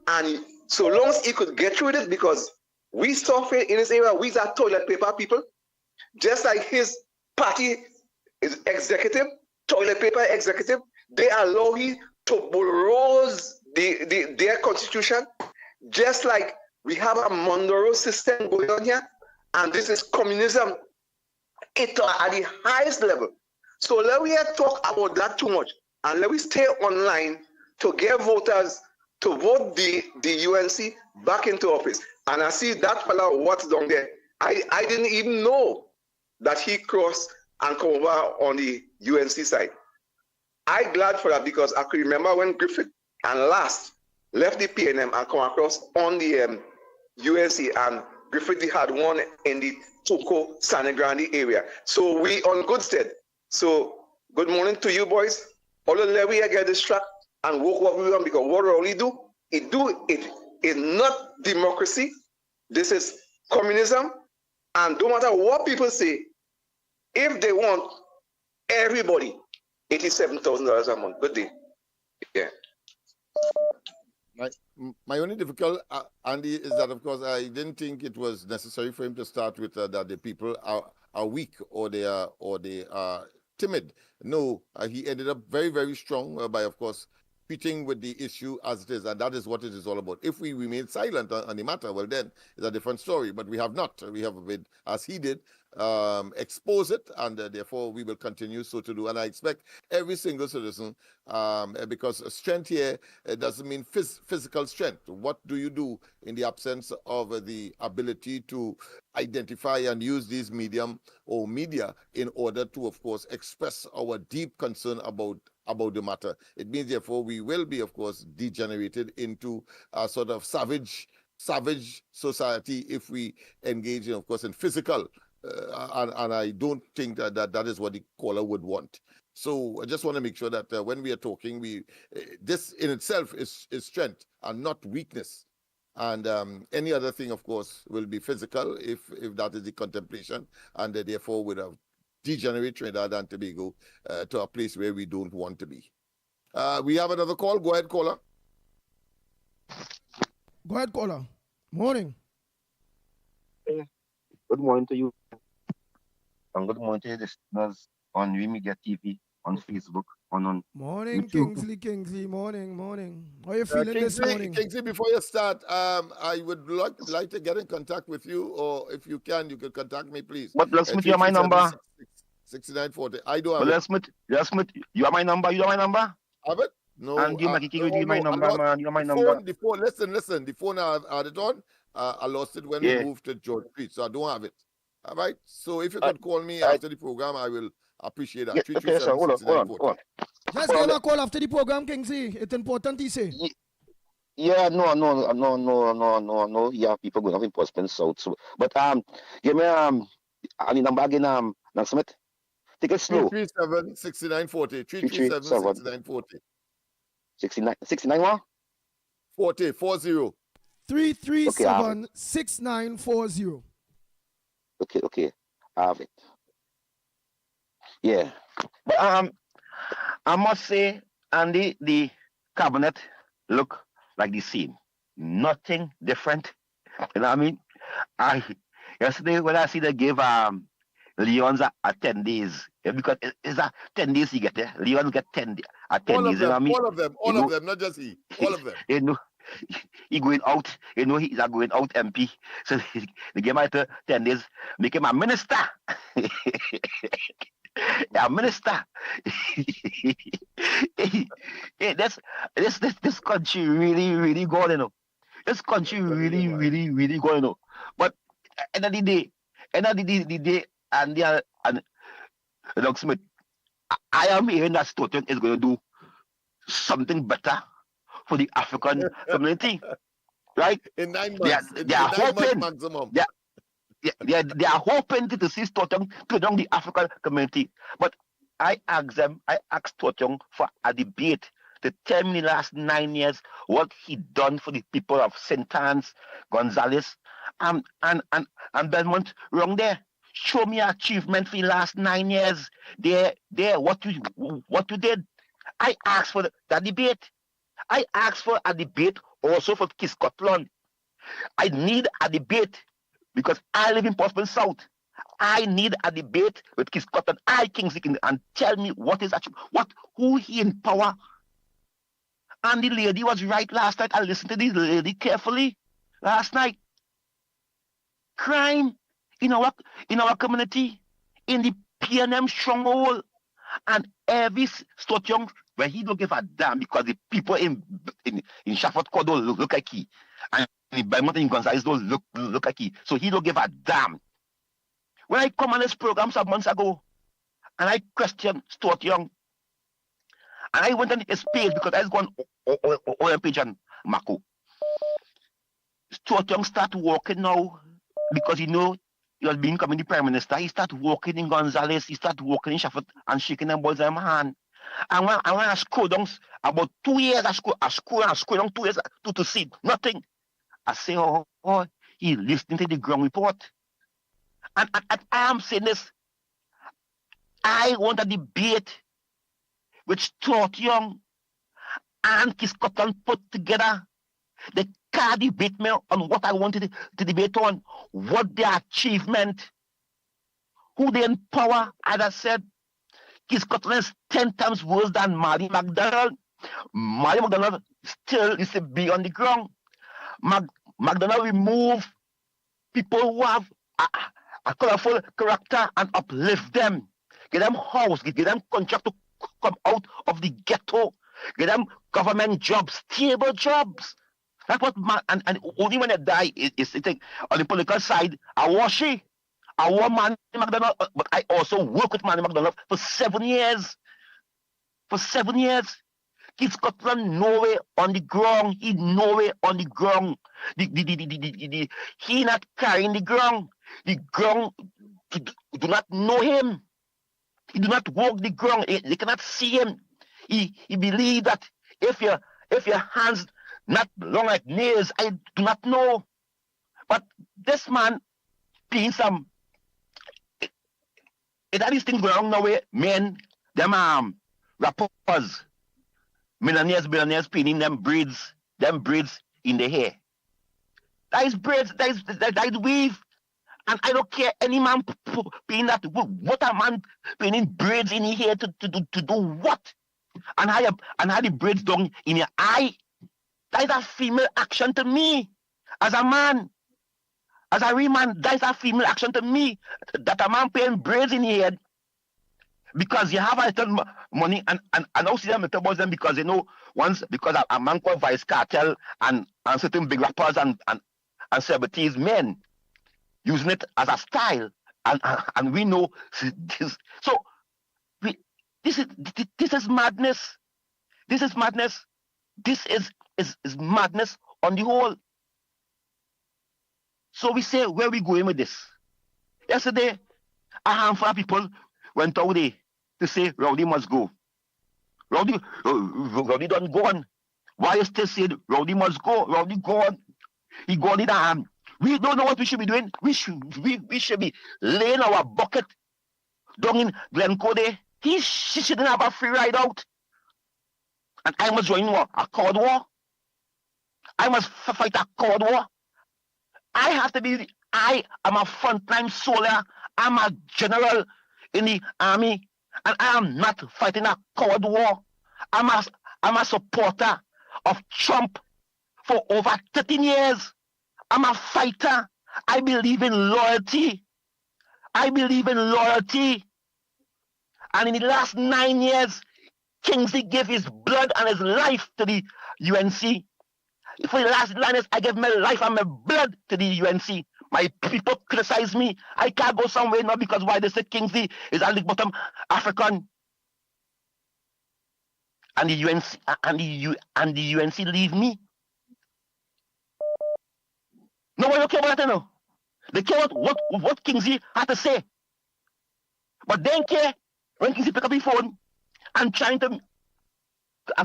Speaker 15: and so long as he could get through it, because we suffer in this area, we are toilet paper people, just like his party is executive, toilet paper executive, they allow him to bulldoze their constitution, just like we have a Monroe system going on here, and this is communism at the highest level. So let me talk about that too much, and let me stay online to get voters to vote the UNC back into office. And I see that fellow what's down there. I didn't even know that he crossed and come over on the UNC side. I'm glad for that, because I could remember when Griffith and Last left the PNM and come across on the UNC, and Griffith had one in the Toko, San Grande area. So we on good stead. So good morning to you boys. All the levy I get distracted and work what we want, because what Rowley do, it is not democracy. This is communism. And no matter what people say, if they want everybody, $87,000 a month. Good day. Yeah.
Speaker 9: My only difficulty, Andy, is that of course I didn't think it was necessary for him to start with that the people are weak or they are timid. No, he ended up very, very strong by of course treating with the issue as it is, and that is what it is all about. If we remain silent on the matter, well, then it's a different story. But we have not. We have been, as he did, expose it, and therefore we will continue so to do. And I expect every single citizen, because strength here doesn't mean physical strength. What do you do in the absence of the ability to identify and use these medium or media in order to, of course, express our deep concern about the matter? It means, therefore, we will be, of course, degenerated into a sort of savage society if we engage in, of course, in physical. And I don't think that is what the caller would want. So I just want to make sure that when we are talking, this in itself is strength and not weakness. And any other thing, of course, will be physical if that is the contemplation, and therefore would have degenerate Trinidad and Tobago to a place where we don't want to be. We have another call. Go ahead, caller.
Speaker 4: Go ahead, caller. Morning.
Speaker 16: Good morning to you. And good morning to your listeners on Media TV, on Facebook, on
Speaker 4: Morning,
Speaker 16: YouTube.
Speaker 4: Kingsley. Morning. How are you feeling this morning?
Speaker 9: Kingsley, before you start, I would like to get in contact with you, or if you can contact me, please.
Speaker 16: But let's meet you on my number.
Speaker 9: 6940. I don't have
Speaker 16: it. Let's meet. You have my number.
Speaker 9: Have it? No.
Speaker 16: And you Mickie, give you my number, man. You have my number.
Speaker 9: The phone, listen. The phone I had it on. I lost it when we moved to George Street, so I don't have it. All right. So if you could call me after the program, I will appreciate that.
Speaker 16: Okay, sir. Hold on.
Speaker 4: Just give a call after the program, Kingsley. It's important, he say.
Speaker 16: Yeah, no. Yeah, people going to have enforcement south. So, but give me any number again, Smith. Take it slow.
Speaker 9: 337-6940. 337-6940.
Speaker 16: 69 what?
Speaker 9: 40.
Speaker 4: 337-6940.
Speaker 16: Okay. I have it. Yeah. But I must say, Andy, the cabinet look like the same. Nothing different. You know what I mean? Yesterday when I see they give Leon's a 10 days. Because it's a 10 days he get there. Leon get 10 days. You know what I mean?
Speaker 9: All of them, not just he. All of them.
Speaker 16: You know, he going out. You know, he's a going out MP. So they give him 10 days, make him a minister. A minister. Hey, this country really going, you know. This country really going, you know. But end of the day, and Lennox Smith, I am hearing that Stockton is going to do something better for the African community, right?
Speaker 9: In 9 months.
Speaker 16: They are hoping
Speaker 9: maximum.
Speaker 16: They are hoping to see Stockton to down the African community. But I asked Stockton for a debate to tell me the last 9 years what he done for the people of St. Anne's, Gonzales, and Belmont. Wrong there. Show me achievement for the last 9 years. There, what you did. I asked for that debate. I asked for a debate also for Scotland. I need a debate because I live in Portsmouth South. I need a debate with Scotland. Kingsley, and tell me what is actually who he in power. And the lady was right last night. I listened to this lady carefully last night. Crime in our community, in the PNM stronghold, and every Stockton where he don't give a damn because the people in Shafford Court don't look like he, and in Belmont and Gonzales don't look like he. So he don't give a damn. When I come on this program some months ago, and I questioned Stuart Young, and I went on his page because I was going on page on Mako. Stuart Young start walking now because he know he was becoming the prime minister. He started walking in Gonzales, he started walking in Shafford and shaking them boys in my hand. And when I scroll down about 2 years, I scroll down 2 years to see nothing. I say, oh, he listening to the ground report. And I am saying this. I want a debate with Stuart Young and Scotland put together. They can't debate me on what I wanted to debate on, what their achievement, who they empower. As I said, Scotland is 10 times worse than Marty McDonald. Mary McDonald still is to be on the ground. McDonald remove people who have a colorful character and uplift them. Get them house, get them contract to come out of the ghetto. Get them government jobs, stable jobs. That's what and only when they die is sitting on the political side. I was Manny McDonald, but I also work with Manny McDonald for 7 years. For 7 years. Keep Scotland nowhere on the ground. He nowhere on the ground. He not carrying the ground. The ground do not know him. He do not walk the ground. They cannot see him. He believe that if your hands not long like nails, I do not know. But this man being some it had these things going on now, men, them rappers, millionaires pinning them braids in the hair. That is braids, that is weave. And I don't care any man pinning that. What a man pinning braids in his hair to do what? And how the braids down in your eye. That is a female action to me. As a man. As a real man, that is a female action to me. That a man paying braids in his head because you have a little money and I don't see them about them because because a man called Vice Cartel and certain big rappers and celebrities, men using it as a style and we know this. So this is madness. This is madness. This is madness on the whole. So we say, where we going with this? Yesterday, a handful of people went out there to say, Rowdy must go. Rowdy done gone. Why you still saying Rowdy must go? Rowdy gone. He gone in the arm. We don't know what we should be doing. We should be laying our bucket down in Glencoe there. She shouldn't have a free ride out. And I must join war, a cold war. I must fight a cold war. I am a frontline soldier. I'm a general in the army, and I am not fighting a cold war. I'm a supporter of Trump for over 13 years. I'm a fighter. I believe in loyalty. And in the last 9 years, Kingsley gave his blood and his life to the UNC. For the last 9 years, I gave my life and my blood to the UNC. My people criticize me. I can't go somewhere now because why they say Kingsley is at the bottom African. And the UNC leave me. Nobody don't care about that now. They care about what Kingsley had to say. But they don't care when Kingsley pick up the phone and trying to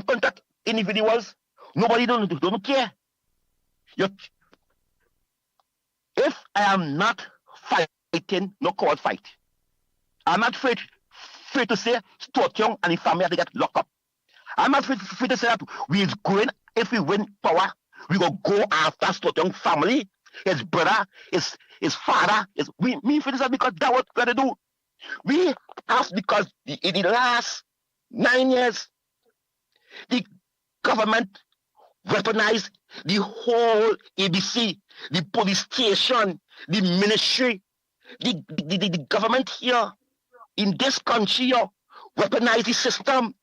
Speaker 16: contact individuals. Nobody don't care. If I am not fighting, no court fight. I'm not afraid to say Stuart Young and his family have to get locked up. I'm not afraid to say that we is going, if we win power, we will go after Stuart Young family, his brother, his father. Me for this because that's what we're going to do. We have, because in the last 9 years, the government weaponized the whole ABC, the police station, the ministry, the government here in this country here weaponized the system.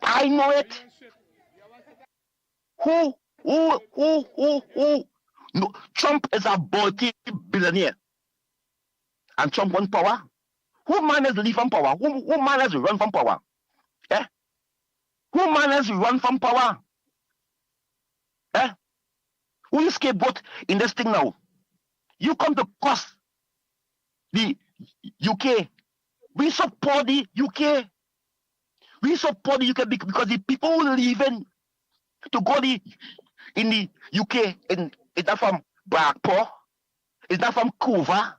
Speaker 16: I know it. Who? No, Trump is a multi-billionaire. And Trump won power. Who man has leave from power? Who man has run from power? Eh? Who man has run from power? Eh? Who is scapegoat in this thing now? You come to cost the UK. We support the UK. We support the UK because the people who live in to go in the UK, it's not from Blackpool, it's not from Couva,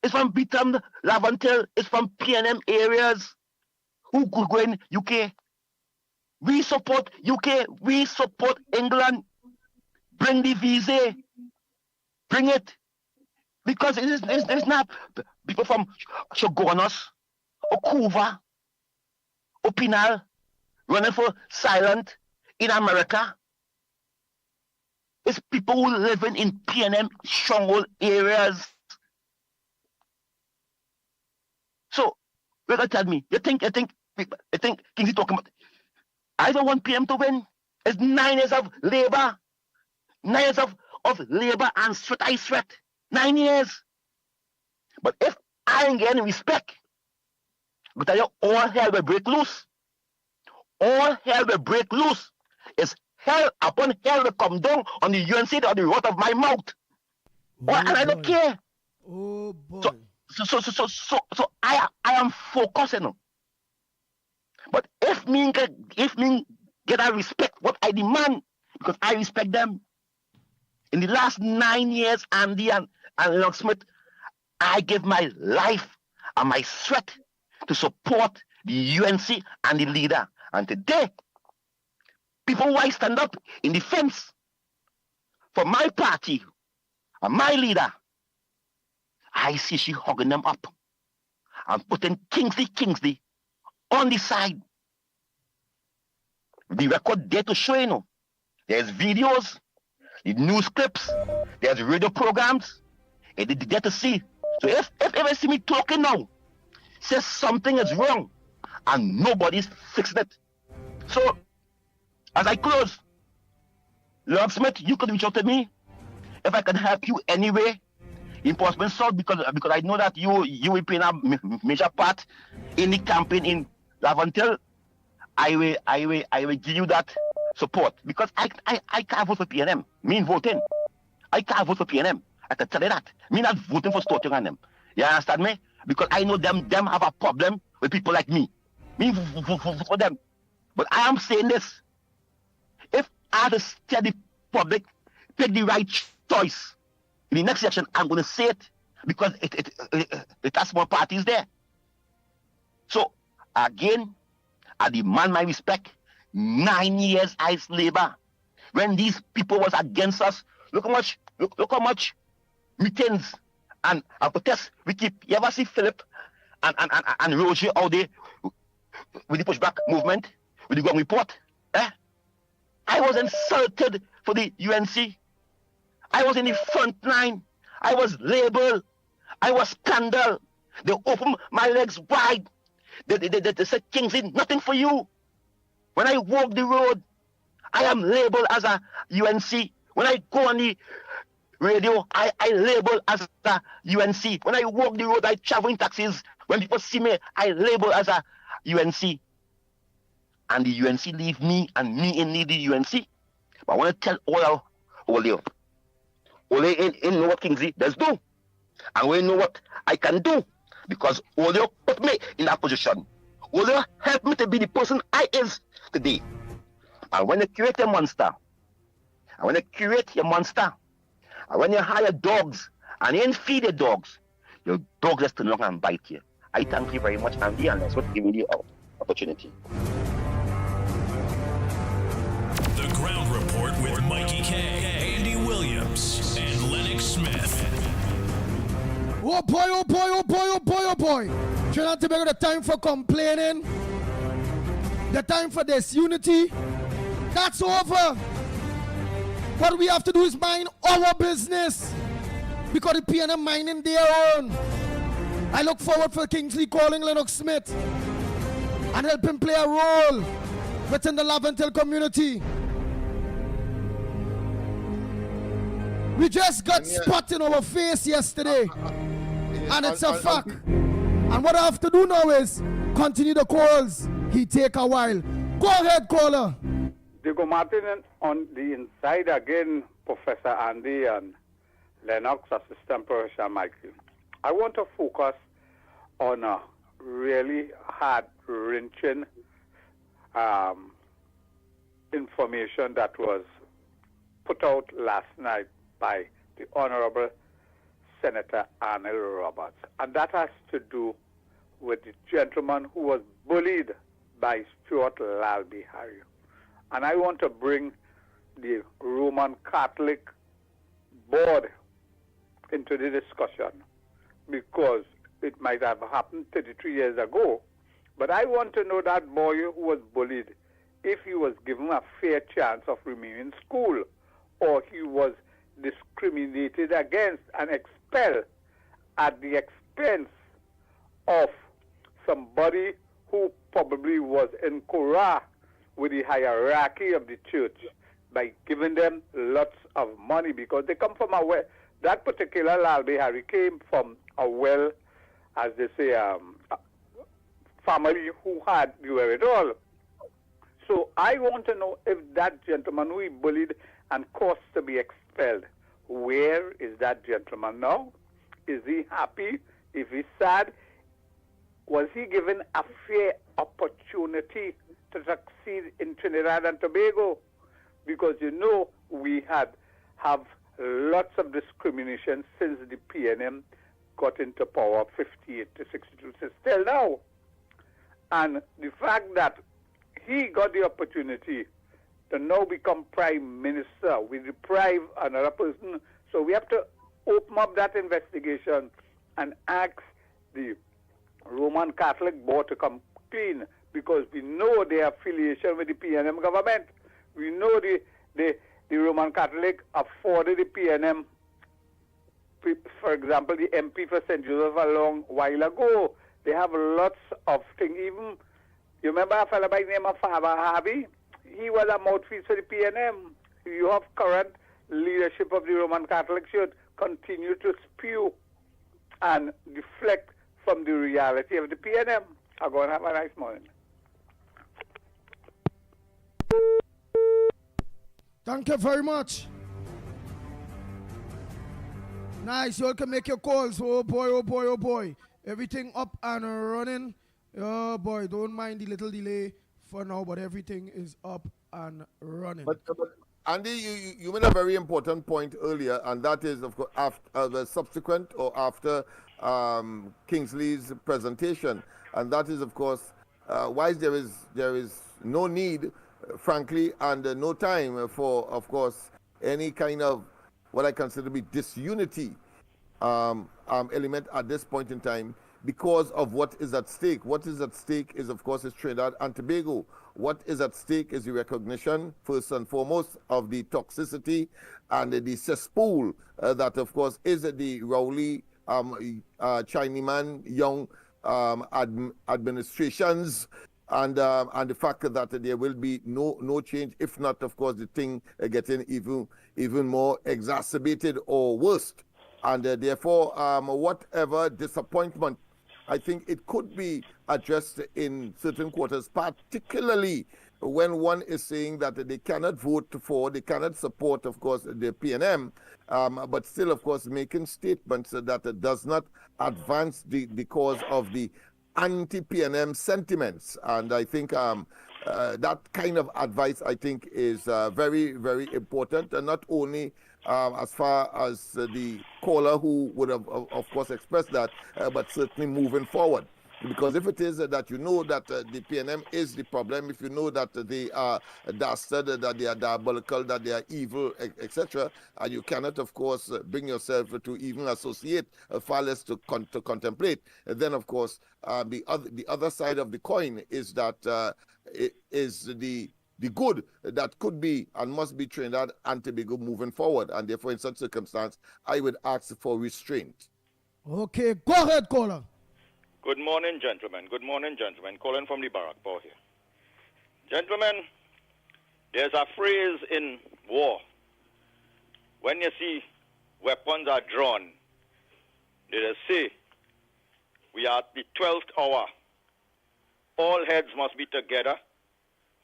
Speaker 16: it's from Beetham, Laventille, it's from PNM areas who could go in UK. We support UK, we support England. Bring the visa. Bring it. Because it's not people from Shogonos or Couva or Pinal running for silent in America. It's people who living in PNM stronghold areas. So, you're gonna tell me, you think Kingsley talking about, I don't want PM to win. It's 9 years of labor. 9 years of labor and sweat, I sweat. 9 years. But if I ain't getting respect, but tell you, all hell will break loose. All hell will break loose. It's hell upon hell will come down on the UNC or the rot of my mouth. And I don't care.
Speaker 4: Oh boy.
Speaker 16: So I am focused, you know. But if me get a respect what I demand, because I respect them. In the last 9 years, Andy and Lennox Smith, I give my life and my sweat to support the UNC and the leader. And today, people who I stand up in defense for my party and my leader, I see she hugging them up and putting Kingsley on the side. The record there to show, you know. There's videos, the news clips, there's radio programs, and they there to see. So if ever see me talking now, says something is wrong, and nobody's fixing it. So, as I close, Lord Smith, you could reach out to me if I can help you anyway in Portsmouth South, because I know that you will play a major part in the campaign in Laventille. I will give you that support, because I can't vote for PNM. Me voting, I can't vote for PNM. I can tell you that. Me not voting for Storting and them. You understand me? Because I know them have a problem with people like me. Me vote for them. But I am saying this. If I had to tell the public, pick the right choice in the next election, I'm going to say it, because it has more parties there. So, again, I demand my respect. 9 years ICE labor. When these people was against us, look how much meetings and protests we keep. You ever see Philip and Roger out there with the pushback movement, with the Gong report? I was insulted for the UNC. I was in the front line. I was labeled. I was scandal. They opened my legs wide. They said, Kingsley, nothing for you. When I walk the road, I am labeled as a UNC. When I go on the radio, I label as a UNC. When I walk the road, I travel in taxis. When people see me, I label as a UNC. And the UNC leave me, and me in need the UNC. But I want to tell all you in know what Kingsley does do. And we know what I can do. Because all you put me in that position. All you help me to be the person I is today. And when you create a monster, and when you hire dogs, and you ain't feed the dogs, your dog just turn around and bite you. I thank you very much, Andy, and that's what giving you the opportunity.
Speaker 2: The Ground Report with Mickie K, Andy Williams, and Lennox Smith.
Speaker 4: Oh boy, oh boy, oh boy, oh boy, oh boy. Trinidad and Tobago, the time for complaining, the time for disunity, that's over. What we have to do is mind our business, because the PNM minding their own. I look forward for Kingsley calling Lennox Smith and help him play a role within the Laventille community. We just got spot in our face yesterday, and it's a fact. And what I have to do now is continue the calls. He take a while. Go ahead, caller.
Speaker 8: Diego Martin on the inside again, Professor Andy and Lennox, Assistant Professor Mickie. I want to focus on a really heart-wrenching information that was put out last night by the Honorable Senator Arnold Roberts. And that has to do with the gentleman who was bullied by Stuart Lalbihari. And I want to bring the Roman Catholic board into the discussion, because it might have happened 33 years ago. But I want to know that boy who was bullied if he was given a fair chance of remaining in school, or he was discriminated against and expelled at the expense of somebody who probably was in Korah with the hierarchy of the church by giving them lots of money, because they come from a well. That particular Lalbe Harry came from a well, as they say, family who had the wherewithal. So I want to know if that gentleman who he bullied and caused to be expelled, where is that gentleman now? Is he happy? If he's sad, was he given a fair opportunity to succeed in Trinidad and Tobago? Because you know we have lots of discrimination since the PNM got into power 58 to 62 to still now. And the fact that he got the opportunity to now become prime minister, we deprive another person. So we have to open up that investigation and ask the Roman Catholic board to come clean, because we know their affiliation with the PNM government. We know the Roman Catholic afforded the PNM, for example, the MP for St. Joseph a long while ago. They have lots of things. Even, you remember a fellow by the name of Father Harvey? He was a mouthpiece for the PNM. You have current leadership of the Roman Catholic should continue to spew and deflect from the reality of the PNM. I'm going to have a nice morning.
Speaker 4: Thank you very much. Nice, you all can make your calls. Oh boy, oh boy, oh boy. Everything up and running. Oh boy, don't mind the little delay for now, but everything is up and running.
Speaker 9: But Andy, you made a very important point earlier, and that is, of course, after the subsequent or after Kingsley's presentation, and that is, of course, why there is no need, frankly, and no time for, of course, any kind of what I consider to be disunity element at this point in time, because of what is at stake. What is at stake is, of course, is Trinidad and Tobago. What is at stake is the recognition, first and foremost, of the toxicity and the cesspool that, of course, is the Rowley, Chinaman, Young administrations, and the fact that there will be no change, if not, of course, the thing getting even more exacerbated or worse. And therefore, whatever disappointment, I think it could be addressed in certain quarters, particularly when one is saying that they cannot vote for, they cannot support, of course, the PNM, but still, of course, making statements that does not advance the cause of the anti-PNM sentiments. And I think that kind of advice, I think, is very, very important, and not only as far as the caller who would have, of course, expressed that, but certainly moving forward. Because if it is that you know that the PNM is the problem, if you know that they are dastard, that they are diabolical, that they are evil, etc., and you cannot, of course, bring yourself to even associate, far less to contemplate, then, of course, the other side of the coin is that it is the good that could be and must be Trinidad and Tobago moving forward. And therefore, in such circumstance, I would ask for restraint.
Speaker 4: Okay, go ahead, caller.
Speaker 17: Good morning, gentlemen. Good morning, gentlemen. Calling from the Barrackpore here. Gentlemen, there's a phrase in war. When you see weapons are drawn, they say, we are at the 12th hour. All heads must be together,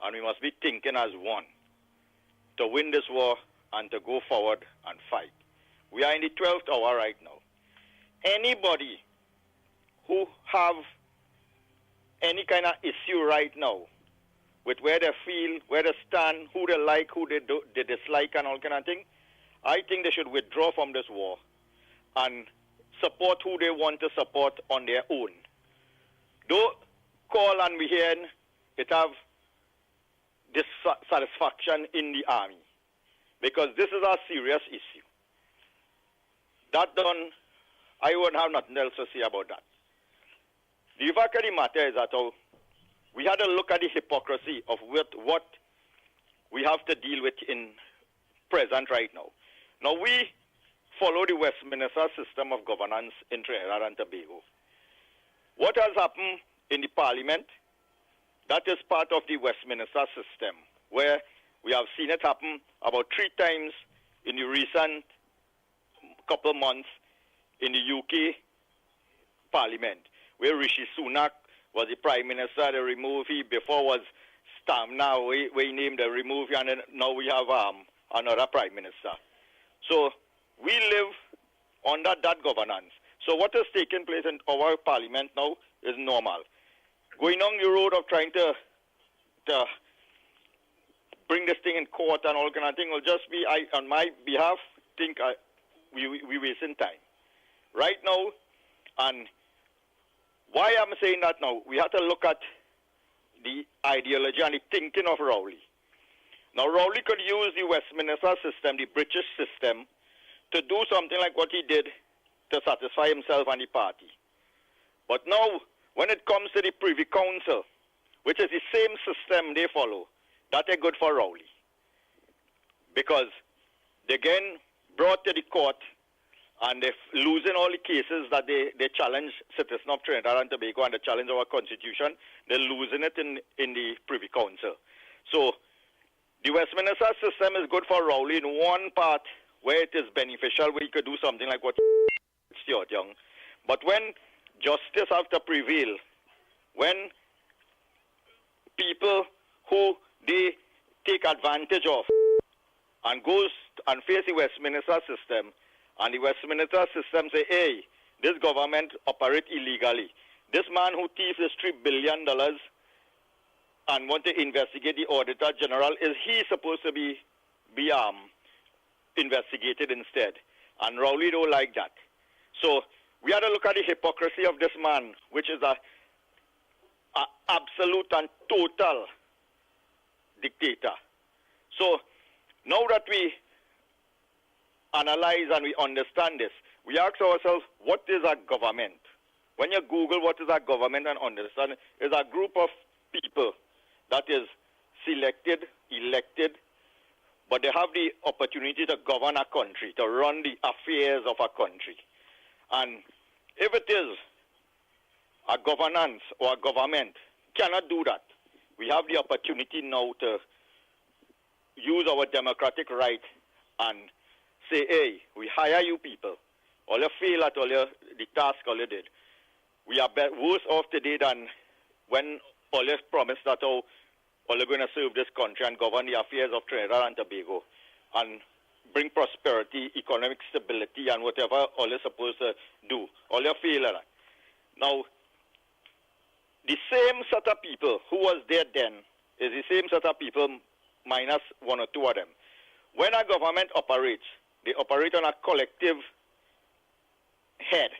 Speaker 17: and we must be thinking as one to win this war and to go forward and fight. We are in the 12th hour right now. Anybody who have any kind of issue right now with where they feel, where they stand, who they like, who they dislike, and all kind of thing, I think they should withdraw from this war and support who they want to support on their own. Don't call and we hear it have dissatisfaction in the army, because this is a serious issue. That done, I wouldn't have nothing else to say about that. The fact of the matter is that we had a look at the hypocrisy of what we have to deal with in present right now. Now, we follow the Westminster system of governance in Trinidad and Tobago. What has happened in the Parliament, that is part of the Westminster system, where we have seen it happen about 3 times in the recent couple months in the UK Parliament, where Rishi Sunak was the Prime Minister. They removed him. Before was Stam. Now we named the remove him, and then now we have another Prime Minister. So we live under that governance. So what has taken place in our Parliament now is normal. Going on the road of trying to bring this thing in court and all kind of thing will just be, on my behalf, think we wasting time. Right now, and why I'm saying that now, we have to look at the ideology and the thinking of Rowley. Now, Rowley could use the Westminster system, the British system, to do something like what he did to satisfy himself and the party. But now, when it comes to the Privy Council, which is the same system they follow, that is good for Rowley. Because they again brought to the court and they're losing all the cases that they challenge citizens of Trinidad and Tobago and they challenge our constitution. They're losing it in the Privy Council. So the Westminster system is good for Rowley in one part where it is beneficial, where he could do something like what Stuart Young. But when justice has to prevail, when people who they take advantage of and goes and face the Westminster system, and the Westminster system say, hey, this government operate illegally. This man who thieves this $3 billion and want to investigate the Auditor General, is he supposed to be investigated instead? And Rowley don't like that. So we have to look at the hypocrisy of this man, which is a absolute and total dictator. So now that we analyze and we understand this, we ask ourselves, what is a government? When you Google what is a government and understand, it's a group of people that is selected, elected, but they have the opportunity to govern a country, to run the affairs of a country. And if it is a governance or a government cannot do that, we have the opportunity now to use our democratic right and say, hey, we hire you people. All you fail at all the task all you did. We are worse off today than when all you promised that all you're going to serve this country and govern the affairs of Trinidad and Tobago and bring prosperity, economic stability, and whatever all you're supposed to do. All you fail at that. Now, the same set of people who was there then is the same set of people minus 1 or 2 of them. When a government operates, they operate on a collective head.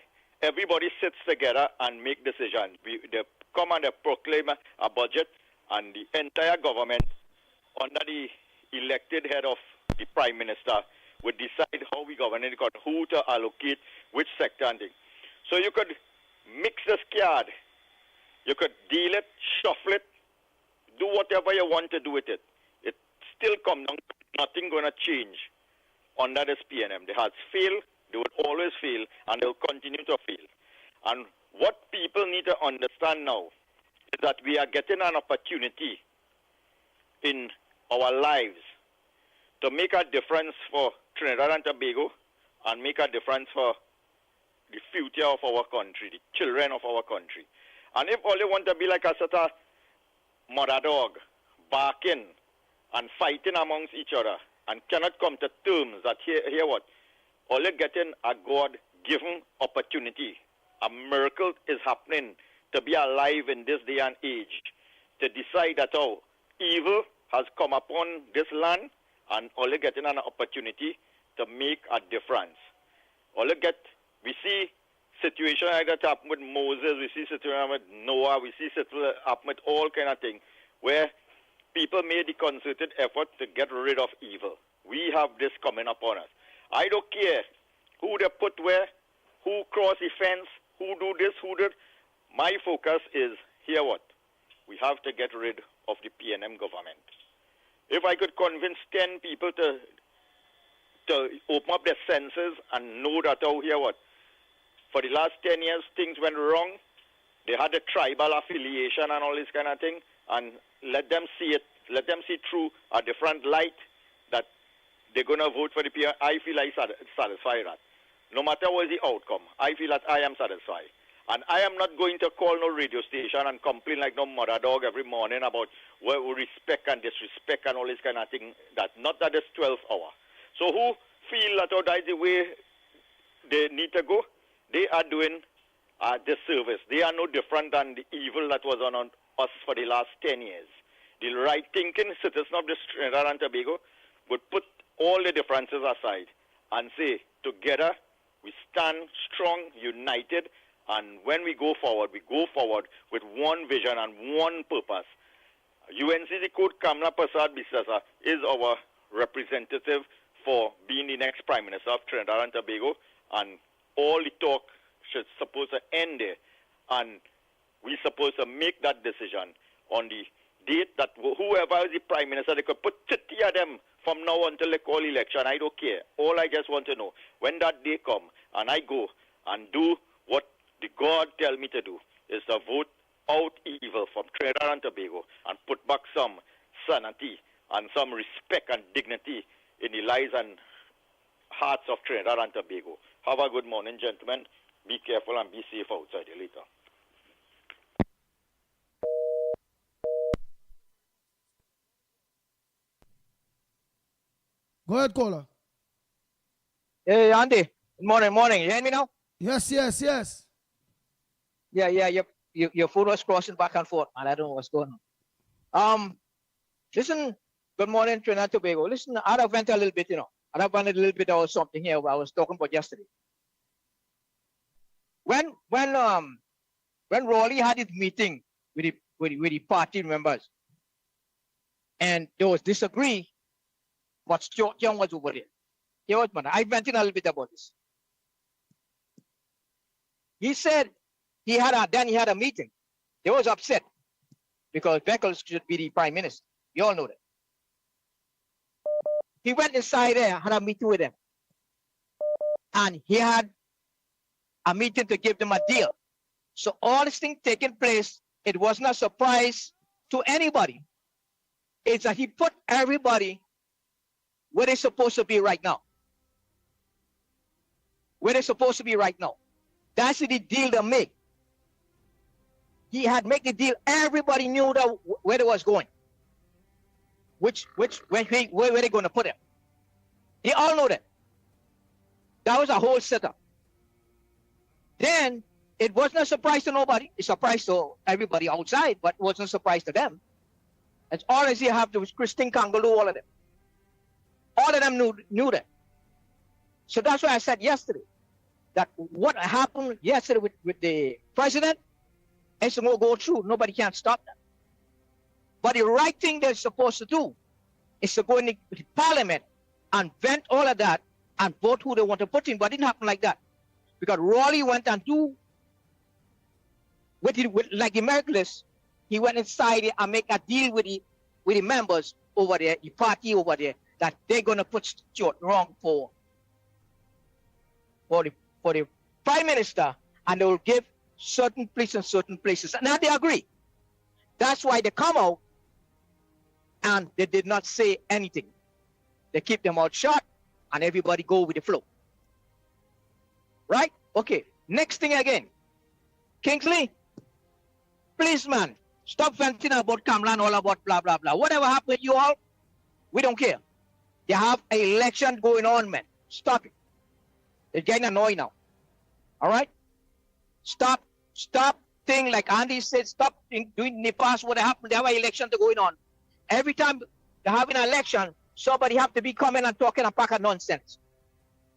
Speaker 17: Everybody sits together and make decisions. They come and they proclaim a budget, and the entire government, under the elected head of the Prime Minister, would decide how we govern it, who to allocate, which sector and thing. So you could mix this card. You could deal it, shuffle it, do whatever you want to do with it. It still comes down, nothing going to change under this PNM. They have failed, they would always fail, and they will continue to fail. And what people need to understand now is that we are getting an opportunity in our lives to make a difference for Trinidad and Tobago and make a difference for the future of our country, the children of our country. And if all you want to be like a sort of mother dog, barking and fighting amongst each other and cannot come to terms that here what? All you're getting a God-given opportunity. A miracle is happening to be alive in this day and age, to decide that evil has come upon this land and all you're getting an opportunity to make a difference. All you get, we see situation like that happen with Moses, we see situation with Noah, we see situation happen with all kind of things, where people made the concerted effort to get rid of evil. We have this coming upon us. I don't care who they put where, who cross the fence, who do this, who did. My focus is, here what? we have to get rid of the PNM government. If I could convince 10 people to open up their senses and know that out here what, for the last 10 years things went wrong, they had a tribal affiliation and all this kind of thing, and let them see it, let them see through a different light that they're going to vote for the PNM. I feel I satisfied that. No matter what the outcome, I feel that I am satisfied. And I am not going to call no radio station and complain like no mother dog every morning about respect and disrespect and all this kind of thing. That not that it's 12 hours. So who feel that that is the way they need to go? They are doing disservice. They are no different than the evil that was on us for the last 10 years. The right thinking citizens of this Trinidad and Tobago would put all the differences aside and say, together we stand strong, united, and when we go forward with one vision and one purpose. UNCC Code Kamla Prasad Bisasa is our representative for being the next Prime Minister of Trinidad and Tobago, and all the talk should supposed to end there, and we're supposed to make that decision on the date that whoever is the Prime Minister, they could put 30 of them from now until they call election. I don't care. All I just want to know, when that day come and I go and do what the God tell me to do, is to vote out evil from Trinidad and Tobago and put back some sanity and some respect and dignity in the lives and hearts of Trinidad and Tobago. Have a good morning, gentlemen. Be careful and be safe outside here later.
Speaker 4: Go ahead, caller.
Speaker 18: Hey, Andy. Good morning. You hear me now?
Speaker 4: Yes.
Speaker 18: Yeah. Your phone was crossing back and forth, man. I don't know what's going on. Listen, good morning, Trinidad and Tobago. Listen, I have went a little bit, I have went a little bit about something here I was talking about yesterday. When Raleigh had his meeting with the party members, and there was disagree, but Stuart Young was over there. Here was, man, I went in a little bit about this. He said then he had a meeting. They was upset because Beckles should be the Prime Minister. You all know that. He went inside there, had a meeting with them. And he had a meeting to give them a deal. So all this thing taking place, it wasn't a surprise to anybody. It's that he put everybody where they're supposed to be right now. Where they're supposed to be right now. That's the deal they make. He had made the deal. Everybody knew where it was going. Where they're going to put him. They all know that. That was a whole setup. Then it wasn't a surprise to nobody. It's a surprise to everybody outside, but it wasn't a surprise to them. As all as you have to was Christine Kangaloo, all of them. All of them knew that. So that's why I said yesterday that what happened yesterday with the president, it's going to go through. Nobody can stop that. But the right thing they're supposed to do is to go in the parliament and vent all of that and vote who they want to put in. But it didn't happen like that. Because Raleigh went and like the Merciless, he went inside and make a deal with the members over there, the party over there, that they're going to put Stuart wrong for the Prime Minister, and they will give certain places. And now they agree. That's why they come out and they did not say anything. They keep them out shut and everybody go with the flow. Right? Okay. Next thing again. Kingsley, please, man, stop venting about Kamla and all about blah, blah, blah. Whatever happened with you all, we don't care. They have an election going on, man. Stop it. They're getting annoyed now. All right? Stop thing like Andy said, stop doing the past what happened. They have an election going on. Every time they have an election, somebody have to be coming and talking a pack of nonsense.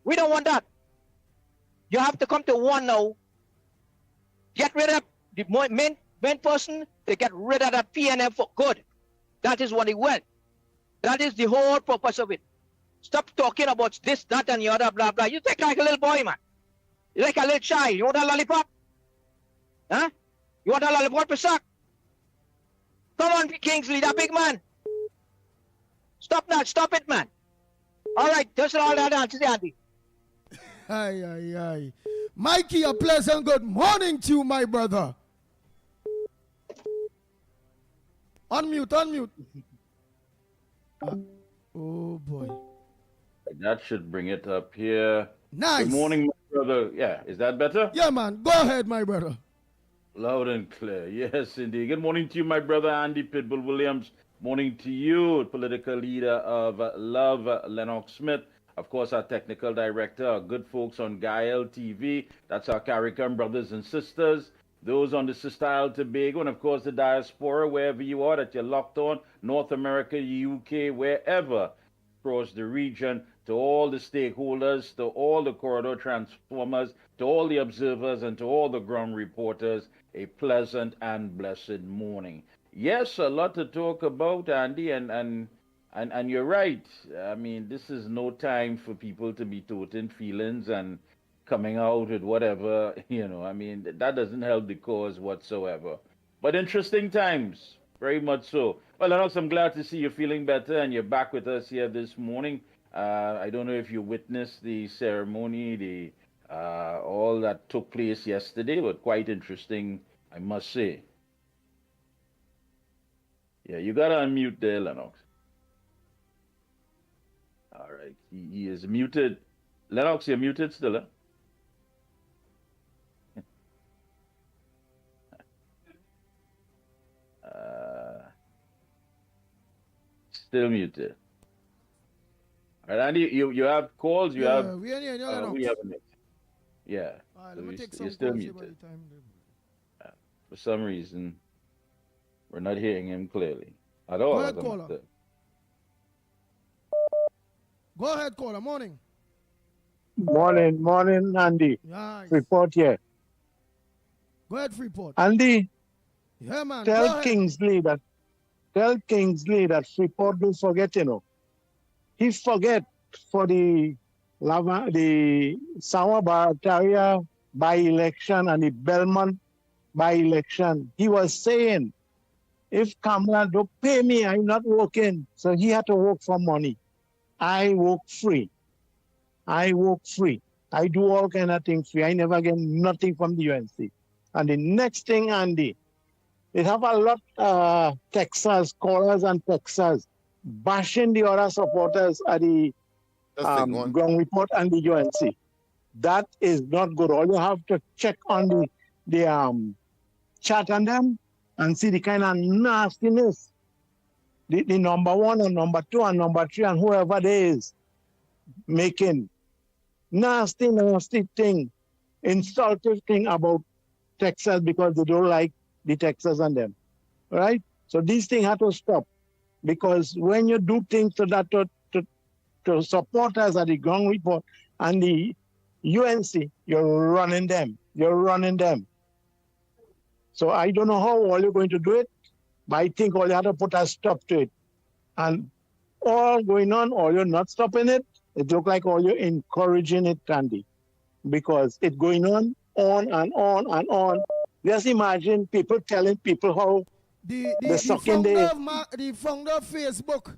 Speaker 18: We don't want that. You have to come to one now. Get rid of the main person. They get rid of that PNM for good. That is what they want. That is the whole purpose of it. Stop talking about this, that, and the other, blah, blah. You take like a little boy, man. You're like a little child. You want a lollipop? Huh? You want a lollipop to suck? Come on, Kingsley, that big man. Stop that. Stop it, man. All right, just all that answer, Andy.
Speaker 4: Aye, aye, aye. Mikey, a pleasant good morning to you, my brother. Unmute. Oh, boy.
Speaker 19: That should bring it up here.
Speaker 4: Nice.
Speaker 19: Good morning, my brother. Yeah, is that better?
Speaker 4: Yeah, man. Go ahead, my brother.
Speaker 19: Loud and clear. Yes, indeed. Good morning to you, my brother Andy Pitbull Williams. Morning to you, political leader of Love, Lennox Smith. Of course, our technical director, our good folks on Gael TV. That's our CARICOM brothers and sisters. Those on the Sister Isle Tobago, and of course the diaspora, wherever you are, that you're locked on, North America, UK, wherever across the region, to all the stakeholders, to all the corridor transformers, to all the observers, and to all the ground reporters, a pleasant and blessed morning. Yes, a lot to talk about, Andy, and you're right. I mean, this is no time for people to be toting feelings and coming out with whatever, I mean, that doesn't help the cause whatsoever. But interesting times, very much so. Well, Lennox, I'm glad to see you're feeling better and you're back with us here this morning. I don't know if you witnessed the ceremony, all that took place yesterday, but quite interesting, I must say. Yeah, you got to unmute there, Lennox. All right, he is muted. Lennox, you're muted still, huh? Still muted. All right, Andy, you have calls, we have a mix. Yeah,
Speaker 4: All right,
Speaker 19: so
Speaker 4: let me take some
Speaker 19: you're still
Speaker 4: calls here by
Speaker 19: muted.
Speaker 4: the time.
Speaker 19: For some reason, we're not hearing him clearly at all.
Speaker 4: Go ahead,
Speaker 19: as a
Speaker 4: caller.
Speaker 19: matter.
Speaker 4: Go ahead, caller. Morning.
Speaker 20: Morning, Andy.
Speaker 4: Nice.
Speaker 20: Report here.
Speaker 4: Go ahead, Freeport.
Speaker 20: Andy,
Speaker 4: Yeah, man.
Speaker 20: tell
Speaker 4: Go ahead.
Speaker 20: Kingsley that Freeport do forget, He forget for the Sawa Barataria by-election and the Belmont by-election. He was saying, if Kamala don't pay me, I'm not working. So he had to work for money. I work free. I do all kind of things free. I never get nothing from the UNC. And the next thing, Andy, they have a lot Texas callers and Texas bashing the other supporters at the ground report and the UNC. That is not good. All you have to check on the chat on them and see the kind of nastiness the number one and number two and number three and whoever there is making nasty thing, insultive thing about Texas because they don't like the Texas and them. Right? So these things have to stop. Because when you do things to that to supporters at the ground report and the UNC, you're running them. So I don't know how all you're going to do it, but I think all you have to put a stop to it. And all going on, all you're not stopping it, it looks like all you're encouraging it, Candy. Because it's going on and on. Just imagine people telling people how
Speaker 4: the founder of Facebook,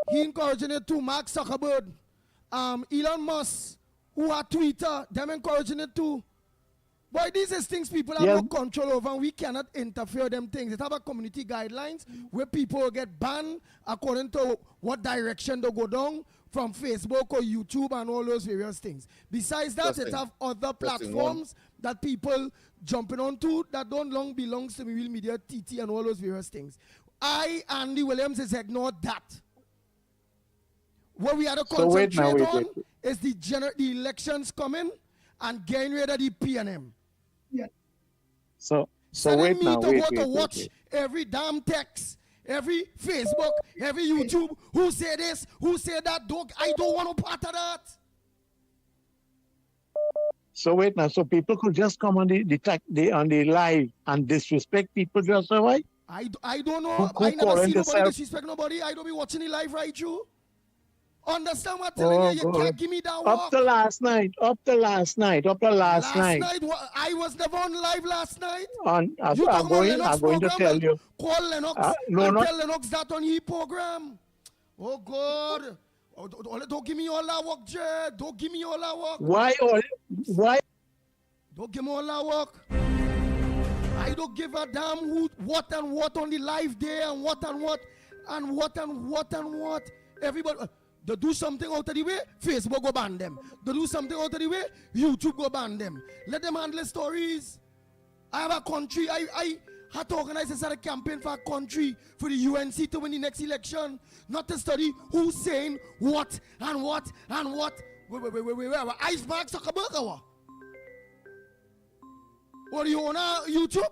Speaker 4: he encouraging it too. Mark Zuckerberg, Elon Musk, who are Twitter, them encouraging it too. Boy, these are things people have no control over, and we cannot interfere with them things. They have a community guidelines where people get banned according to what direction they go down from Facebook or YouTube and all those various things. Besides that, it have other platforms that people jumping onto that don't long belongs to Real Media, TT, and all those various things. Andy Williams, has ignored that. What we have to concentrate on is the elections coming and getting rid of the PNM.
Speaker 20: Yeah. So
Speaker 4: wait now. Watch every damn text, every Facebook, every YouTube. Who say this? Who say that? Dog, I don't want no part of that.
Speaker 20: So wait now. So people could just come on the live and disrespect people just so why?
Speaker 4: I don't know. I never see nobody disrespect nobody. I don't be watching the live right, you. Understand what I'm telling
Speaker 20: Oh,
Speaker 4: you? You
Speaker 20: God.
Speaker 4: can't give me that
Speaker 20: Up
Speaker 4: walk.
Speaker 20: to last night.
Speaker 4: Last
Speaker 20: night.
Speaker 4: night, I was never on live last night.
Speaker 20: I'm
Speaker 4: You talking about
Speaker 20: going.
Speaker 4: Lennox
Speaker 20: I'm going to
Speaker 4: program?
Speaker 20: tell
Speaker 4: Well,
Speaker 20: you.
Speaker 4: call Lennox
Speaker 20: No,
Speaker 4: and
Speaker 20: not.
Speaker 4: tell Lennox that on his program. Oh God! Oh, don't give me all that work, Jay. Don't give me all that work.
Speaker 20: Why?
Speaker 4: Don't give me all that work. I don't give a damn who, what and what on the live day and what and what and what and what and what. Everybody, they do something out of the way, Facebook go ban them. They do something out of the way, YouTube go ban them. Let them handle stories. I have a country. I had to organize a campaign for a country for the UNC to win the next election, not to study who's saying what and what and what. Wait. Iceberg suck a burger. What do you on YouTube?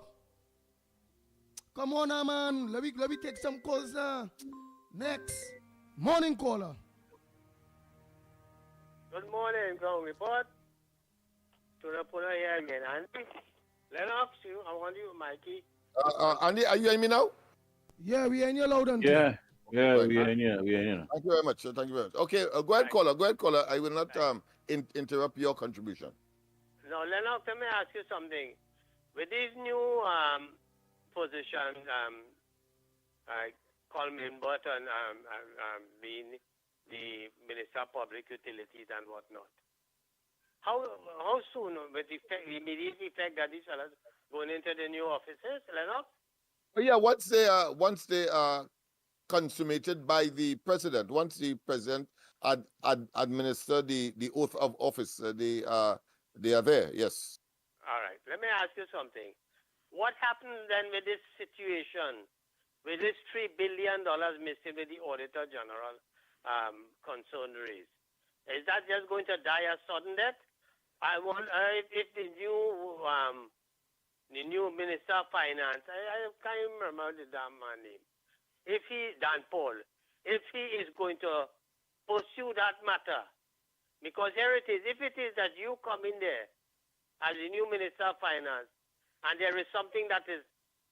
Speaker 4: Come on now, man. Let me take some calls now. Next. Morning caller.
Speaker 10: Good morning, ground report. To the Puna here again, Andy. Lennox, I want you, Mikey.
Speaker 9: Andy, are you hearing me now?
Speaker 4: Yeah, we hearing you loud and
Speaker 19: Yeah,
Speaker 9: Right.
Speaker 19: we are in here.
Speaker 9: Thank you very much. Thank you very much. Okay, go ahead, caller. I will not interrupt your contribution.
Speaker 10: Now, Lennox, let me ask you something. With these new positions, Coleman Button being the Minister of Public Utilities and whatnot, how soon, with the immediate effect that these fellas going into the new offices, Lennox?
Speaker 9: Oh, yeah, once they are consummated by the president, once the president administer the oath of office, they are there. Yes.
Speaker 10: All right. Let me ask you something. What happens then with this situation, with this $3 billion missing with the Auditor General concern raised? Is that just going to die a sudden death? I want if the new Minister of Finance, I can't remember the damn man name. If he, Dan Paul, if he is going to pursue that matter, because here it is, if it is that you come in there as the new Minister of Finance, and there is something that is,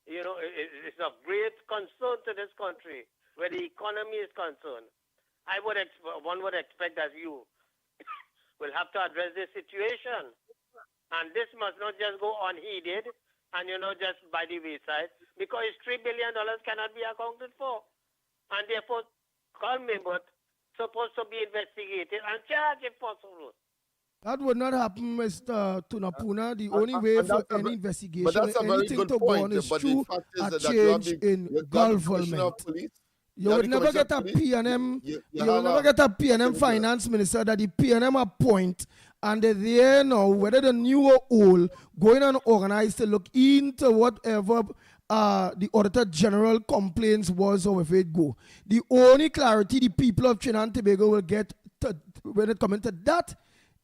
Speaker 10: is of great concern to this country, where the economy is concerned, one would expect that you will have to address this situation. And this must not just go unheeded and, just by the wayside, because $3 billion cannot be accounted for. And therefore, but supposed to be investigated and charged if possible.
Speaker 4: That would not happen, Mr. Tunapuna. The only way for any investigation or anything to go on is through a change in government. You would never get a PNM. You will never get a PNM finance minister that the PNM appoint, and they're there now, whether the new or old, going on organized to look into whatever the Auditor General complaints was or if it go. The only clarity the people of Trinidad and Tobago will get when it comes to that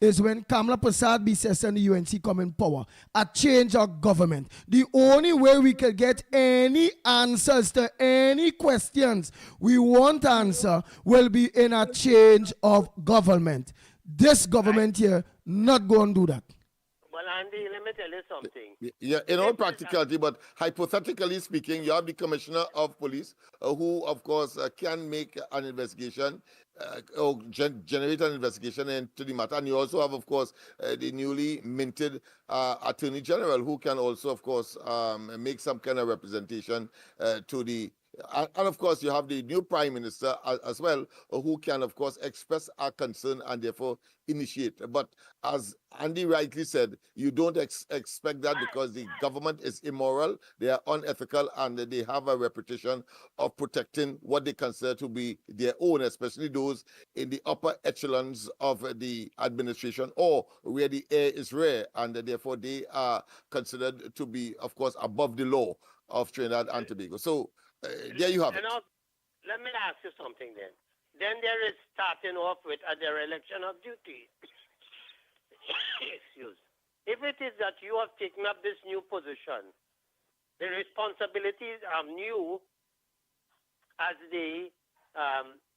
Speaker 4: is when Kamala Prasad BCS and the UNC come in power. A change of government. The only way we can get any answers to any questions we want to answer will be in a change of government. This government here not going to do that.
Speaker 10: Well, Andy, let me tell you something.
Speaker 9: Yeah, in all practicality, but hypothetically speaking, you have the Commissioner of Police who, of course, can make an investigation or generate an investigation into the matter. And you also have, of course, the newly minted Attorney General who can also, of course, make some kind of representation to the and of course, you have the new Prime Minister as well, who can, of course, express our concern and therefore initiate. But as Andy rightly said, you don't expect that because the government is immoral, they are unethical, and they have a reputation of protecting what they consider to be their own, especially those in the upper echelons of the administration or where the air is rare, and therefore they are considered to be, of course, above the law of Trinidad and Tobago. So, there you have it.
Speaker 10: Let me ask you something then. Then there is starting off with a dereliction of duty. Excuse. If it is that you have taken up this new position, the responsibilities are new as the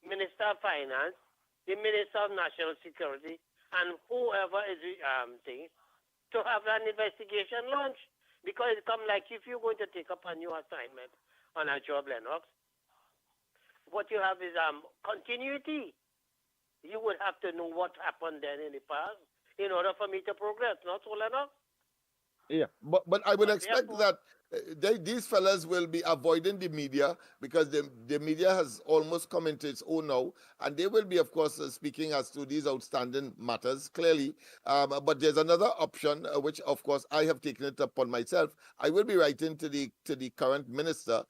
Speaker 10: Minister of Finance, the Minister of National Security, and whoever is to have an investigation launched. Because it comes like if you're going to take up a new assignment on a job, Lennox, what you have is continuity. have to know what happened then in the past in order for me to progress, not so enough.
Speaker 9: Yeah, but I would expect that these fellas will be avoiding the media because the media has almost come into its own now, and they will be, of course, speaking as to these outstanding matters clearly. But there's another option, which, of course, I have taken it upon myself. I will be writing to the current minister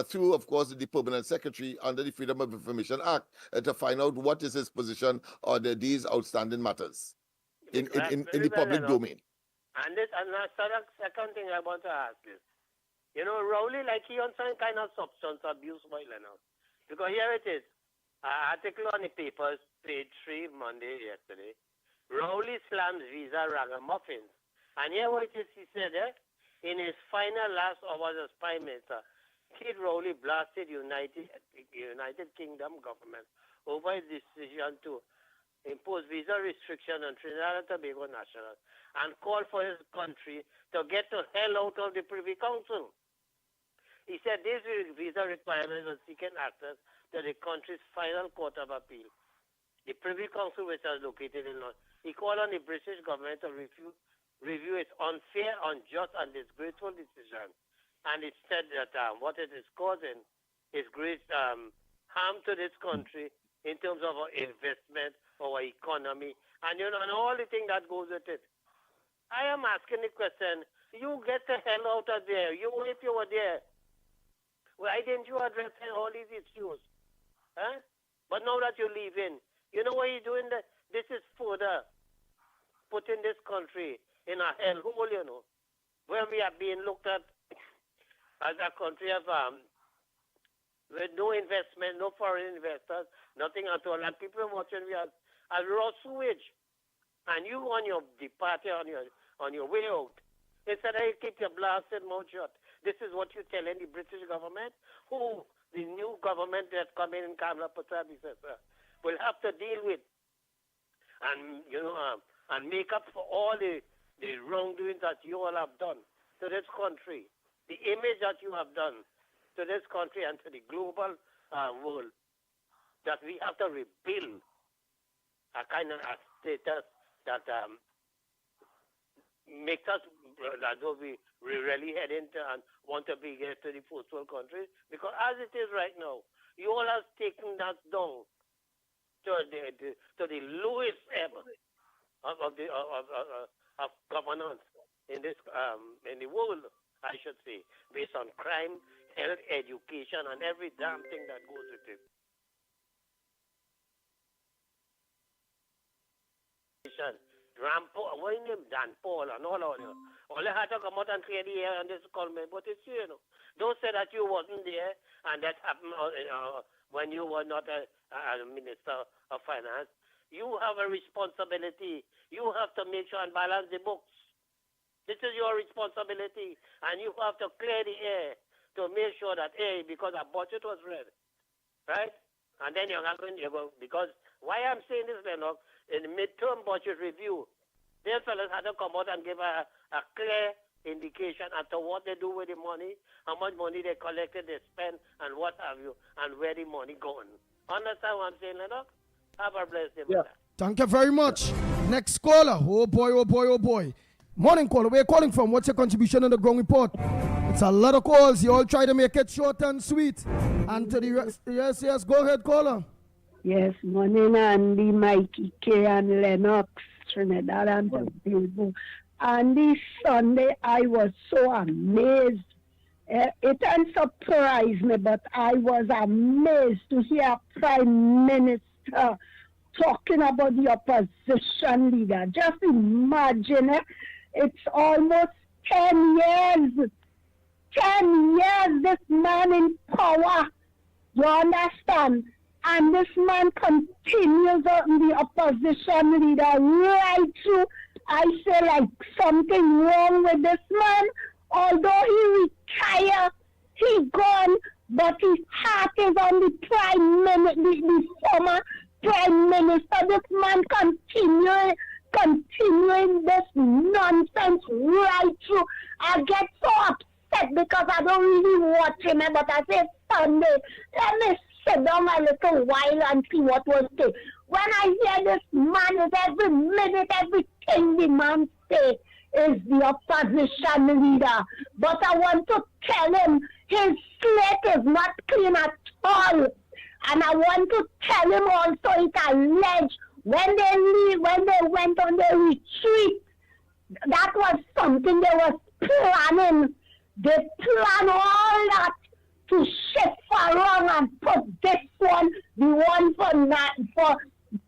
Speaker 9: through, of course, the permanent secretary under the Freedom of Information Act to find out what is his position on these outstanding matters in the public domain.
Speaker 10: And the second thing I want to ask is, you know, Rowley, like he on some kind of substance abuse violence. Because here it is, an article on the papers, page 3, Monday, yesterday. Rowley slams visa ragamuffins. And here what it is he said, in his final last hours as Prime Minister, Kid Rowley blasted United Kingdom government over his decision to impose visa restriction on Trinidad and Tobago nationals and called for his country to get the hell out of the Privy Council. He said these visa requirements are seeking access to the country's final court of appeal, the Privy Council, which is located in London. He called on the British government to review its unfair, unjust, and disgraceful decision. And it said that what it is causing is great harm to this country in terms of our investment, our economy, and you know, and all the things that goes with it. I am asking the question, you get the hell out of there. If you were there, why didn't you address all these issues? Huh? But now that you're leaving, you know what you're doing? This is further putting this country in a hellhole, you know, where we are being looked at as a country of with no investment, no foreign investors, nothing at all. And people watching we are raw sewage. And you on your departure, on your way out, instead of you keep your blasted mouth shut. This is what you're telling the British government, who the new government that's coming in Kamala Patel will have to deal with, and you know, and make up for all the wrongdoing that you all have done to this country, the image that you have done to this country and to the global world, that we have to rebuild a kind of a status that makes us that though we really head into and want to be here to the first world countries. Because as it is right now, you all have taken that down to the lowest ever of governance in this in the world, I should say, based on crime, health, education, and every damn thing that goes with it. Dan Paul and all of them. All they had to come out and clear the air and this call me, but it's you know. Don't say that you wasn't there and that happened when you were not a Minister of Finance. You have a responsibility. You have to make sure and balance the books. This is your responsibility, and you have to clear the air to make sure that because our budget was read, right? And then you're going to go because why I'm saying this, Lennox, in the midterm budget review, their fellas had to come out and give a clear indication as to what they do with the money, how much money they collected, they spent, and what have you, and where the money going. Understand what I'm saying, Lennox? Have a blessed day. Yeah.
Speaker 4: Thank you very much. Next caller. Oh boy, oh boy, oh boy. Morning caller. Where are you calling from? What's your contribution on the ground report? It's a lot of calls. You all try to make it short and sweet. And to the rest, yes, go ahead, caller.
Speaker 21: Yes, morning, Andy, Mickie, K, and Lennox, Trinidad and Tobago. And this Sunday, I was so amazed. It didn't surprise me, but I was amazed to hear Prime Minister talking about the opposition leader. Just imagine, it's almost 10 years. 10 years this man in power. You understand? And this man continues on the opposition leader right through. I say like something wrong with this man. Although he retired, he gone, but his heart is on the Prime Minister, the former Prime Minister. This man continuing this nonsense right through. I get so upset because I don't really watch him, but I say Sunday, let me sit down a little while and see what was said. When I hear this man, is every minute, everything the man say is the opposition leader. But I want to tell him his slate is not clean at all. And I want to tell him also it alleged when they leave, when they went on their retreat, that was something they was planning. They planned all that to shift around and put this one, the one for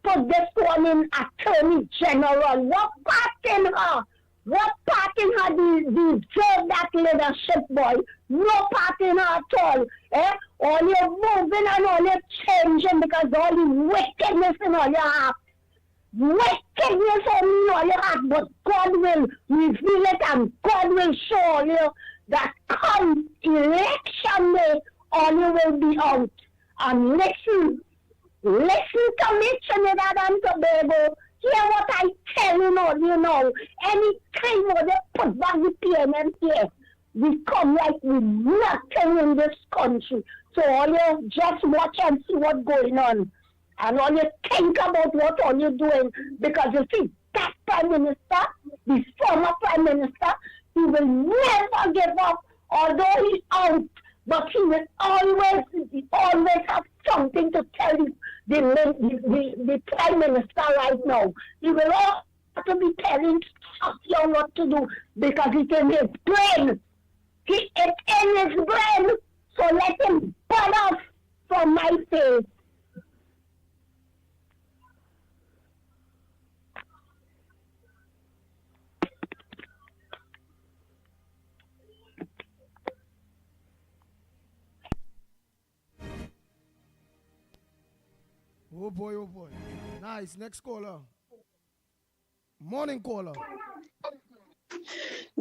Speaker 21: put this one in Attorney General. What part in her? What part in her deserve that leadership, boy? No part in her at all. Eh? All you're moving and all you're changing because all the wickedness in all your heart. Wickedness only in all your heart, but God will reveal it and God will show you that come election day, all you will be out. And listen to me, Trinidad and Tobago. Hear what I tell you now, any time when they put back the PNM here, we come like with nothing in this country. So all you just watch and see what's going on. And all you think about what all you're doing. Because you see, that Prime Minister, the former Prime Minister, he will never give up, although he's out. But he will always have something to tell the Prime Minister right now. He will also have to be telling Young what to do because it's in his brain. It's in his brain. So let him burn off from my face.
Speaker 4: Oh boy, oh boy. Nice. Next caller. Morning caller.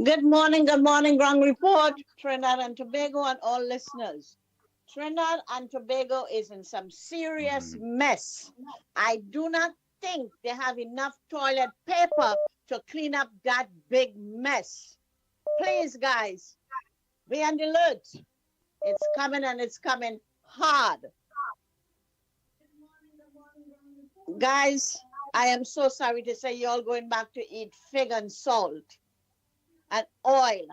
Speaker 3: Good morning, Ground Report, Trinidad and Tobago and all listeners. Trinidad and Tobago is in some serious mess. I do not think they have enough toilet paper to clean up that big mess. Please, guys, be on the alert. It's coming and it's coming hard. Guys, I am so sorry to say you're all going back to eat fig and salt and oil.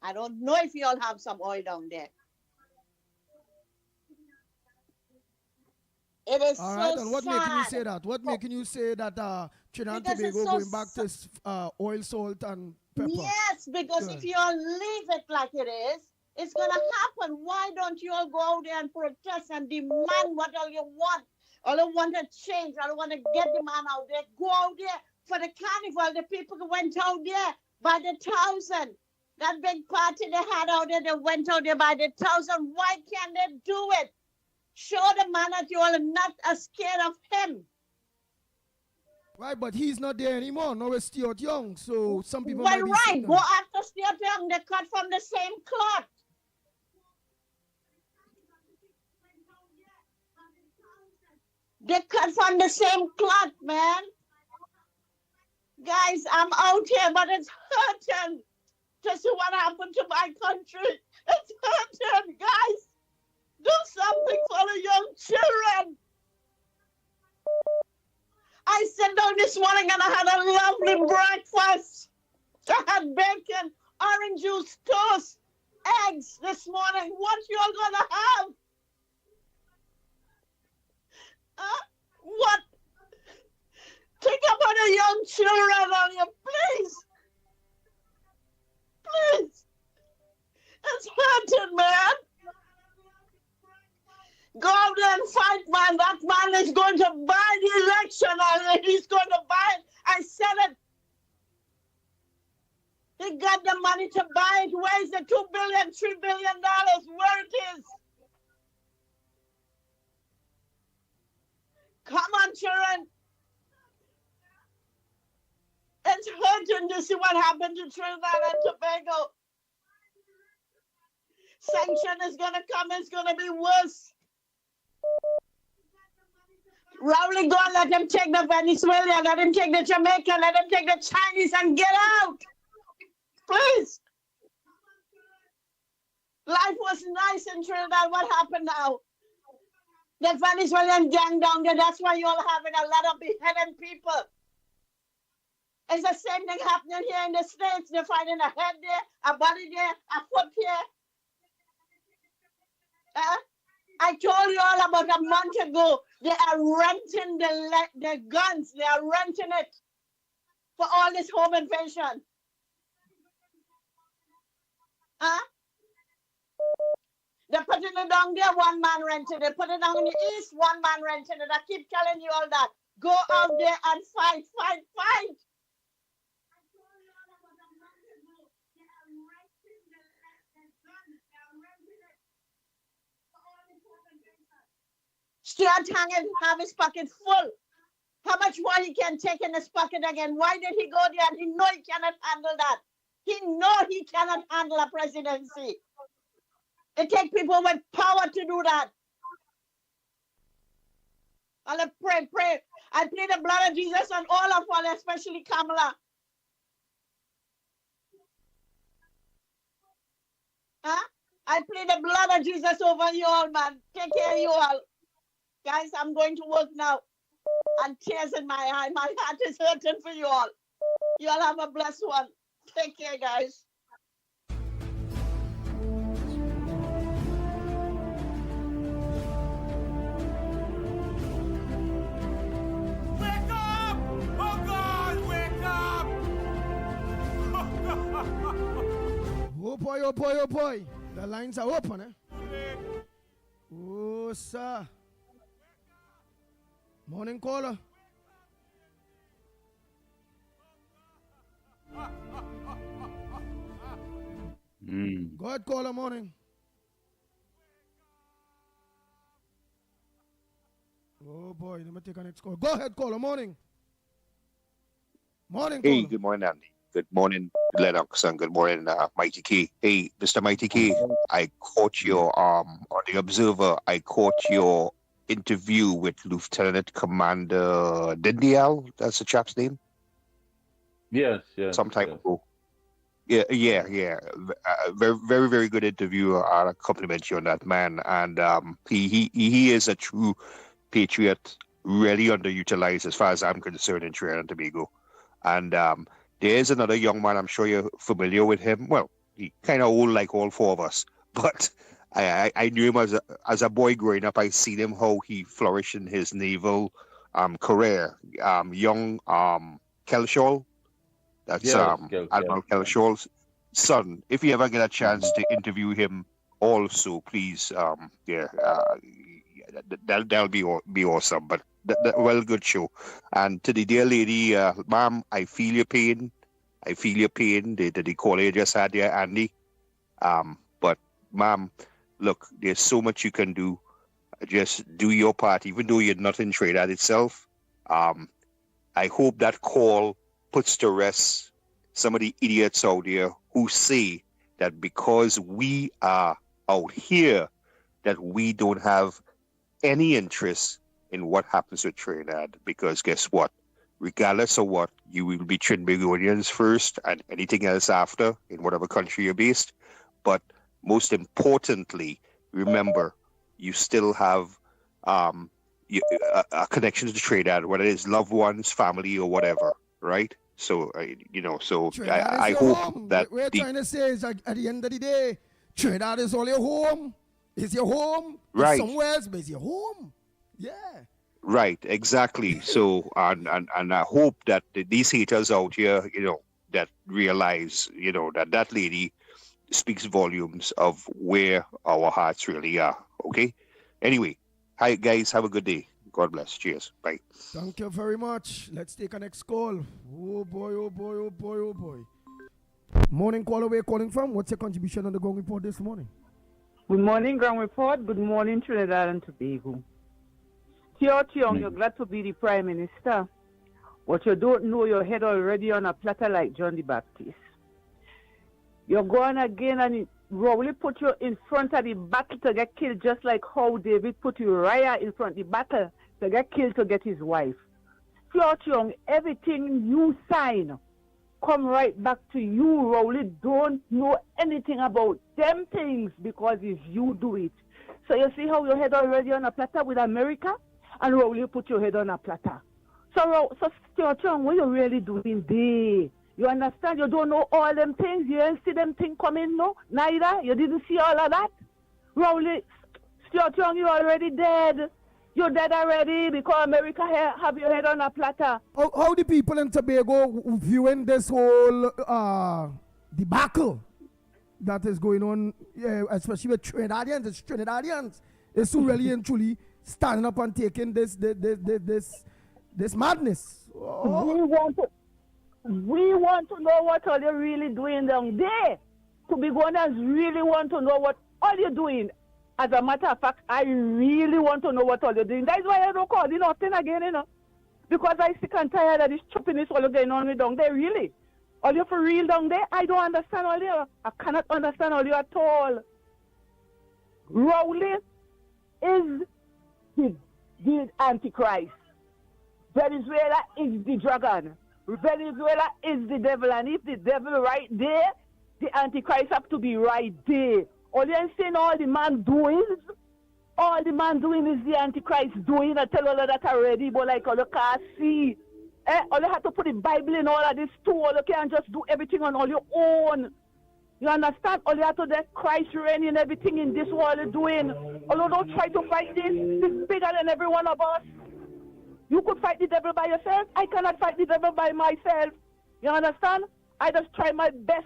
Speaker 3: I don't know if you all have some oil down there. It is
Speaker 4: all
Speaker 3: so
Speaker 4: right, and what
Speaker 3: sad.
Speaker 4: making you say that? What making you say that Trinidad and Tobago going back to oil, salt, and pepper?
Speaker 3: Yes, because if you all leave it like it is, it's going to happen. Why don't you all go out there and protest and demand what all you want? All you want to change. I don't want to get the man out there. Go out there for the carnival. The people who went out there by the thousand. That big party they had out there, they went out there by the thousand. Why can't they do it? Show the man that you all are not scared of him.
Speaker 4: Right, but he's not there anymore. Now it's Stuart Young. So some people
Speaker 3: well,
Speaker 4: might be
Speaker 3: right. Go after Stuart Young. They cut from the same cloth. They cut from the same cloth, man. Guys, I'm out here, but it's hurting to see what happened to my country. It's hurting, guys. Do something for the young children. I sat down this morning and I had a lovely breakfast. I had bacon, orange juice, toast, eggs this morning. What you all gonna have? What? Think about the young children on you, please. Please. It's hurting, man. Go out there and fight, man. That man is going to buy the election. And he's going to buy it. I said it. He got the money to buy it. Where's the $2 billion, $3 billion? Where it is? Come on, children. It's hurting to see what happened to Trinidad and Tobago. Sanction is going to come. It's going to be worse. Rowley, go and let him take the Venezuelan, let him take the Jamaican, let him take the Chinese and get out. Please. Life was nice in Trinidad. What happened now? That Venezuelan gang down there, that's why you're having a lot of beheading people. It's the same thing happening here in the States. They're finding a head there, a body there, a foot here. I told you all about a month ago. They are renting the guns. They are renting it for all this home invasion. They're putting it down there, one man rented it. Put it down in the east, one man rented it. I keep telling you all that. Go out there and fight, fight, fight. Stuart Hanging have his pocket full. How much more he can take in his pocket again? Why did he go there? And he know he cannot handle that. He know he cannot handle a presidency. It takes people with power to do that. I'll pray. I plead the blood of Jesus on all of us, especially Kamala. I plead the blood of Jesus over you all, man. Take care of you all. Guys, I'm going to work now. And tears in my eye. My heart is hurting for you all. You all have a blessed one. Take care, guys.
Speaker 6: Wake up! Oh God, wake up!
Speaker 4: Oh boy, oh boy, oh boy. The lines are open, eh? Oh, sir. Morning caller. Go ahead, caller, morning. Oh boy, let me take a next call. Go ahead, caller, morning. Morning,
Speaker 1: Hey,
Speaker 4: caller.
Speaker 1: good morning, Andy. Good morning, Lennox, and good morning, Mickie K. Hey, Mr. Mickie K, I caught your on the Observer. I caught your interview with Lieutenant Commander Dindial. That's the chap's name.
Speaker 19: Yes.
Speaker 1: Some time ago. Yeah. Very, very, very good interview. I compliment you on that, man. And he is a true patriot, really underutilized as far as I'm concerned in Trinidad and Tobago. And there is another young man, I'm sure you're familiar with him. Well, he kind of old like all four of us, but I knew him as a boy growing up. I seen him how he flourished in his naval career. Young Kelshaw, that's Admiral Kelshaw's son. If you ever get a chance to interview him, also please, that'll be awesome. But well, good show. And to the dear lady, ma'am, I feel your pain. I feel your pain. The caller you just had there, Andy. But ma'am, look, there's so much you can do. Just do your part, even though you're not in Trinidad itself. I hope that call puts to rest some of the idiots out there who say that because we are out here, that we don't have any interest in what happens with Trinidad. Because guess what? Regardless of what, you will be Trinbagonians first and anything else after in whatever country you're based. But most importantly, remember, you still have a connection to Trinidad, whether it's loved ones, family, or whatever, right? So, I hope that...
Speaker 4: We're trying to say is at the end of the day, Trinidad is all your home. It's your home.
Speaker 1: Right.
Speaker 4: It's somewhere else, but it's your home. Yeah.
Speaker 1: Right, exactly. So, and I hope that these haters out here, that realize, that lady speaks volumes of where our hearts really are. Okay? Anyway, hi, guys. Have a good day. God bless. Cheers. Bye.
Speaker 4: Thank you very much. Let's take a next call. Oh, boy, oh, boy, oh, boy, oh, boy. Morning caller, where you calling from? What's your contribution on the Ground Report this morning?
Speaker 22: Good morning, Ground Report. Good morning, Trinidad and Tobago. Tiong, you're glad to be the Prime Minister, but you don't know your head already on a platter like John the Baptist. You're going again and Rowley put you in front of the battle to get killed, just like how David put Uriah in front of the battle to get killed to get his wife. Tiong, everything you sign come right back to you, Rowley. Don't know anything about them things because if you do it. So you see how your head already on a platter with America, and Rowley put your head on a platter. So Stuart Young, what you really doing there? You understand? You don't know all them things. You didn't see them things coming, no? Neither. You didn't see all of that. Rowley, Stuart Young, you already dead. You're dead already because America have your head on a platter.
Speaker 4: How the people in Tobago viewing this whole debacle that is going on, especially with Trinidadians? It's Trinidadians. It's who really and truly standing up and taking this madness.
Speaker 22: Oh. We want to know what are you really doing down there. To be honest, really want to know what all you're doing. As a matter of fact, I really want to know what all you're doing. That's why I don't call you nothing again, you know. Because I sick and tired of this choppiness all going on with down there, really. All you for real down there, I don't understand all you. I cannot understand all you at all. Rowley is the Antichrist. Venezuela is the dragon. Venezuela is the devil. And if the devil right there, the Antichrist have to be right there. All you saying all the man doing is the Antichrist doing. I tell all of that already, but like all you can't see. All you have to put the Bible in all of this too. All you can't just do everything on all your own. You understand? All you have to let Christ reign in everything in this world you're doing. Although don't try to fight this. This is bigger than every one of us. You could fight the devil by yourself. I cannot fight the devil by myself. You understand? I just try my best.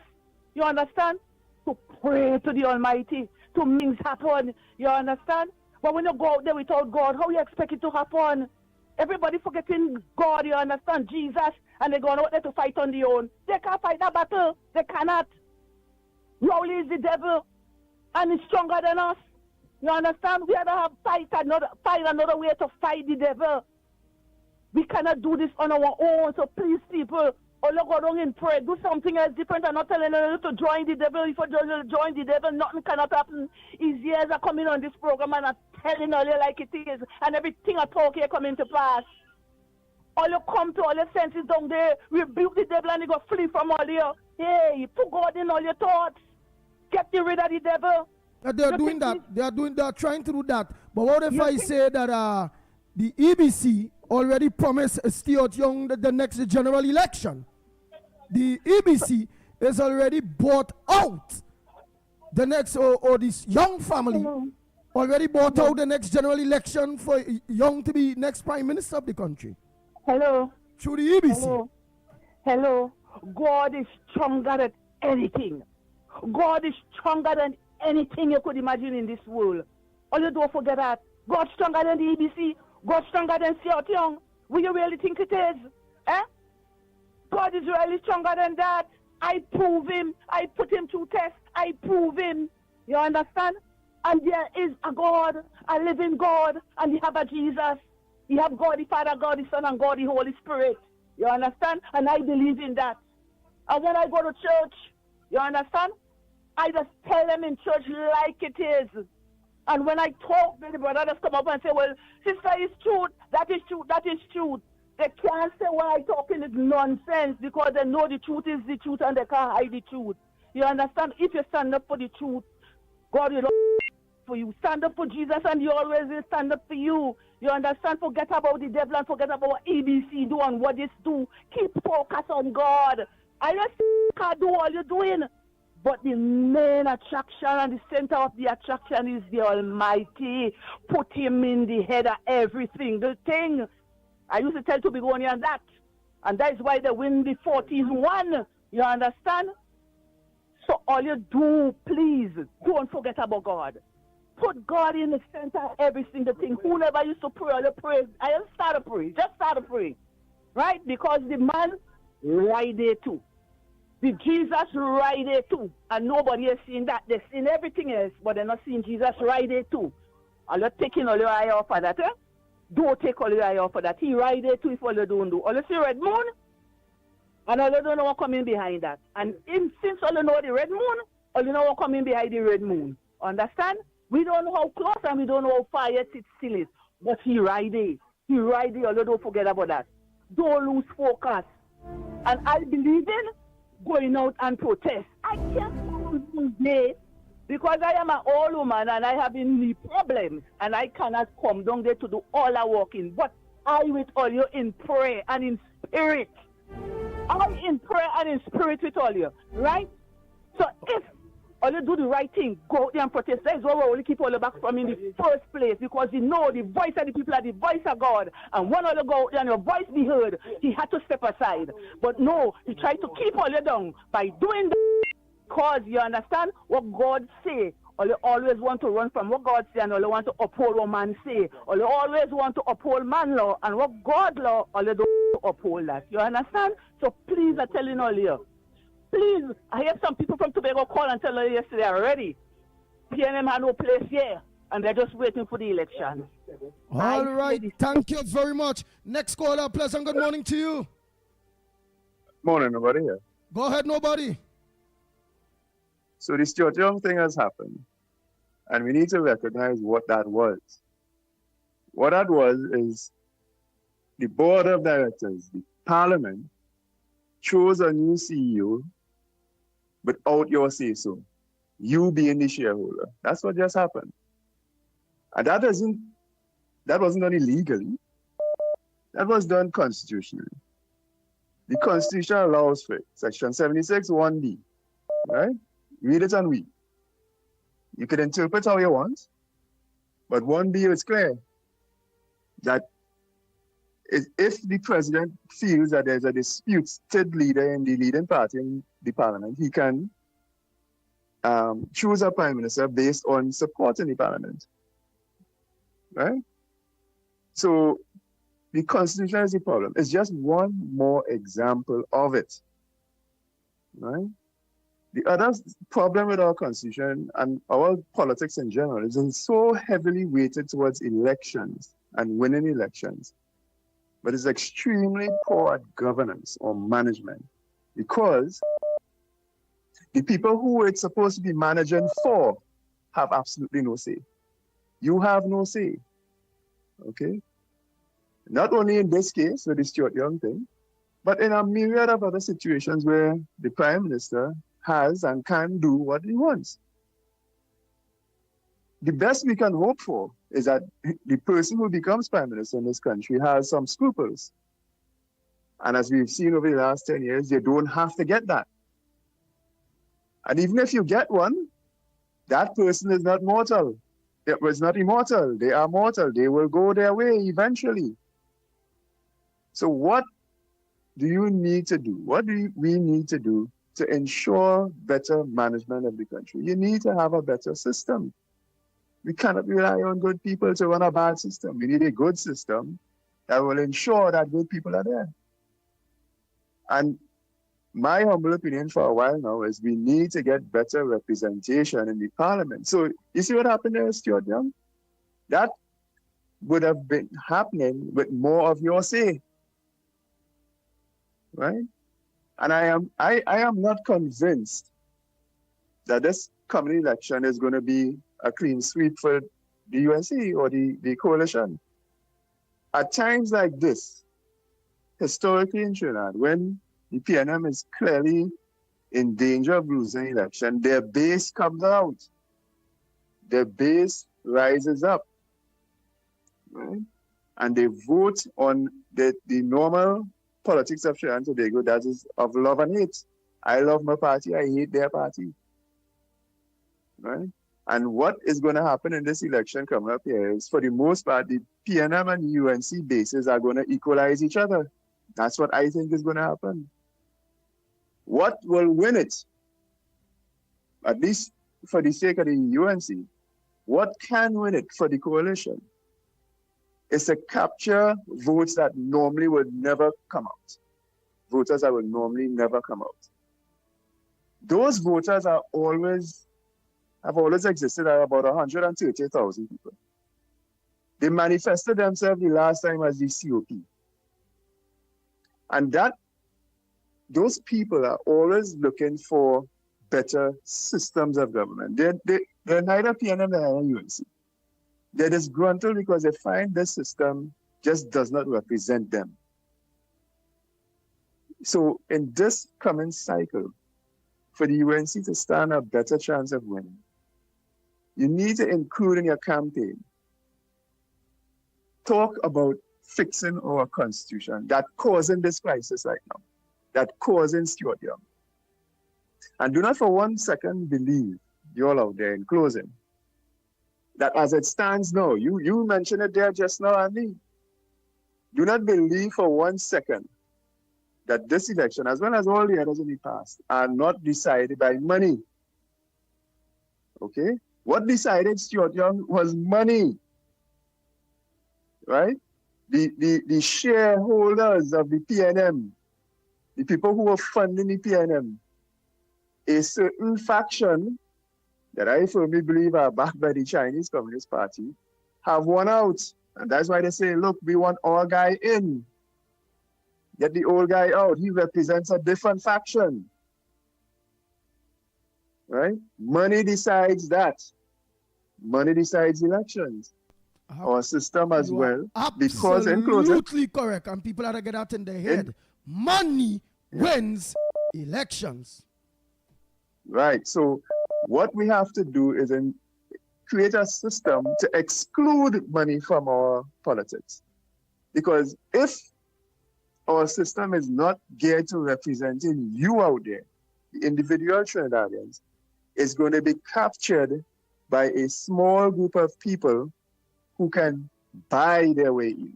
Speaker 22: You understand? To pray to the Almighty. To make things happen. You understand? But when you go out there without God, how you expect it to happen? Everybody forgetting God, you understand? Jesus. And they're going out there to fight on their own. They can't fight that battle. They cannot. Rowley is the devil. And he's stronger than us. You understand? We have to find another way to fight the devil. We cannot do this on our own. So please, people, all you go down and pray. Do something else different. I'm not telling you to join the devil. If you join the devil, nothing cannot happen. His years are coming on this program and I'm telling all you like it is. And everything I talk here coming to pass. All you come to all your senses down there. Rebuke the devil and he go flee from all you. Hey, put God in all your thoughts. Get rid of the devil.
Speaker 4: They are doing that. They are trying to do that. But what if I say that the EBC already promised Stuart Young the next general election? The EBC is already bought out the next, or this Young family already bought out the next general election for Young to be next prime minister of the country.
Speaker 22: Hello.
Speaker 4: Through the EBC.
Speaker 22: Hello. God is stronger than anything. God is stronger than anything you could imagine in this world. All you don't forget that. God's stronger than the EBC. God's stronger than Stuart Young. Will you really think it is? God is really stronger than that. I prove him. I put him through tests. I prove him. You understand? And there is a God, a living God, and you have a Jesus. You have God the Father, God the Son, and God the Holy Spirit. You understand? And I believe in that. And when I go to church, you understand? I just tell them in church like it is. And when I talk, the brother just come up and say, well, sister, it's truth. That is truth. That is truth. They can't say what I'm talking is nonsense because they know the truth is the truth and they can't hide the truth. You understand? If you stand up for the truth, God will for you. Stand up for Jesus and he always will stand up for you. You understand? Forget about the devil and forget about what ABC do and what this do. Keep focus on God. I just can't do all you're doing. But the main attraction and the center of the attraction is the Almighty. Put him in the head of every single thing. I used to tell Tobagonians that. And that is why they win the 41. You understand? So all you do, please, don't forget about God. Put God in the center of every single thing. Who never used to pray, all you pray. I just start to pray. Just start to pray. Right? Because the man right there too. The Jesus right there too. And nobody has seen that. They've seen everything else, but they're not seeing Jesus right there too. Are you taking all your eye off of that? Don't take all your eye off of that. He right there too if all you don't do. All you see red moon, and all you don't know what coming behind that. And since all you know the red moon, all you know what coming behind the red moon. Understand? We don't know how close and we don't know how far yet it still is. But he right there. He right there. All you don't forget about that. Don't lose focus. And I believe in going out and protest. I can't go one day Because I am an old woman and I have knee problems and I cannot come down there to do all our walking. But I with all you in prayer and in spirit. I'm in prayer and in spirit with all you, right? So if all you do the right thing, go out there and protest. That is what we only keep all you back from in the first place, because you know the voice of the people are the voice of God. And when all you go out there and your voice be heard, he had to step aside. But no, he tried to keep all you down by doing the cause, you understand what God say. Or you always want to run from what God say, and all you want to uphold what man say. Or you always want to uphold man law and what God law, all you don't uphold that. You understand? So please, I'm telling all you. Please, I hear some people from Tobago call and tell us yesterday already. PNM had no place here, and they're just waiting for the election.
Speaker 4: All right, thank you very much. Next caller, pleasant good morning to you.
Speaker 5: Morning, nobody here.
Speaker 4: Go ahead, nobody.
Speaker 5: So this Stuart Young thing has happened, and we need to recognize what that was. What that was is the board of directors, the parliament, chose a new CEO without your say-so. You being the shareholder. That's what just happened. And that wasn't done illegally. That was done constitutionally. The Constitution allows for it. Section 76, 1B. Right? Read it and read. You can interpret how you want, but 1B is clear that if the president feels that there's a disputed leader in the leading party in the parliament, he can choose a prime minister based on support in the parliament. Right? So the Constitution is the problem. It's just one more example of it. Right? The other problem with our Constitution and our politics in general is it's so heavily weighted towards elections and winning elections, but it's extremely poor at governance or management, because the people who it's supposed to be managing for have absolutely no say. You have no say, okay? Not only in this case with the Stuart Young thing, but in a myriad of other situations where the Prime Minister has and can do what he wants. The best we can hope for is that the person who becomes Prime Minister in this country has some scruples. And as we've seen over the last 10 years, you don't have to get that. And even if you get one, that person is not mortal. It was not immortal. They are mortal. They will go their way eventually. So what do you need to do? What do we need to do to ensure better management of the country? You need to have a better system. We cannot rely on good people to run a bad system. We need a good system that will ensure that good people are there. And my humble opinion for a while now is we need to get better representation in the parliament. So you see what happened there, Stuart Young? That would have been happening with more of your say, right? And I am not convinced that this coming election is going to be a clean sweep for the UNC or the coalition. At times like this, historically in Trinidad, when the PNM is clearly in danger of losing election, their base comes out. Their base rises up, right? And they vote on the normal politics of Trinidad and Tobago, that is of love and hate. I love my party, I hate their party. Right? And what is going to happen in this election coming up here is, for the most part, the PNM and UNC bases are going to equalize each other. That's what I think is going to happen. What will win it, at least for the sake of the UNC, what can win it for the coalition is to capture votes that normally would never come out. Voters that would normally never come out. Those voters have always existed at about 130,000 people. They manifested themselves the last time as the COP. And those people are always looking for better systems of government. They're neither PNM nor UNC. They're disgruntled because they find this system just does not represent them. So in this coming cycle, for the UNC to stand a better chance of winning, you need to include in your campaign, talk about fixing our constitution that causing this crisis right now, that causing Stuart Young. And do not for one second believe, you all out there in closing, that as it stands now, you mentioned it there just now, Andy. Do not believe for one second that this election, as well as all the others in the past, are not decided by money. Okay? What decided Stuart Young was money. Right? The shareholders of the PNM, the people who were funding the PNM, a certain faction that I firmly believe are backed by the Chinese Communist Party, have won out. And that's why they say, look, we want our guy in. Get the old guy out. He represents a different faction. Right? Money decides that. Money decides elections. Our system as well. Because in closing,
Speaker 4: absolutely correct. And people have to get that in their head. Money wins elections.
Speaker 5: Right. So what we have to do is create a system to exclude money from our politics. Because if our system is not geared to representing you out there, the individual Trinidadians, it's going to be captured by a small group of people who can buy their way in.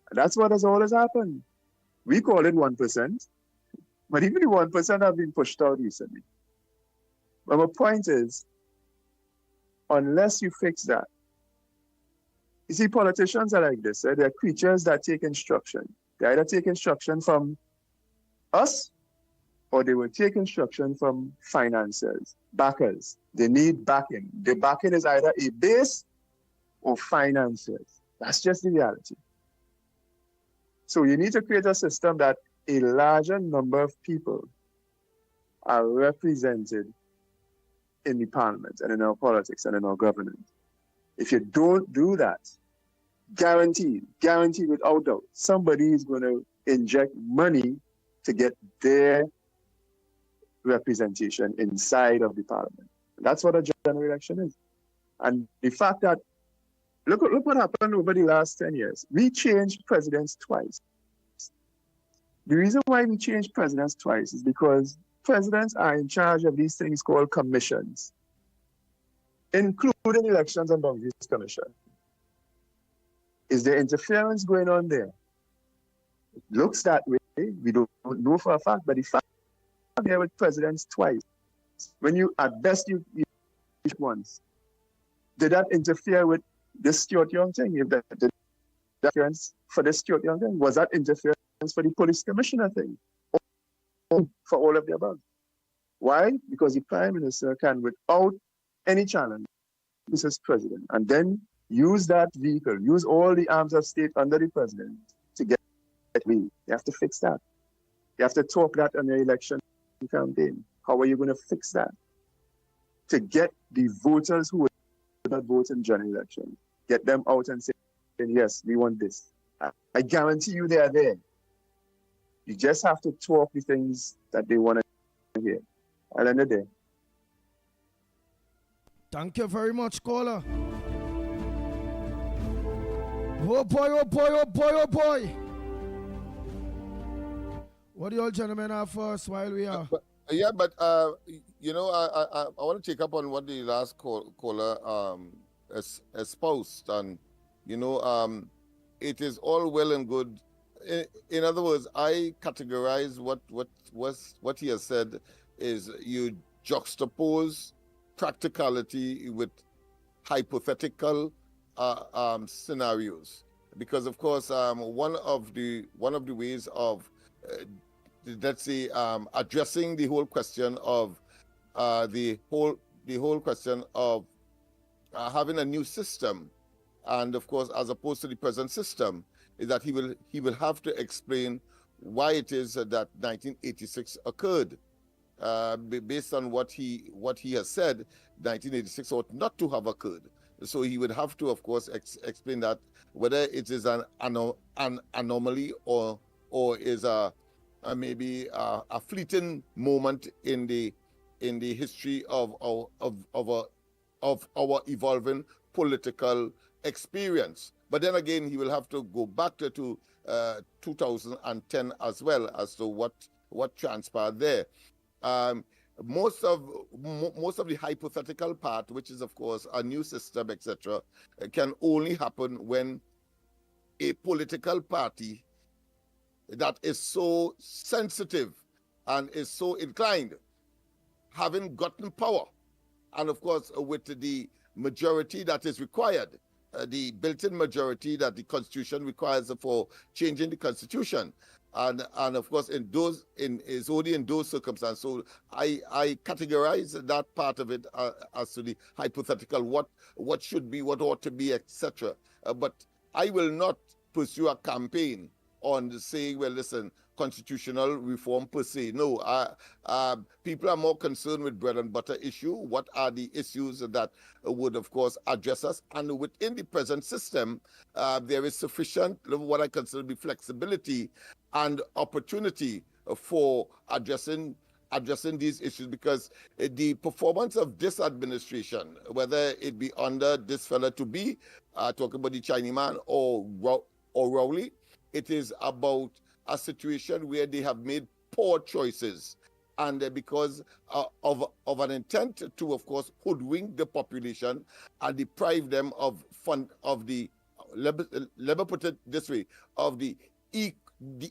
Speaker 5: And that's what has always happened. We call it 1%, but even the 1% have been pushed out recently. But my point is, unless you fix that, you see, politicians are like this. They're creatures that take instruction. They either take instruction from us or they will take instruction from financiers, backers. They need backing. The backing is either a base or financiers. That's just the reality. So you need to create a system that a larger number of people are represented in the parliament and in our politics and in our government. If you don't do that, guaranteed without doubt, somebody is going to inject money to get their representation inside of the parliament. That's what a general election is. And the fact that, look what happened over the last 10 years. We changed presidents twice. The reason why we changed presidents twice is because presidents are in charge of these things called commissions, including elections and boundaries commission. Is there interference going on there? It looks that way. We don't know for a fact, but the fact there with presidents twice, when you at best you once, did that interfere with this Stuart Young thing? If that did interference for this Stuart Young thing, was that interference for the police commissioner thing? Or for all of the above? Why? Because the prime minister can, without any challenge, this is president, and then use that vehicle, use all the arms of state under the president to get me. You have to fix that. You have to talk that on your election campaign. How are you going to fix that? To get the voters who will not vote in general election, get them out and say, yes, we want this. I guarantee you they are there. You just have to talk the things that they want to hear. At the end of the day.
Speaker 4: Thank you very much, caller. Oh boy, oh boy, oh boy, oh boy. What do you all gentlemen have first while we are?
Speaker 9: You know, I want to take up on what the last caller espoused. And, you know, it is all well and good. In other words, I categorize what he has said is you juxtapose practicality with hypothetical scenarios, because of course one of the ways of let's say addressing the whole question of the whole question of having a new system, and of course as opposed to the present system, is that he will have to explain why it is that 1986 occurred. Based on what he has said, 1986 ought not to have occurred. So he would have to, of course, explain that, whether it is an anomaly or is maybe a fleeting moment in the history of of our evolving political experience. But then again, he will have to go back to 2010 as well as to what transpired there. Most of the hypothetical part, which is of course a new system, etc., can only happen when a political party that is so sensitive and is so inclined, having gotten power, and of course with the majority that is required, the built-in majority that the Constitution requires for changing the Constitution, and of course is only in those circumstances. So I categorize that part of it as to the hypothetical, what should be, what ought to be, etc. But I will not pursue a campaign on saying, well, listen, constitutional reform per se. No, people are more concerned with bread and butter issue. What are the issues that would, of course, address us? And within the present system, there is sufficient, what I consider to be flexibility and opportunity for addressing these issues, because the performance of this administration, whether it be under this fella to be, talking about the Chinese man or Rowley, it is about a situation where they have made poor choices, and because of an intent to, of course, hoodwink the population and deprive them of the, let me put it this way, of the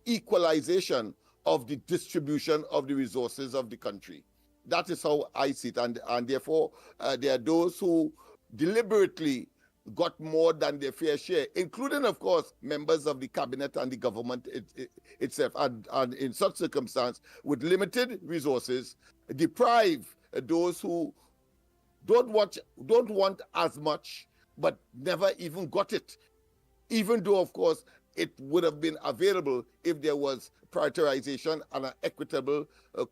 Speaker 9: equalization of the distribution of the resources of the country. That is how I see it, and therefore there are those who deliberately got more than their fair share, including, of course, members of the cabinet and the government itself. And in such circumstance, with limited resources, deprive those who don't want as much, but never even got it, even though, of course, it would have been available if there was prioritization and an equitable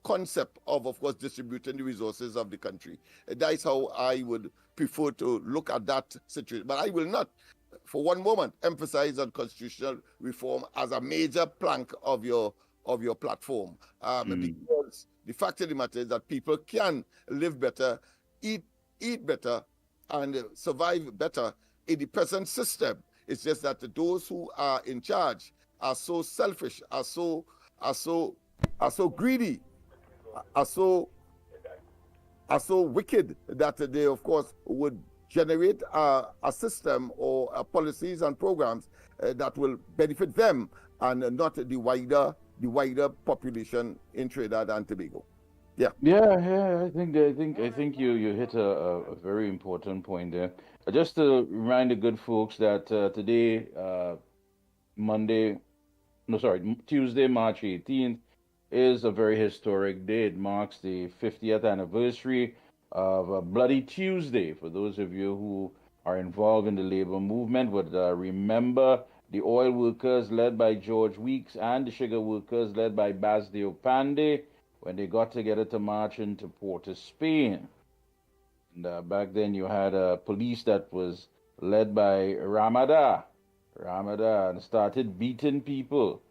Speaker 9: concept of course, distributing the resources of the country. That is how I would prefer to look at that situation. But I will not, for one moment, emphasize on constitutional reform as a major plank of your platform, because the fact of the matter is that people can live better, eat better, and survive better in the present system. It's just that those who are in charge are so selfish, are so greedy, are so wicked that they, of course, would generate a system or policies and programs that will benefit them and not the wider population in Trinidad and Tobago. Yeah.
Speaker 19: I think you hit a very important point there. Just to remind the good folks that today, Tuesday, March 18th, is a very historic day. It marks the 50th anniversary of Bloody Tuesday. For those of you who are involved in the labor movement would remember the oil workers led by George Weeks and the sugar workers led by Basdeo Pandey when they got together to march into Port of Spain. And back then you had a police that was led by Ramada, and started beating people.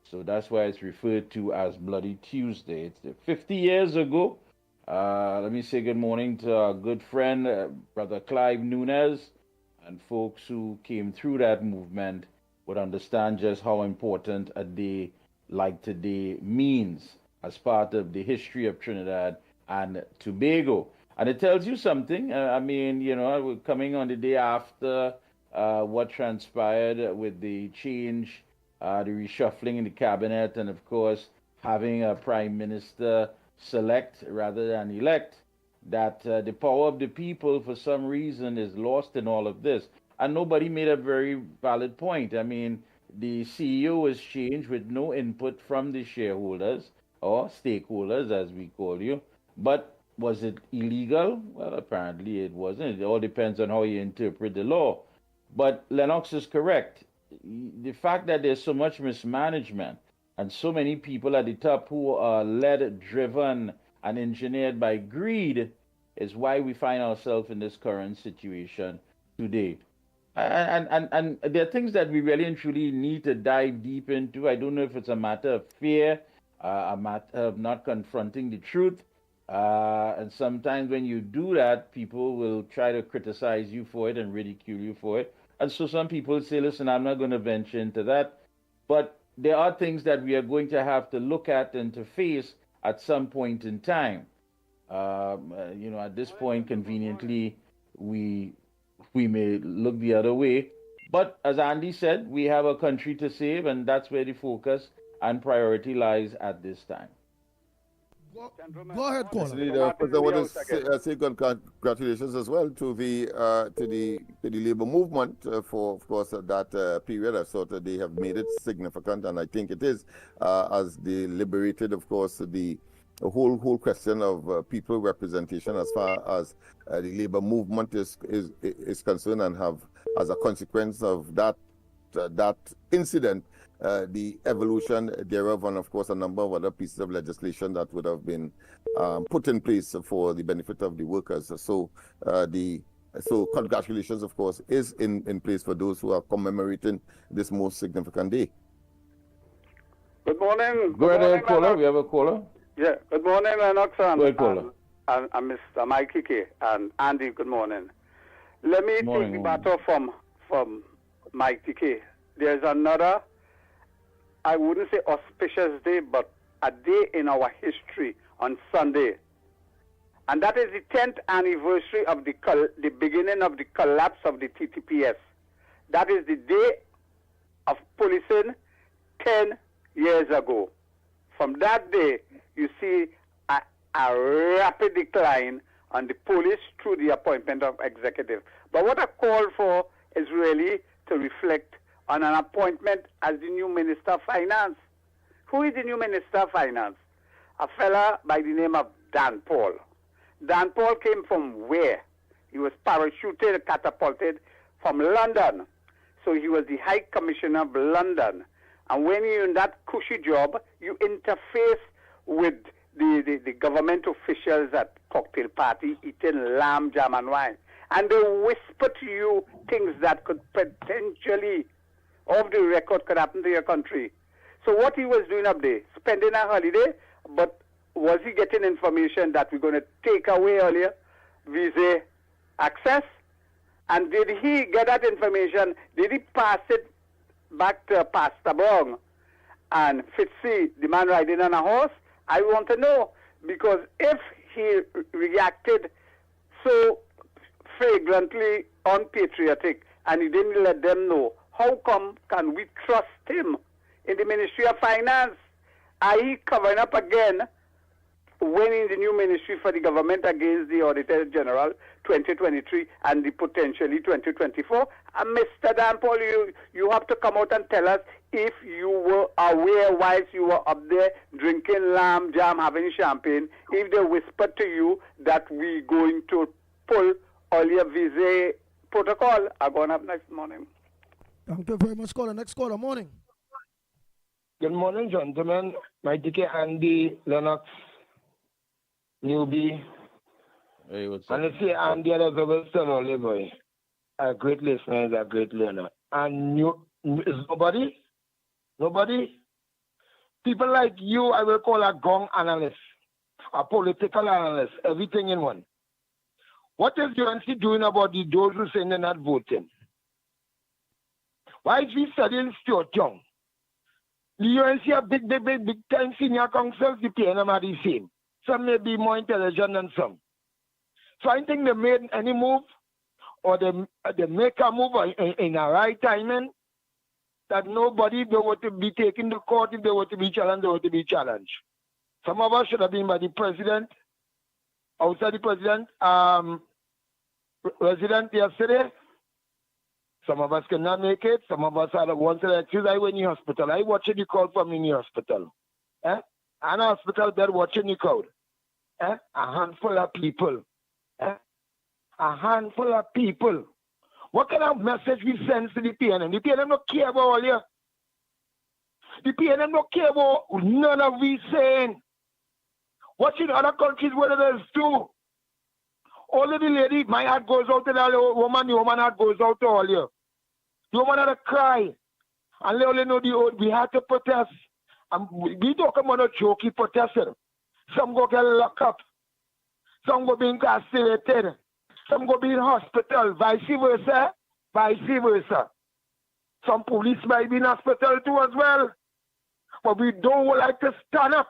Speaker 19: So that's why it's referred to as Bloody Tuesday. It's 50 years ago. Let me say good morning to our good friend, Brother Clive Nunes, and folks who came through that movement would understand just how important a day like today means as part of the history of Trinidad and Tobago. And it tells you something. We're coming on the day after what transpired with the change, the reshuffling in the cabinet, and of course, having a prime minister select rather than elect, that the power of the people, for some reason, is lost in all of this. And nobody made a very valid point. I mean, the CEO was changed with no input from the shareholders or stakeholders, as we call you. But was it illegal? Well, apparently it wasn't. It all depends on how you interpret the law. But Lennox is correct. The fact that there's so much mismanagement and so many people at the top who are led, driven, and engineered by greed is why we find ourselves in this current situation today. And there are things that we really and truly need to dive deep into. I don't know if it's a matter of fear, a matter of not confronting the truth, And sometimes when you do that, people will try to criticize you for it and ridicule you for it. And so some people say, listen, I'm not going to venture into that. But there are things that we are going to have to look at and to face at some point in time. At this point, conveniently, we may look the other way. But as Andy said, we have a country to save, and that's where the focus and priority lies at this time.
Speaker 4: Go ahead, caller.
Speaker 9: First, I want to say congratulations as well to the labor movement for, of course, that period. I thought that they have made it significant, and I think it is as they liberated, of course, the whole question of people representation as far as the labor movement is concerned, and have, as a consequence of that incident, the evolution thereof, and of course a number of other pieces of legislation that would have been put in place for the benefit of the workers. So congratulations, of course, is in place for those who are commemorating this most significant day.
Speaker 8: Good morning.
Speaker 19: Go ahead, caller. We have a caller.
Speaker 8: Yeah. Good morning, Lennox and
Speaker 19: Mr.
Speaker 8: Mickie K. And Andy. Good morning. Let me take the battle from Mickie K. There's another, I wouldn't say auspicious day, but a day in our history on Sunday. And that is the 10th anniversary of the beginning of the collapse of the TTPS. That is the day of policing 10 years ago. From that day, you see a rapid decline on the police through the appointment of executive. But what I call for is really to reflect on an appointment as the new Minister of Finance. Who is the new Minister of Finance? A fella by the name of Dan Paul. Dan Paul came from where? He was parachuted, catapulted from London. So he was the High Commissioner of London. And when you're in that cushy job, you interface with the government officials at cocktail party eating lamb, jam, and wine. And they whisper to you things that could potentially, off the record, could happen to your country. So what he was doing up there, spending a holiday, but was he getting information that we're going to take away earlier, visa access? And did he get that information? Did he pass it back to Pastor Bong and Fitzy, the man riding on a horse? I want to know, because if he reacted so flagrantly unpatriotic and he didn't let them know, how come can we trust him in the Ministry of Finance? Are he covering up again, winning the new ministry for the government against the Auditor General 2023 and the potentially 2024? And Mr. Dan Paul, you have to come out and tell us if you were aware whilst you were up there drinking lamb, jam, having champagne, if they whispered to you that we're going to pull all your visa protocol. I'm going to have next morning.
Speaker 4: Thank you very much, caller. Next caller, morning.
Speaker 7: Good morning, gentlemen. Mickie K, Andy, Lennox, Newbie.
Speaker 19: Hey, what's
Speaker 7: up? And let's say Andy and Wilson Oliver. A great listener is a great learner. And is nobody? Nobody? People like you, I will call a gong analyst, a political analyst, everything in one. What is UNC doing about those who say they're not voting? Why is we studying Stuart Young? The UNC are big time senior councils, the PNM are the same. Some may be more intelligent than some. So I think they made any move, or they make a move in a right timing, that nobody they want to be taken to court. If they want to be challenged, they want to be challenged. Some of us should have been by the president, outside the president, resident yesterday. Some of us cannot make it. Some of us are the ones that excuse. I went in the hospital. I watched the call from in the hospital. And a hospital bed watching the crowd. A handful of people. A handful of people. What kind of message we send to the PNM? The PNM don't care about all you. The PNM don't care about none of we saying. Watching other countries, what others do. Only the lady, my heart goes out to the woman heart goes out to all you. The woman had to cry. And they only know we had to protest. And we don't come on a jokey protesting. Some go get locked up. Some go be incarcerated. Some go be in hospital. Vice versa. Vice versa. Some police might be in hospital too as well. But we don't like to stand up.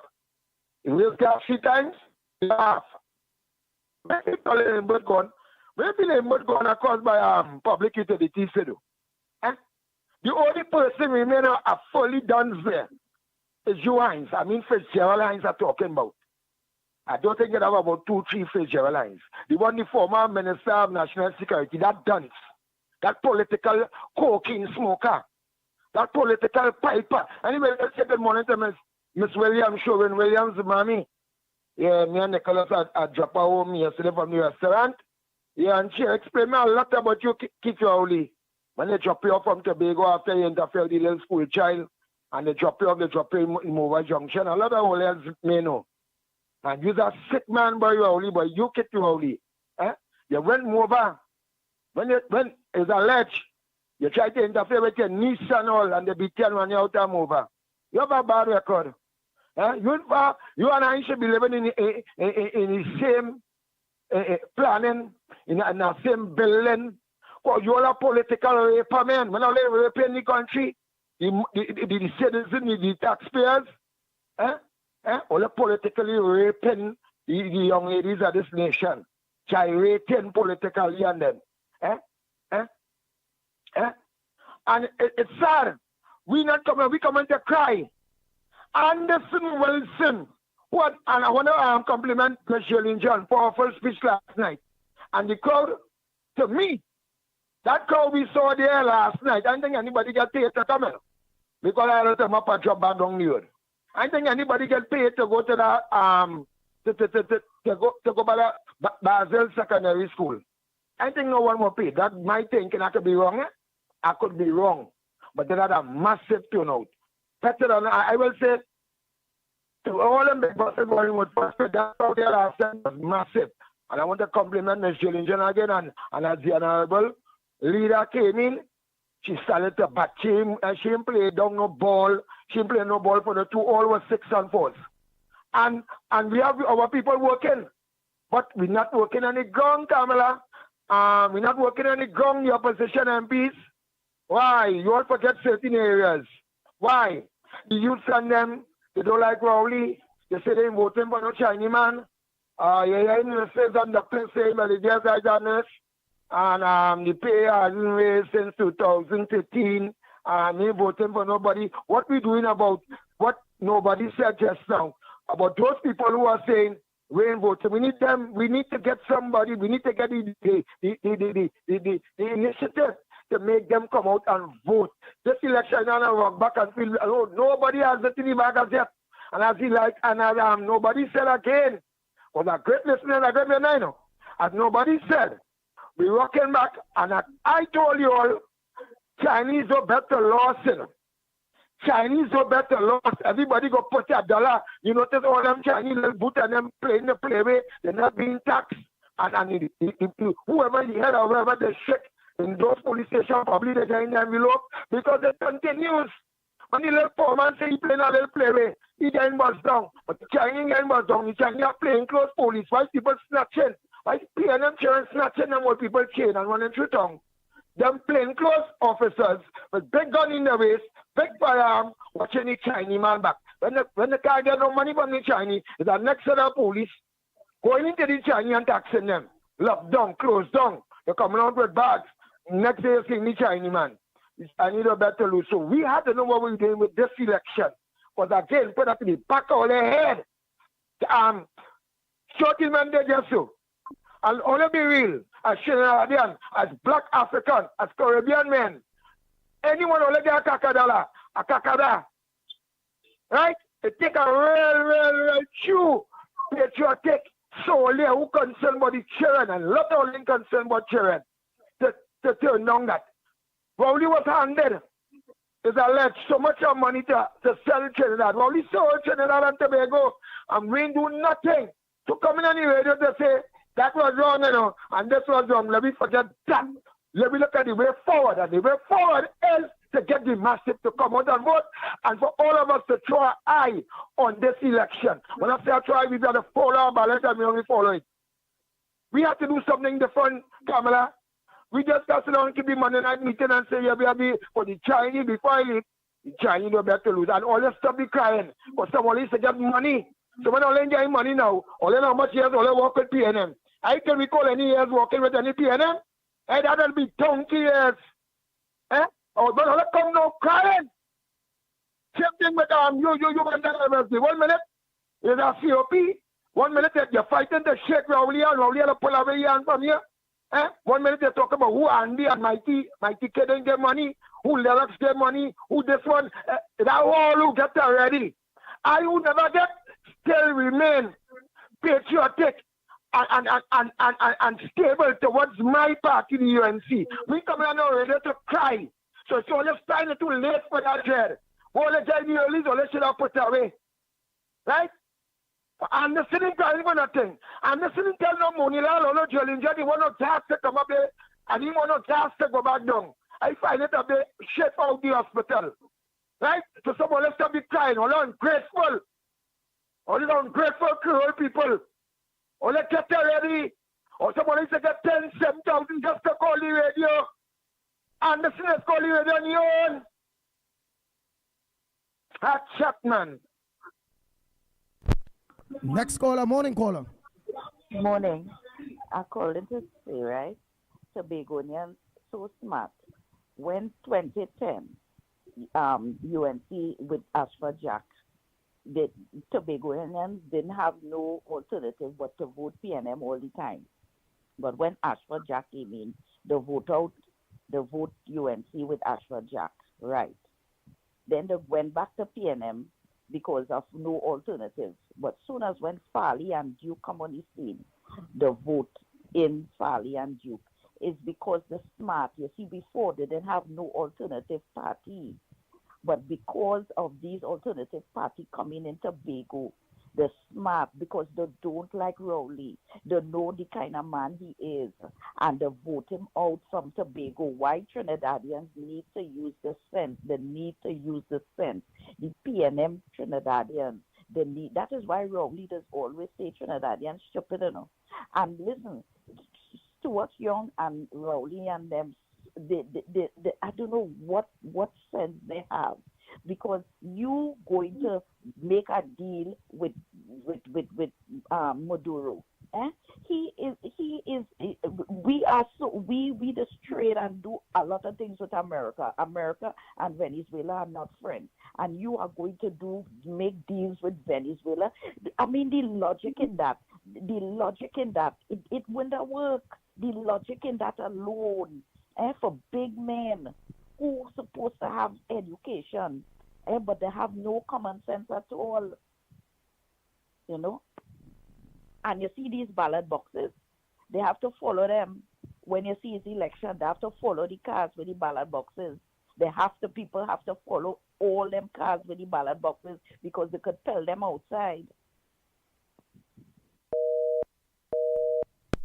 Speaker 7: In this gas 3 times, laugh. Maybe the limit gun are caused by public utilities. The only person remaining are fully done there is Joe Hines. I mean Fitzgerald Hines are talking about. I don't think it have about 2, 3 Fitzgerald Hines. The one, the former Minister of National Security, that dunce, that political cocaine smoker, that political piper. Anyway, let's say good morning to Miss Williams, Sharon Williams, mommy. Yeah, me and Nicholas had dropped her home yesterday from the restaurant. Yeah, and she explained me a lot about you, Kitty Rowley. When they drop you off from Tobago after you interfere with the little school child, and they drop you in Mova Junction, a lot of old else may know. And you're a sick man, boy, Rowley, but you Kitty Rowley. You went Mova. When it's alleged, you try to interfere with your niece and all, and they beat you when you're out of Mova. You have a bad record. You and I should be living in the same planning, in the same building. Because you're a political raper, man. When I live rape in the country, the citizens, the taxpayers, all the politically raping the young ladies of this nation. Gyrating politically and them. And it's sad. We coming to cry. Anderson Wilson, and I want to compliment Michelle John, powerful speech last night. And the crowd, to me, that crowd we saw there last night, I don't think anybody get paid to come in. Because I had to come up and drop back down the road. I don't think anybody get paid to go to the to go by the Basel Secondary School. I think no one will pay. That's my thinking. I could be wrong. I could be wrong. But they had a massive turnout. Better than I will say to all the big buses going with Prospect, that out there last time was massive. And I want to compliment Ms. Jillinger again, and as the honorable leader came in, she started to bat. She didn't play down no ball. She didn't play no ball for the 2. All was 6 and 4s. And we have our people working. But we're not working on the ground, Kamala. We're not working on the ground, the opposition MPs. Why? You all forget certain areas. Why? The youth and them, they don't like Rowley. They say they ain't voting for no Chinese man. Universities and doctors say, but the girls are journalists. And the pay hasn't raised since 2013. And they ain't voting for nobody. What we doing about what nobody said just now? About those people who are saying, we ain't voting. We need them. We need to get somebody. We need to get the initiative to make them come out and vote. This election, and I walk back and feel alone. Nobody has it in the bag as yet. And as he like, and nobody said again. Was a great listener and a great man, I know. As nobody said, we walking back, and I told you all, Chinese are better lost. Chinese are better lost. Everybody go put $1. You notice all them Chinese little boot and them playing the playway, they're not being taxed. And whoever the head or whoever they shake in those police stations, probably they get in the envelope because it continues. When the little poor man say he playing a little playway, he getting buzzed down. But the Chinese getting buzzed down. The Chinese are playing close police. Why people snatching? Why playing them children snatching them while people chain and running through town? Them plain clothes officers with big gun in the waist, big firearm, watching the Chinese man back. When the guy get no money from the Chinese, it's the next set of police going into the Chinese and taxing them. Locked down, closed down. They're coming out with bags. Next day you're seeing the Chinese man. I need a better lose. So we have to know what we're doing with this election. Because again, put that in the back of their head. Shorty men they just so. And only be real, as Trinidadian, as Black African, as Caribbean men. Anyone only get a kakada. Right? It take a real true patriotic soul there who concerned about the children and not only concerned about children to turn down that. Rowley was handed, is alleged, so much of money to sell Trinidad. Rowley sold Trinidad and Tobago, and we ain't do nothing to come in on the radio to say, that was wrong, and this was wrong. Let me forget that. Let me look at the way forward. And the way forward is to get the masses to come out and vote, and for all of us to throw our eye on this election. When I say I try, we got to follow our ballot, and we only follow it. We have to do something different, Kamala. We just got to sit down and keep the Monday night meeting and say, yeah, we have the, for the Chinese before I leave, the Chinese don't better lose. And all this stuff be crying. But someone needs to get money. So when all enjoy money now, all how much years all work with PNM. I can recall any years working with any PNM. And that'll be 20 years. Eh? Oh, but all come now crying. Same thing with you went down MSD. 1 minute is a COP. 1 minute you're fighting to shake Rowley and Rowley to pull away your hand from here. Eh? 1 minute they talk about who Andy and Mikey kid didn't get money, who Lennox get money, who this one. That all who get that ready. I who never get still remain patriotic and stable towards my party, the UNC. We come here now ready to cry. So it's only finally too late for that dread. All the time you release, all the should have put away. Right? I'm not sitting crying for nothing. I'm not sitting telling no money, no Jollinger, he want no tax to come up there, and he want no tax to go back down. I find it a bit shit out the hospital. Right? So someone else can be crying, all ungrateful. All these ungrateful, cruel people. All they get ready. Or someone else get 10, 7,000 just to call the radio. And the sinners call the radio on your own. Hot shot, man.
Speaker 4: Next caller, morning caller.
Speaker 11: Morning. I called in to say, right? Tobagonians so smart. When 2010, UNC with Ashford Jack, the Tobagonians didn't have no alternative but to vote PNM all the time. But when Ashford Jack came in, the vote UNC with Ashford Jack, right? Then they went back to PNM because of no alternatives. But soon as when Farley and Duke come on the scene, the vote in Farley and Duke is because the smart, you see, before they didn't have no alternative party. But because of these alternative party coming in Tobago, the smart, because they don't like Rowley, they know the kind of man he is, and they vote him out from Tobago. Why Trinidadians need to use the sense? They need to use the sense. The PNM Trinidadians, they need. That is why Rowley does always say Trinidadians stupid, you know. And listen, Stuart Young and Rowley and them, they I don't know what sense they have, because you going to make a deal with Maduro. We just trade and do a lot of things with America. America and Venezuela are not friends, and you are going to make deals with Venezuela. I mean, the logic in that, it wouldn't work. The logic in that alone, for big men who are supposed to have education, but they have no common sense at all, you know. And you see these ballot boxes, they have to follow them. When you see the election, they have to follow the cards with the ballot boxes. People have to follow all them cards with the ballot boxes because they could tell them outside.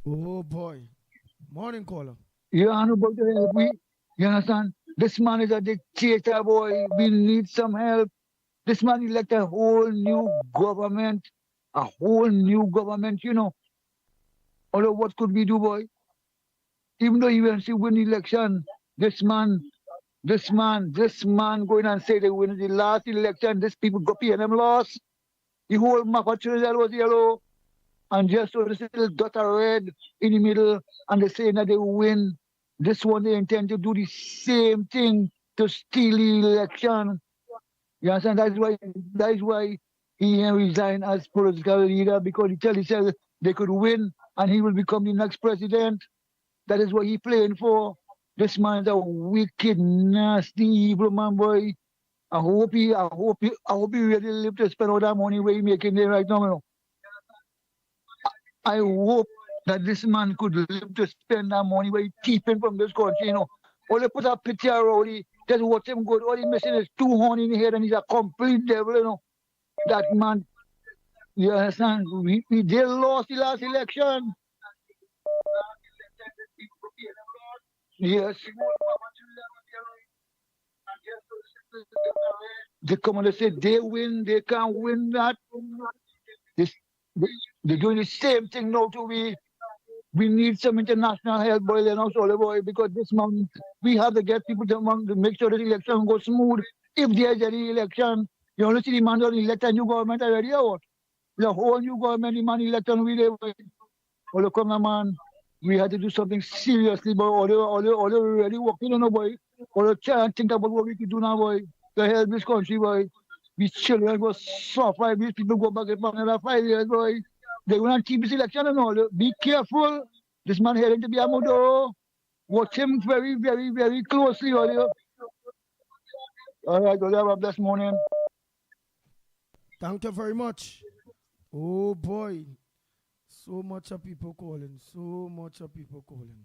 Speaker 4: Oh boy. Morning caller.
Speaker 12: You understand? This man is a dictator, boy. We need some help. This man elect a whole new government, you know. Although what could we do, boy? Even though UNC win election, this man going and say they win the last election, these people go PNM lost. The whole map of Trinidad was yellow. And just so this little dot of red in the middle, and they say that they win. This one they intend to do the same thing to steal the election. You understand? That is why he resigned as political leader, because he tell himself they could win and he will become the next president. That is what he playing for. This man is a wicked, nasty, evil man, boy. I hope he really live to spend all that money where he making there right now, you know. I hope that this man could live to spend that money where he keeping from this country, you know. All they put a picture around it, just watch him good. All he missing is 2 horns in the head and he's a complete devil, you know. That man, you understand? We did lost the last election. Yes. They come and they say they win, they can't win that. They're doing the same thing now to we. We need some international help, boy, Lennox, all the boy, because this man, we have to get people to make sure that the election goes smooth. If there's any election, you only see the man on elect a new government already or what? The whole new government, the man election we there, boy. All the come, man. We had to do something seriously, boy. All the really working on, boy. All the chance think about what we could do now, boy. To help this country, boy. These children go suffer. These people go back for another 5 years, boy. They want to keep this election and all. Be careful. This man heading to be a mother. Watch him very, very, very closely, all right, well, have a blessed morning.
Speaker 4: Thank you very much. Oh boy. So much of people calling. So much of people calling.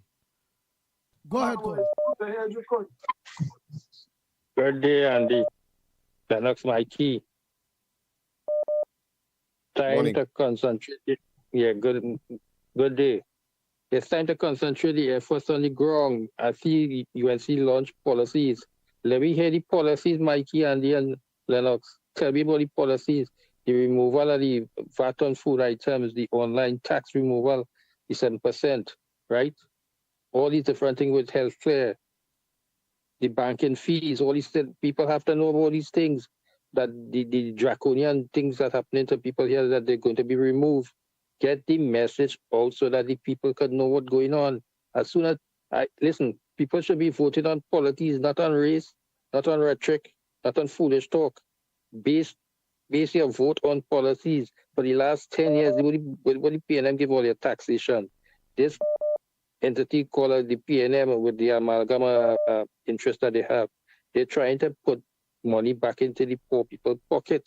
Speaker 4: Go ahead, call.
Speaker 13: Good day, Andy. Lennox Mikey. Time
Speaker 9: Morning.
Speaker 13: to concentrate. Yeah, good day. It's time to concentrate the efforts on the ground. I see UNC launch policies. Let me hear the policies, Mikey, Andy, and Lennox. Tell me about the policies. The removal of the VAT on food items, the online tax removal, the 7%, right? All these different things with healthcare, the banking fees, all these things. People have to know about these things, that the draconian things that happening to people here, that they're going to be removed. Get the message out so that the people can know what's going on. As soon as, listen, people should be voting on policies, not on race, not on rhetoric, not on foolish talk. Base your vote on policies. For the last 10 years, what the PNM give all their taxation. This entity called the PNM with the amalgam interest that they have, they're trying to put money back into the poor people's pocket.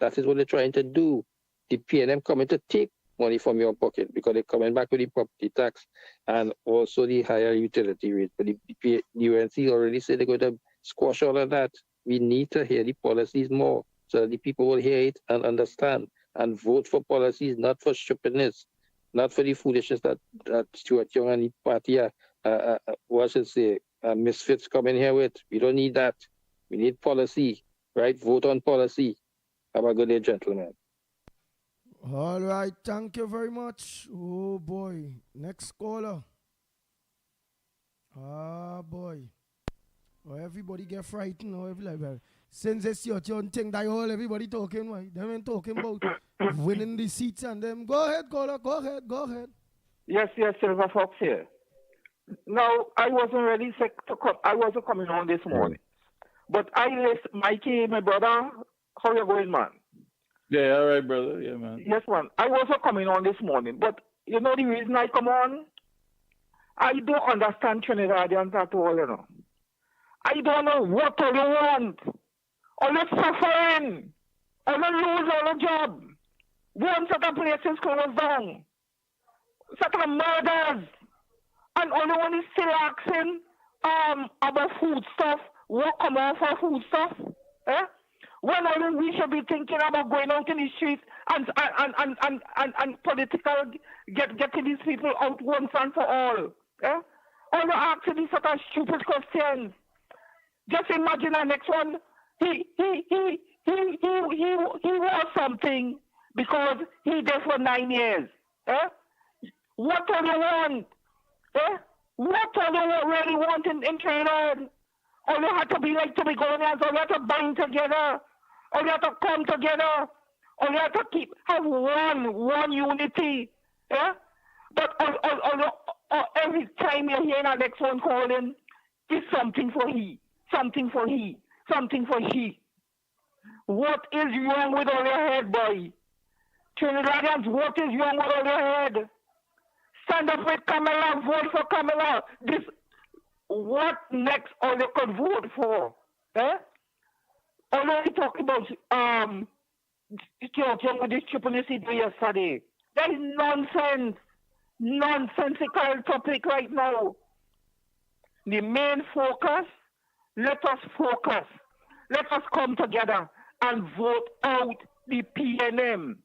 Speaker 13: That is what they're trying to do. The PNM coming to take money from your pocket because they're coming back with the property tax and also the higher utility rate. But the UNC already said they're going to squash all of that. We need to hear the policies more so that the people will hear it and understand and vote for policies, not for stupidness, not for the foolishness that Stuart Young and the party misfits coming here with. We don't need that. We need policy, right? Vote on policy. Have a good day, gentlemen.
Speaker 4: All right, thank you very much. Oh boy, next caller. Ah boy. Oh, everybody get frightened. Oh, everybody. Since they see your thing, that all everybody talking, right? They ain't talking about winning the seats and them. Go ahead, caller. Go ahead.
Speaker 14: Yes, Silver Fox here. Now, I wasn't ready to come. I wasn't coming on this morning. But I list Mikey, my brother. How you going, man?
Speaker 19: Yeah, all right, brother. Yeah, man.
Speaker 14: Yes, man. I wasn't coming on this morning. But you know the reason I come on? I don't understand Trinidadians at all, you know. I don't know what all you want. All the suffering. All the lose all the job. One set of places closed down. Set of murders. And all the one is still asking about food stuff. What come out for food stuff? Eh? When only we should be thinking about going out in the streets and political getting these people out once and for all. Eh? All the asking these sort of stupid questions. Just imagine the next one. He was something because he there for 9 years. Eh? What do you want? Eh? What do you really want in Trinidad? All you have to be like to be going as all you have to bind together. All you have to come together. All you have to have one unity. Yeah? But every time you hear that next one calling, it's something for he. Something for he. Something for she. What is wrong with all your head, boy? Trinidadians, what is wrong with all your head? Stand up with Kamala, vote for Kamala. What next all you could vote for? Eh? All you talk about with this triple yesterday. That is nonsense. Nonsensical topic right now. The main focus, let us focus. Let us come together and vote out the PNM.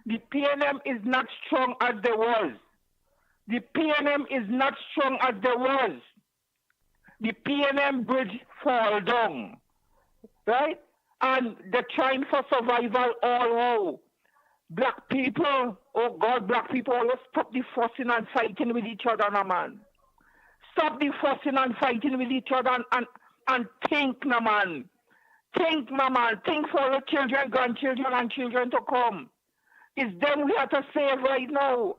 Speaker 14: The PNM is not strong as there was. The PNM is not strong as there was. The PNM bridge fall down. Right? And they're trying for survival all over. Black people, oh God, black people, let's stop the fussing and fighting with each other, no, man. Stop the fussing and fighting with each other and think, no, man. Think, no, man. Think for the children, grandchildren, and children to come. It's them we have to save right now.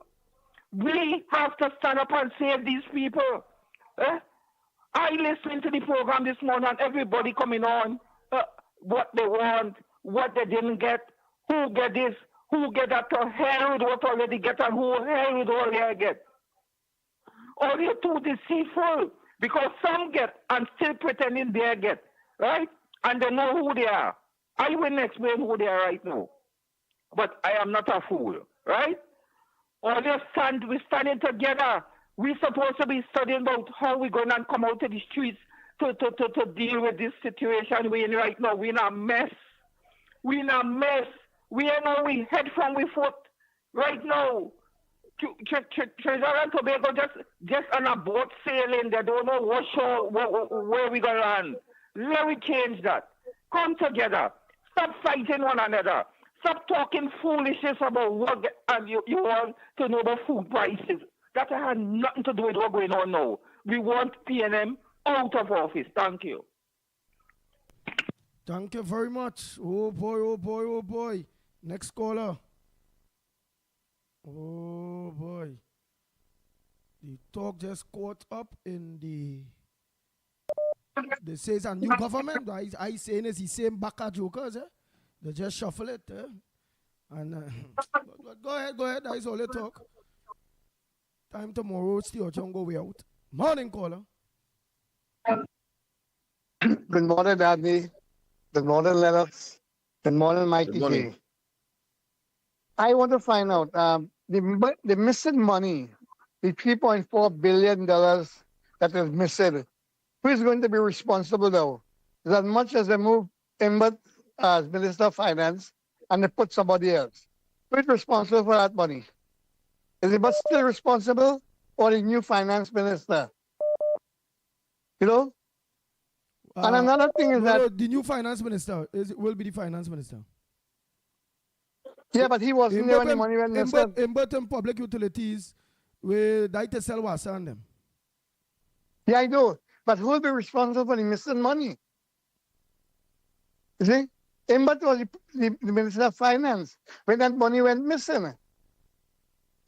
Speaker 14: We have to stand up and save these people. I listened to the program this morning and everybody coming on what they want, what they didn't get, who get this, who get that, to hell with what already get and who hell with all they get. All you're too deceitful because some get and still pretending they get, right? And they know who they are. I will explain who they are right now. But I am not a fool, right? All you stand, we're standing together. We're supposed to be studying about how we're going to come out to the streets to deal with this situation we're in right now. We're in a mess. We're in a mess. We are now, we head from we foot right now. Trinidad and Tobago just on a boat sailing. They don't know what shore, where we going to land. Let me change that. Come together. Stop fighting one another. Stop talking foolishness about what and you want to know about food prices. That has nothing to do with what's going on now. We want PNM out of office. Thank you.
Speaker 4: Thank you very much. Oh boy, oh boy, oh boy. Next caller. Oh boy. The talk just caught up in the... They say it's a new government. I saying it's the same Baka jokers. They just shuffle it. And go ahead. That is all they talk. Time tomorrow, still go way out. Morning, caller.
Speaker 12: Good morning, Andy. Good morning, Lennox. Good morning, Mikey. Good morning. I want to find out the missing money, the $3.4 billion that is missing. Who is going to be responsible now? Is as much as they move Imbert as Minister of Finance and they put somebody else. Who is responsible for that money? Is Imbert still responsible or the new finance minister? You know? And another thing is that...
Speaker 4: The new finance minister will be the finance minister.
Speaker 12: Yeah, but he wasn't there when the money went missing.
Speaker 4: Imbert and public utilities will die to sell Wasa on them.
Speaker 12: Yeah, I do. But who will be responsible for the missing money? You see? Imbert was the Minister of Finance when that money went missing.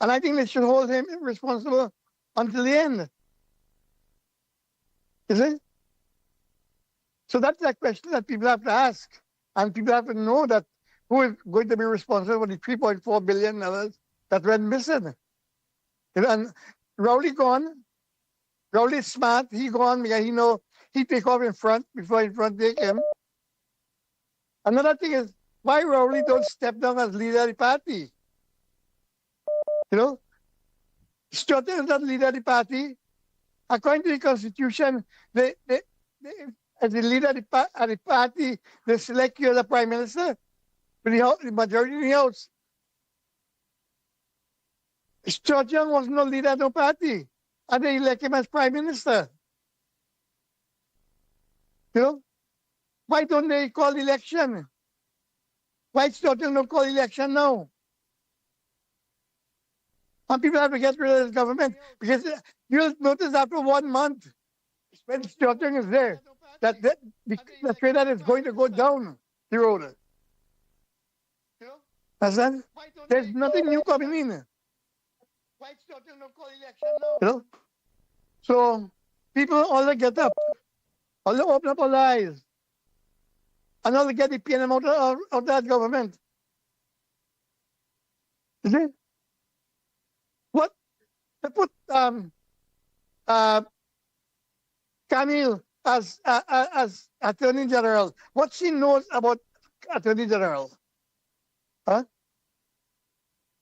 Speaker 12: And I think they should hold him responsible until the end. You see? So that's a question that people have to ask. And people have to know that who is going to be responsible for the $3.4 billion that went missing. You know, and Rowley gone. Rowley's smart. He gone because he take off in front before in front take him. Another thing is why Rowley don't step down as leader of the party. You know, Stratton is not leader of the party. According to the Constitution, they as the leader of the party, they select you as the prime minister with the majority in the House. Stratton was no leader of no party. And they elect him as prime minister. You know? Why don't they call election? Why Stoughton don't call election now? And people have to get rid of this government because you'll notice after 1 month, when Stoughton is there, that the trade that is going to go down the road. Understand? There's nothing new coming in. You know? So people all they get up, all they open up their eyes, and all they get the PNM out of that government. You see? What? They put Camille as Attorney General. What she knows about Attorney General? Huh?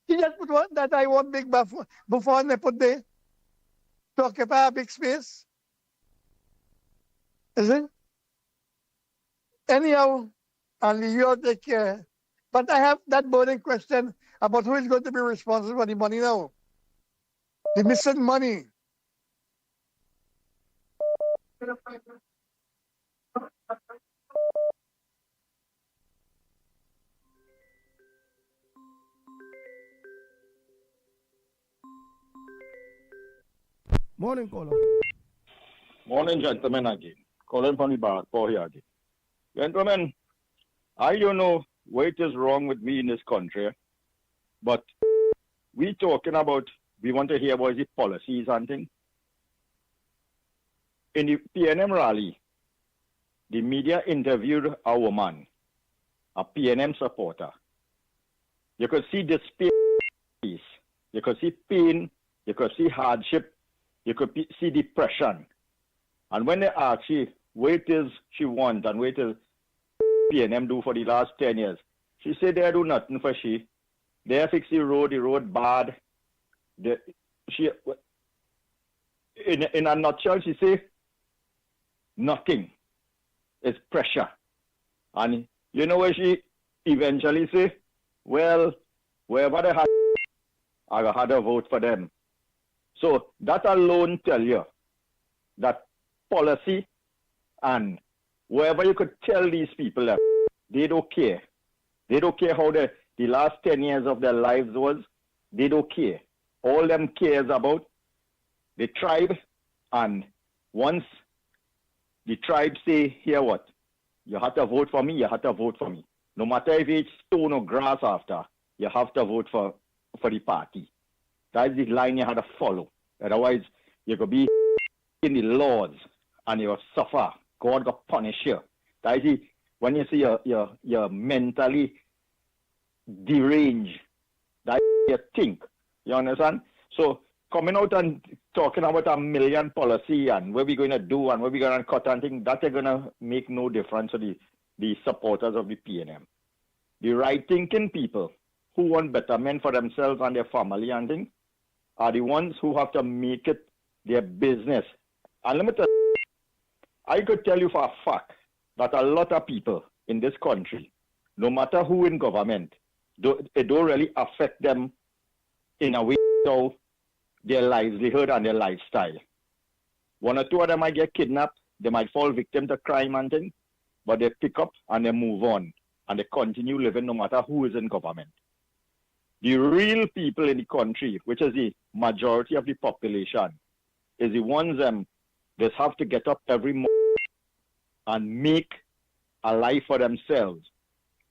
Speaker 12: He just put that I want big before they put the to occupy a big space. Is it? Anyhow, and you take care. But I have that burning question about who is going to be responsible for the money now. The missing money.
Speaker 4: Morning, caller.
Speaker 8: Morning, gentlemen, again. Calling from the bar, Paul here again. Gentlemen, I don't know what is wrong with me in this country, but we talking about, we want to hear about the policies and things. In the PNM rally, the media interviewed a woman, a PNM supporter. You could see despair, you could see pain, you could see hardship, you could see depression. And when they asked she what is she want and what is PNM do for the last 10 years, she said they do nothing for she. They fix the road bad. In a nutshell, she say nothing. It's pressure. And you know what she eventually say? Well, wherever they had, I had a vote for them. So that alone tell you that policy and wherever you could tell these people that they don't care. They don't care how the last 10 years of their lives was. They don't care. All them cares about the tribe, and once the tribe say, here what? You have to vote for me, you have to vote for me. No matter if it's stone or grass after, you have to vote for the party. That's the line you have to follow. Otherwise, you could be in the laws and you'll suffer. God will punish you. That is it. When you see you're mentally deranged, that you think. You understand? So coming out and talking about a million policy and what we're going to do and what we're going to cut and things, that is going to make no difference to the supporters of the PNM. The right-thinking people who want betterment for themselves and their family and things are the ones who have to make it their business. And let me tell you, I could tell you for a fact that a lot of people in this country, no matter who in government, it don't really affect them in a way so their livelihood and their lifestyle. One or two of them might get kidnapped, they might fall victim to crime and things, but they pick up and they move on and they continue living no matter who is in government. The real people in the country, which is the majority of the population, is the ones that have to get up every morning and make a life for themselves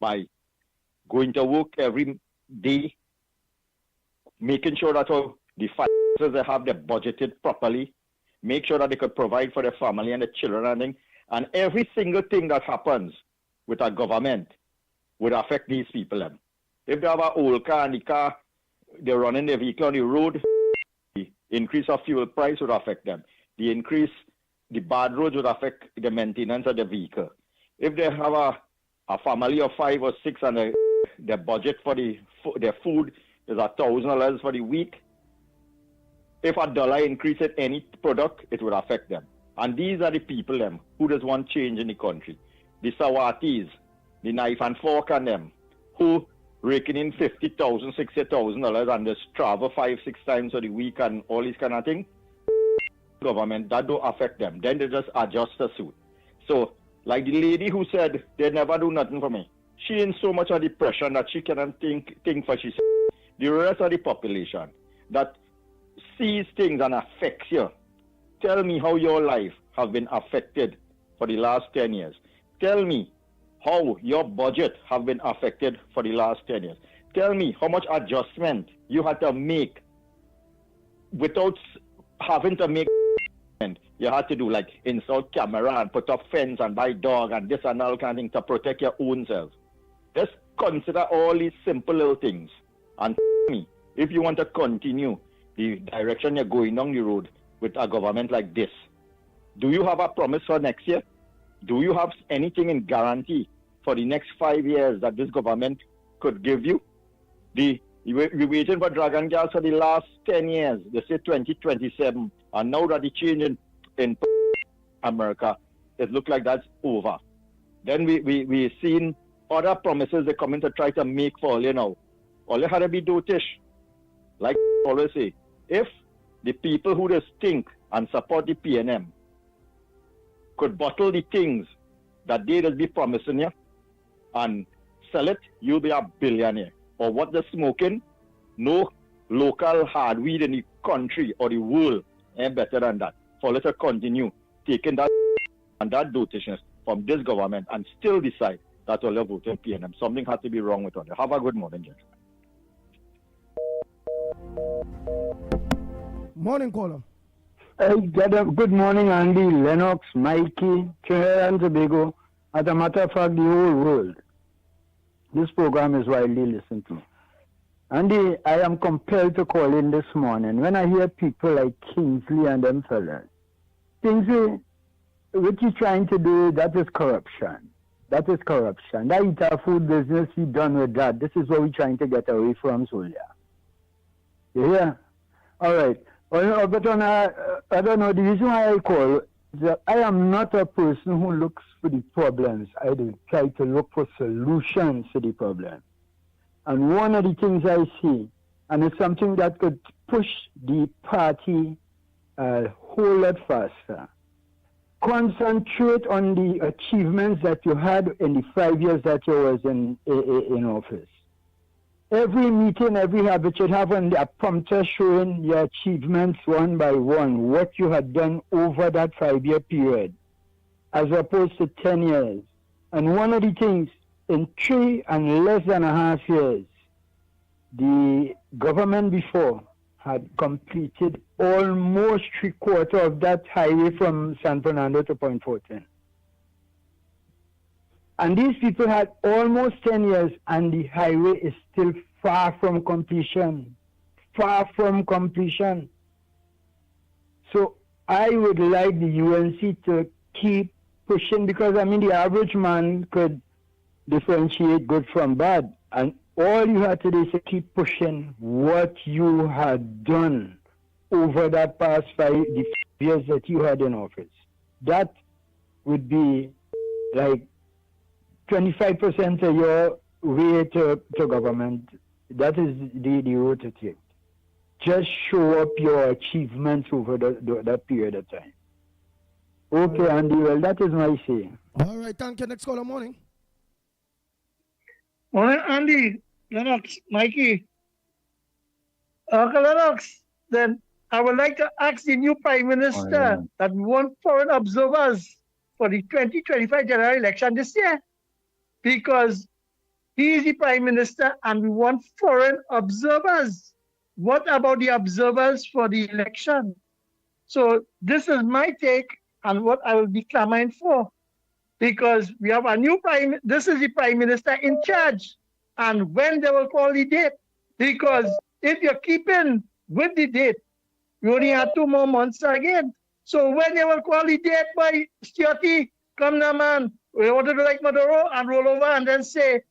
Speaker 8: by going to work every day, making sure that the finances they have, they're budgeted properly, make sure that they could provide for their family and their children and every single thing that happens with our government would affect these people. If they have an old car and the car, they're running their vehicle on the road, the increase of fuel price would affect them. The bad roads would affect the maintenance of the vehicle. If they have a family of 5 or 6 and their budget for their food is $1,000 for the week, if $1 increase in any product, it would affect them. And these are the people who just want change in the country. The Sawatis, the knife and fork and them, who raking in $50,000, $60,000 and just travel 5, 6 times a week and all these kind of things. Government, that don't affect them. Then they just adjust the suit. So, like the lady who said they never do nothing for me, she in so much of depression that she cannot think for she said. The rest of the population that sees things and affects you, tell me how your life have been affected for the last 10 years. Tell me how your budget have been affected for the last 10 years. Tell me how much adjustment you had to make without having to make. You had to do like install camera and put up fence and buy dog and this and all kind of thing to protect your own self. Just consider all these simple little things and tell me if you want to continue the direction you're going down the road with a government like this. Do you have a promise for next year? Do you have anything in guarantee for the next 5 years that this government could give you? We're waiting for Dragon Gas for the last 10 years. They say 2027. And now that the change in America, it looks like that's over. Then we've seen other promises they come in to try to make for all you know. All you had to be dotish. Like I always say, if the people who just think and support the PNM could bottle the things that they just be promising you and sell it, you'll be a billionaire. Or what they're smoking, no local hard weed in the country or the world
Speaker 15: better than that. For us to continue taking that and that dotations from this government and still decide that all are voting PNM. Something has to be wrong with all. Have a good morning, gentlemen.
Speaker 4: Morning, caller.
Speaker 16: Good morning, Andy, Lennox, Mikey, Trinidad and Tobago. As a matter of fact, the whole world. This program is widely listened to. Andy, I am compelled to call in this morning when I hear people like Kingsley and them fellas. Kingsley, what you're trying to do, that is corruption. That is corruption. That is our food business, we done with that. This is what we're trying to get away from, Solia. You hear? All right. But I don't know, the reason why I call is that I am not a person who looks for the problems. I do try to look for solutions to the problem. And one of the things I see, and it's something that could push the party a whole lot faster, concentrate on the achievements that you had in the 5 years that you was in office. Every meeting, every habit should have a prompter showing your achievements one by one, what you had done over that 5-year period, as opposed to 10 years. And one of the things, in 3 and less than a half years, the government before had completed almost 3/4 of that highway from San Fernando to Point Fortin. And these people had almost 10 years, and the highway is still far from completion. Far from completion. So I would like the UNC to keep pushing, because, I mean, the average man could differentiate good from bad. And all you have to do is to keep pushing what you had done over that past 5 years that you had in office. That would be like 25% of your way to government. That is the road to take. Just show up your achievements over that period of time. Okay, Andy, well, that is my say.
Speaker 4: All right, thank you. Next caller, morning.
Speaker 20: Morning, Andy, Lennox, Mikey. Uncle Lennox, then I would like to ask the new Prime Minister that we want foreign observers for the 2025 general election this year, because he is the Prime Minister and we want foreign observers. What about the observers for the election? So this is my take and what I will be clamoring for, because we have a new this is the Prime Minister in charge, and when they will call the date, because if you're keeping with the date, we only have 2 more months again. So when they will call the date by Stioti, come now, man, we want to do like Maduro and roll over and then say,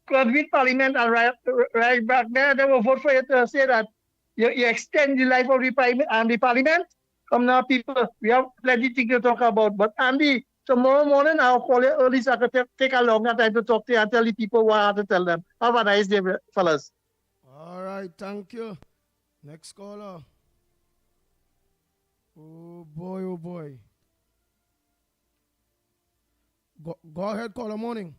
Speaker 20: convene Parliament and right back there, they will vote for you to say that you extend the life of the Parliament. Come now, people, we have plenty of things to talk about. But Andy, tomorrow morning I'll call you early so I can take a longer time to talk to you and tell the people what I have to tell them. Have a nice day, fellas.
Speaker 4: All right, thank you. Next caller. Oh boy, oh boy. Go ahead, caller, morning.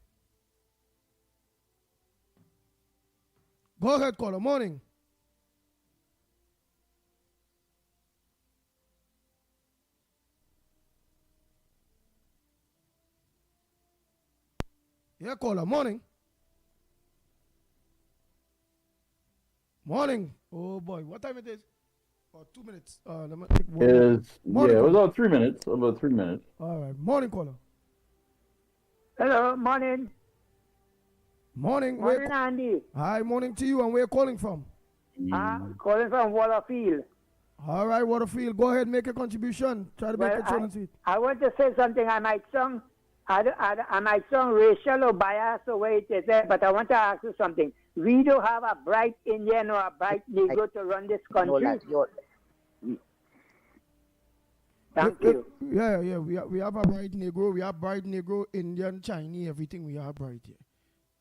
Speaker 4: Go ahead, caller, morning. Yeah, caller, morning. Morning. Oh boy, what time it is? Oh, 2 minutes. Let me take one.
Speaker 19: It was about 3 minutes. About 3 minutes.
Speaker 4: All right, morning, caller.
Speaker 22: Hello, morning.
Speaker 4: Morning.
Speaker 22: Morning, Andy.
Speaker 4: Hi, morning to you. And where you calling from?
Speaker 22: Calling from Waterfield.
Speaker 4: All right, Waterfield. Go ahead, make a contribution. Try to make it short and sweet.
Speaker 22: I want to say something. I might sound racial or biased or way it is, but I want to ask you something. We don't have a bright Indian or a bright Negro to run this country. Thank you.
Speaker 4: Yeah. We have a bright Negro. We have bright Negro, Indian, Chinese, everything we have bright here.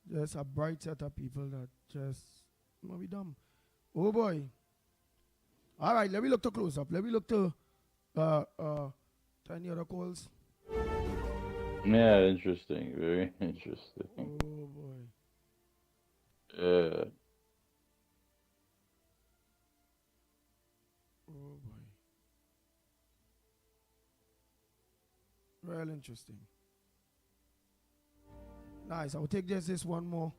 Speaker 4: Just a bright set of people that just might be dumb. Oh boy. All right, let me look to close up. Let me look to any other calls.
Speaker 19: Yeah, interesting. Very interesting.
Speaker 4: Oh boy.
Speaker 19: Yeah.
Speaker 4: Oh boy. well interesting. Nice. I will take just this one more.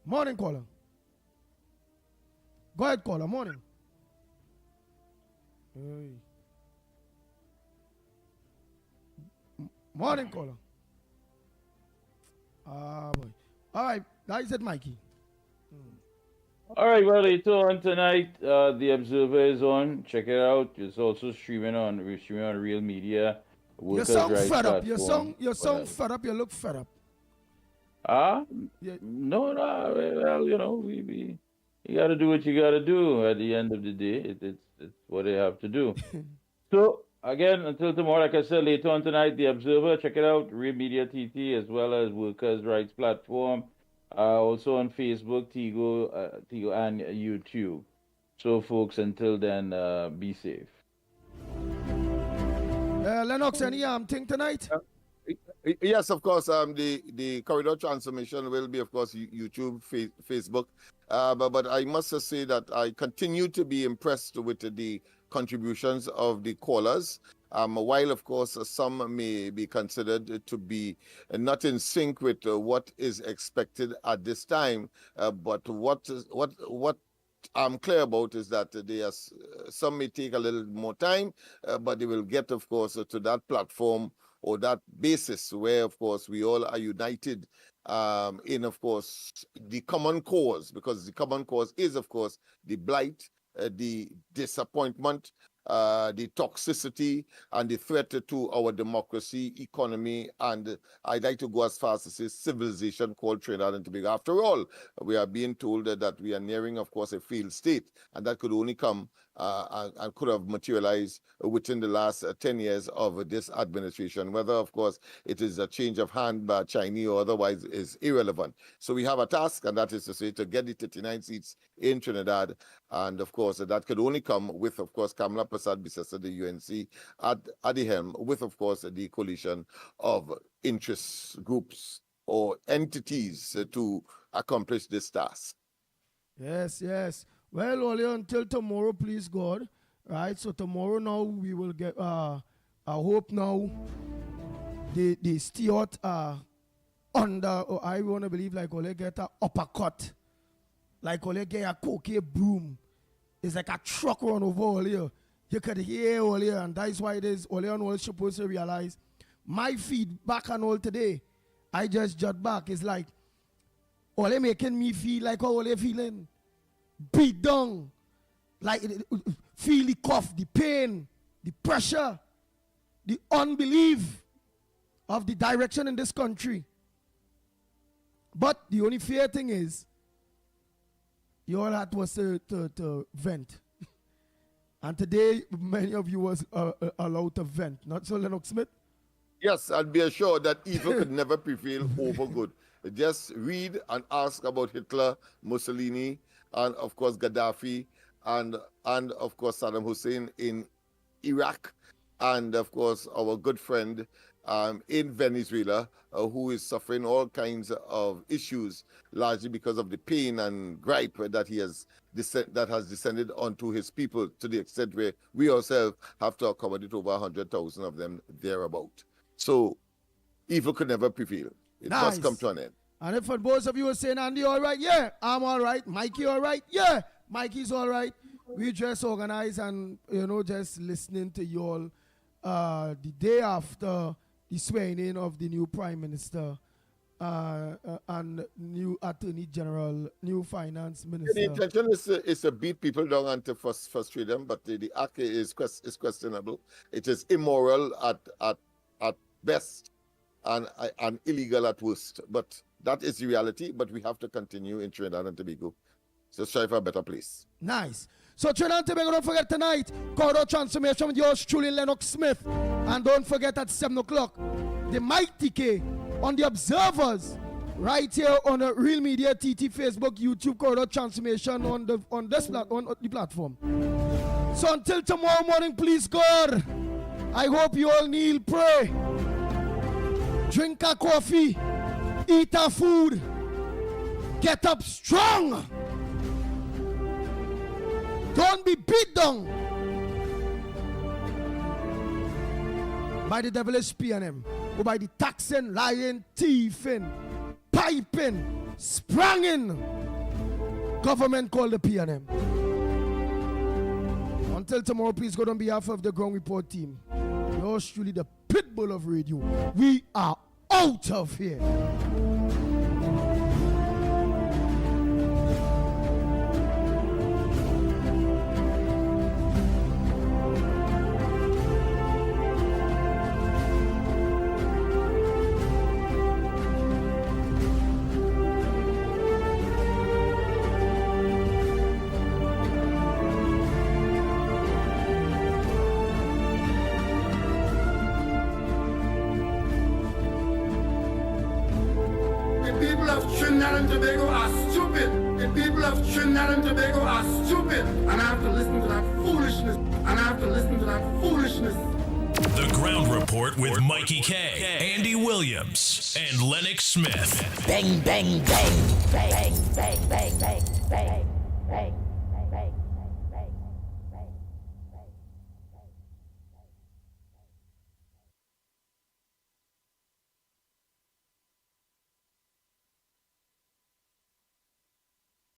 Speaker 4: Morning, caller. Go ahead, caller. Morning. Hey. Morning, caller. Boy. All right. That is it, Mikey.
Speaker 19: All right, well, later on tonight, The Observer is on. Check it out. It's also streaming on Real Media.
Speaker 4: You sound fed up. You sound fed up. You look fed up.
Speaker 19: No, well, you know, we you got to do what you got to do at the end of the day. It's what they have to do. So, again, until tomorrow, like I said, later on tonight, The Observer, check it out, Real Media TT, as well as Workers' Rights Platform, also on Facebook, Tigo, and YouTube. So, folks, until then, be safe.
Speaker 4: Lennox, any thing tonight?
Speaker 9: Yes, of course. The corridor transformation will be, of course, YouTube, Facebook. But I must just say that I continue to be impressed with the contributions of the callers. While, of course, some may be considered to be not in sync with what is expected at this time, but what I'm clear about is that some may take a little more time, but they will get, of course, to that platform or that basis where, of course, we all are united in, of course, the common cause, because the common cause is, of course, the blight, the disappointment, the toxicity, and the threat to our democracy, economy, and I'd like to go as far as to say civilization called Trinidad and Tobago. After all, we are being told that we are nearing, of course, a failed state, and that could only come and could have materialized within the last 10 years of this administration. Whether, of course, it is a change of hand by Chinese or otherwise is irrelevant. So we have a task, and that is to say to get the 39 seats in Trinidad. And, of course, that could only come with, of course, Kamala Prasad Bisesa, the UNC, at the helm, with, of course, the coalition of interest groups or entities to accomplish this task.
Speaker 4: Yes. Well, only until tomorrow, please God. Right, so tomorrow now we will get, I hope now, the Stewart under, or I want to believe like only get a uppercut. Like only get a cocaine broom. It's like a truck run over all here. You could hear all here, and that's why it is all here and all supposed to realize. My feedback and all today, I just jot back, it's like, all making me feel like how all feeling. Beat down, like feel the cough, the pain, the pressure, the unbelief of the direction in this country. But the only fair thing is, you all had was to vent. And today, many of you was allowed to vent. Not so, Lennox Smith?
Speaker 9: Yes, and be assured that evil could never prevail over good. Just read and ask about Hitler, Mussolini, and of course Gaddafi, and of course Saddam Hussein in Iraq, and of course our good friend in Venezuela, who is suffering all kinds of issues, largely because of the pain and gripe that has descended onto his people, to the extent where we ourselves have to accommodate over 100,000 of them thereabout. So evil could never prevail. It must come to an end.
Speaker 4: And if for both of you are saying, Andy, all right, yeah, I'm all right. Mikey, all right, yeah, Mikey's all right. We just organize and, just listening to you all the day after the swearing in of the new Prime Minister and new Attorney General, new Finance Minister.
Speaker 9: The intention is to beat people down and to frustrate them, but the act is questionable. It is immoral at best and illegal at worst. But that is the reality, but we have to continue in Trinidad and Tobago. So strive for a better place.
Speaker 4: Nice. So Trinidad and Tobago, don't forget tonight, corridor transformation with yours truly, Lennox Smith. And don't forget at 7 o'clock, the Mighty K on the Observers, right here on the Real Media TT, Facebook, YouTube, corridor transformation on the platform. So until tomorrow morning, please God, I hope you all kneel, pray, drink a coffee, eat a food, get up strong. Don't be beat down. by the devilish PNM, who by the taxing, lying, thieving, piping, spranging government called the PNM. Until tomorrow, please go on behalf of the Ground Report team. Yours truly, the Pitbull of radio. We are out of here.
Speaker 6: Trinidad and Tobago are stupid. The people of Trinidad and Tobago are stupid. And I have to listen to that foolishness.
Speaker 2: The Ground Report with Mikey K, Andy Williams, and Lennox Smith.
Speaker 6: Bang, bang, bang, bang, bang, bang.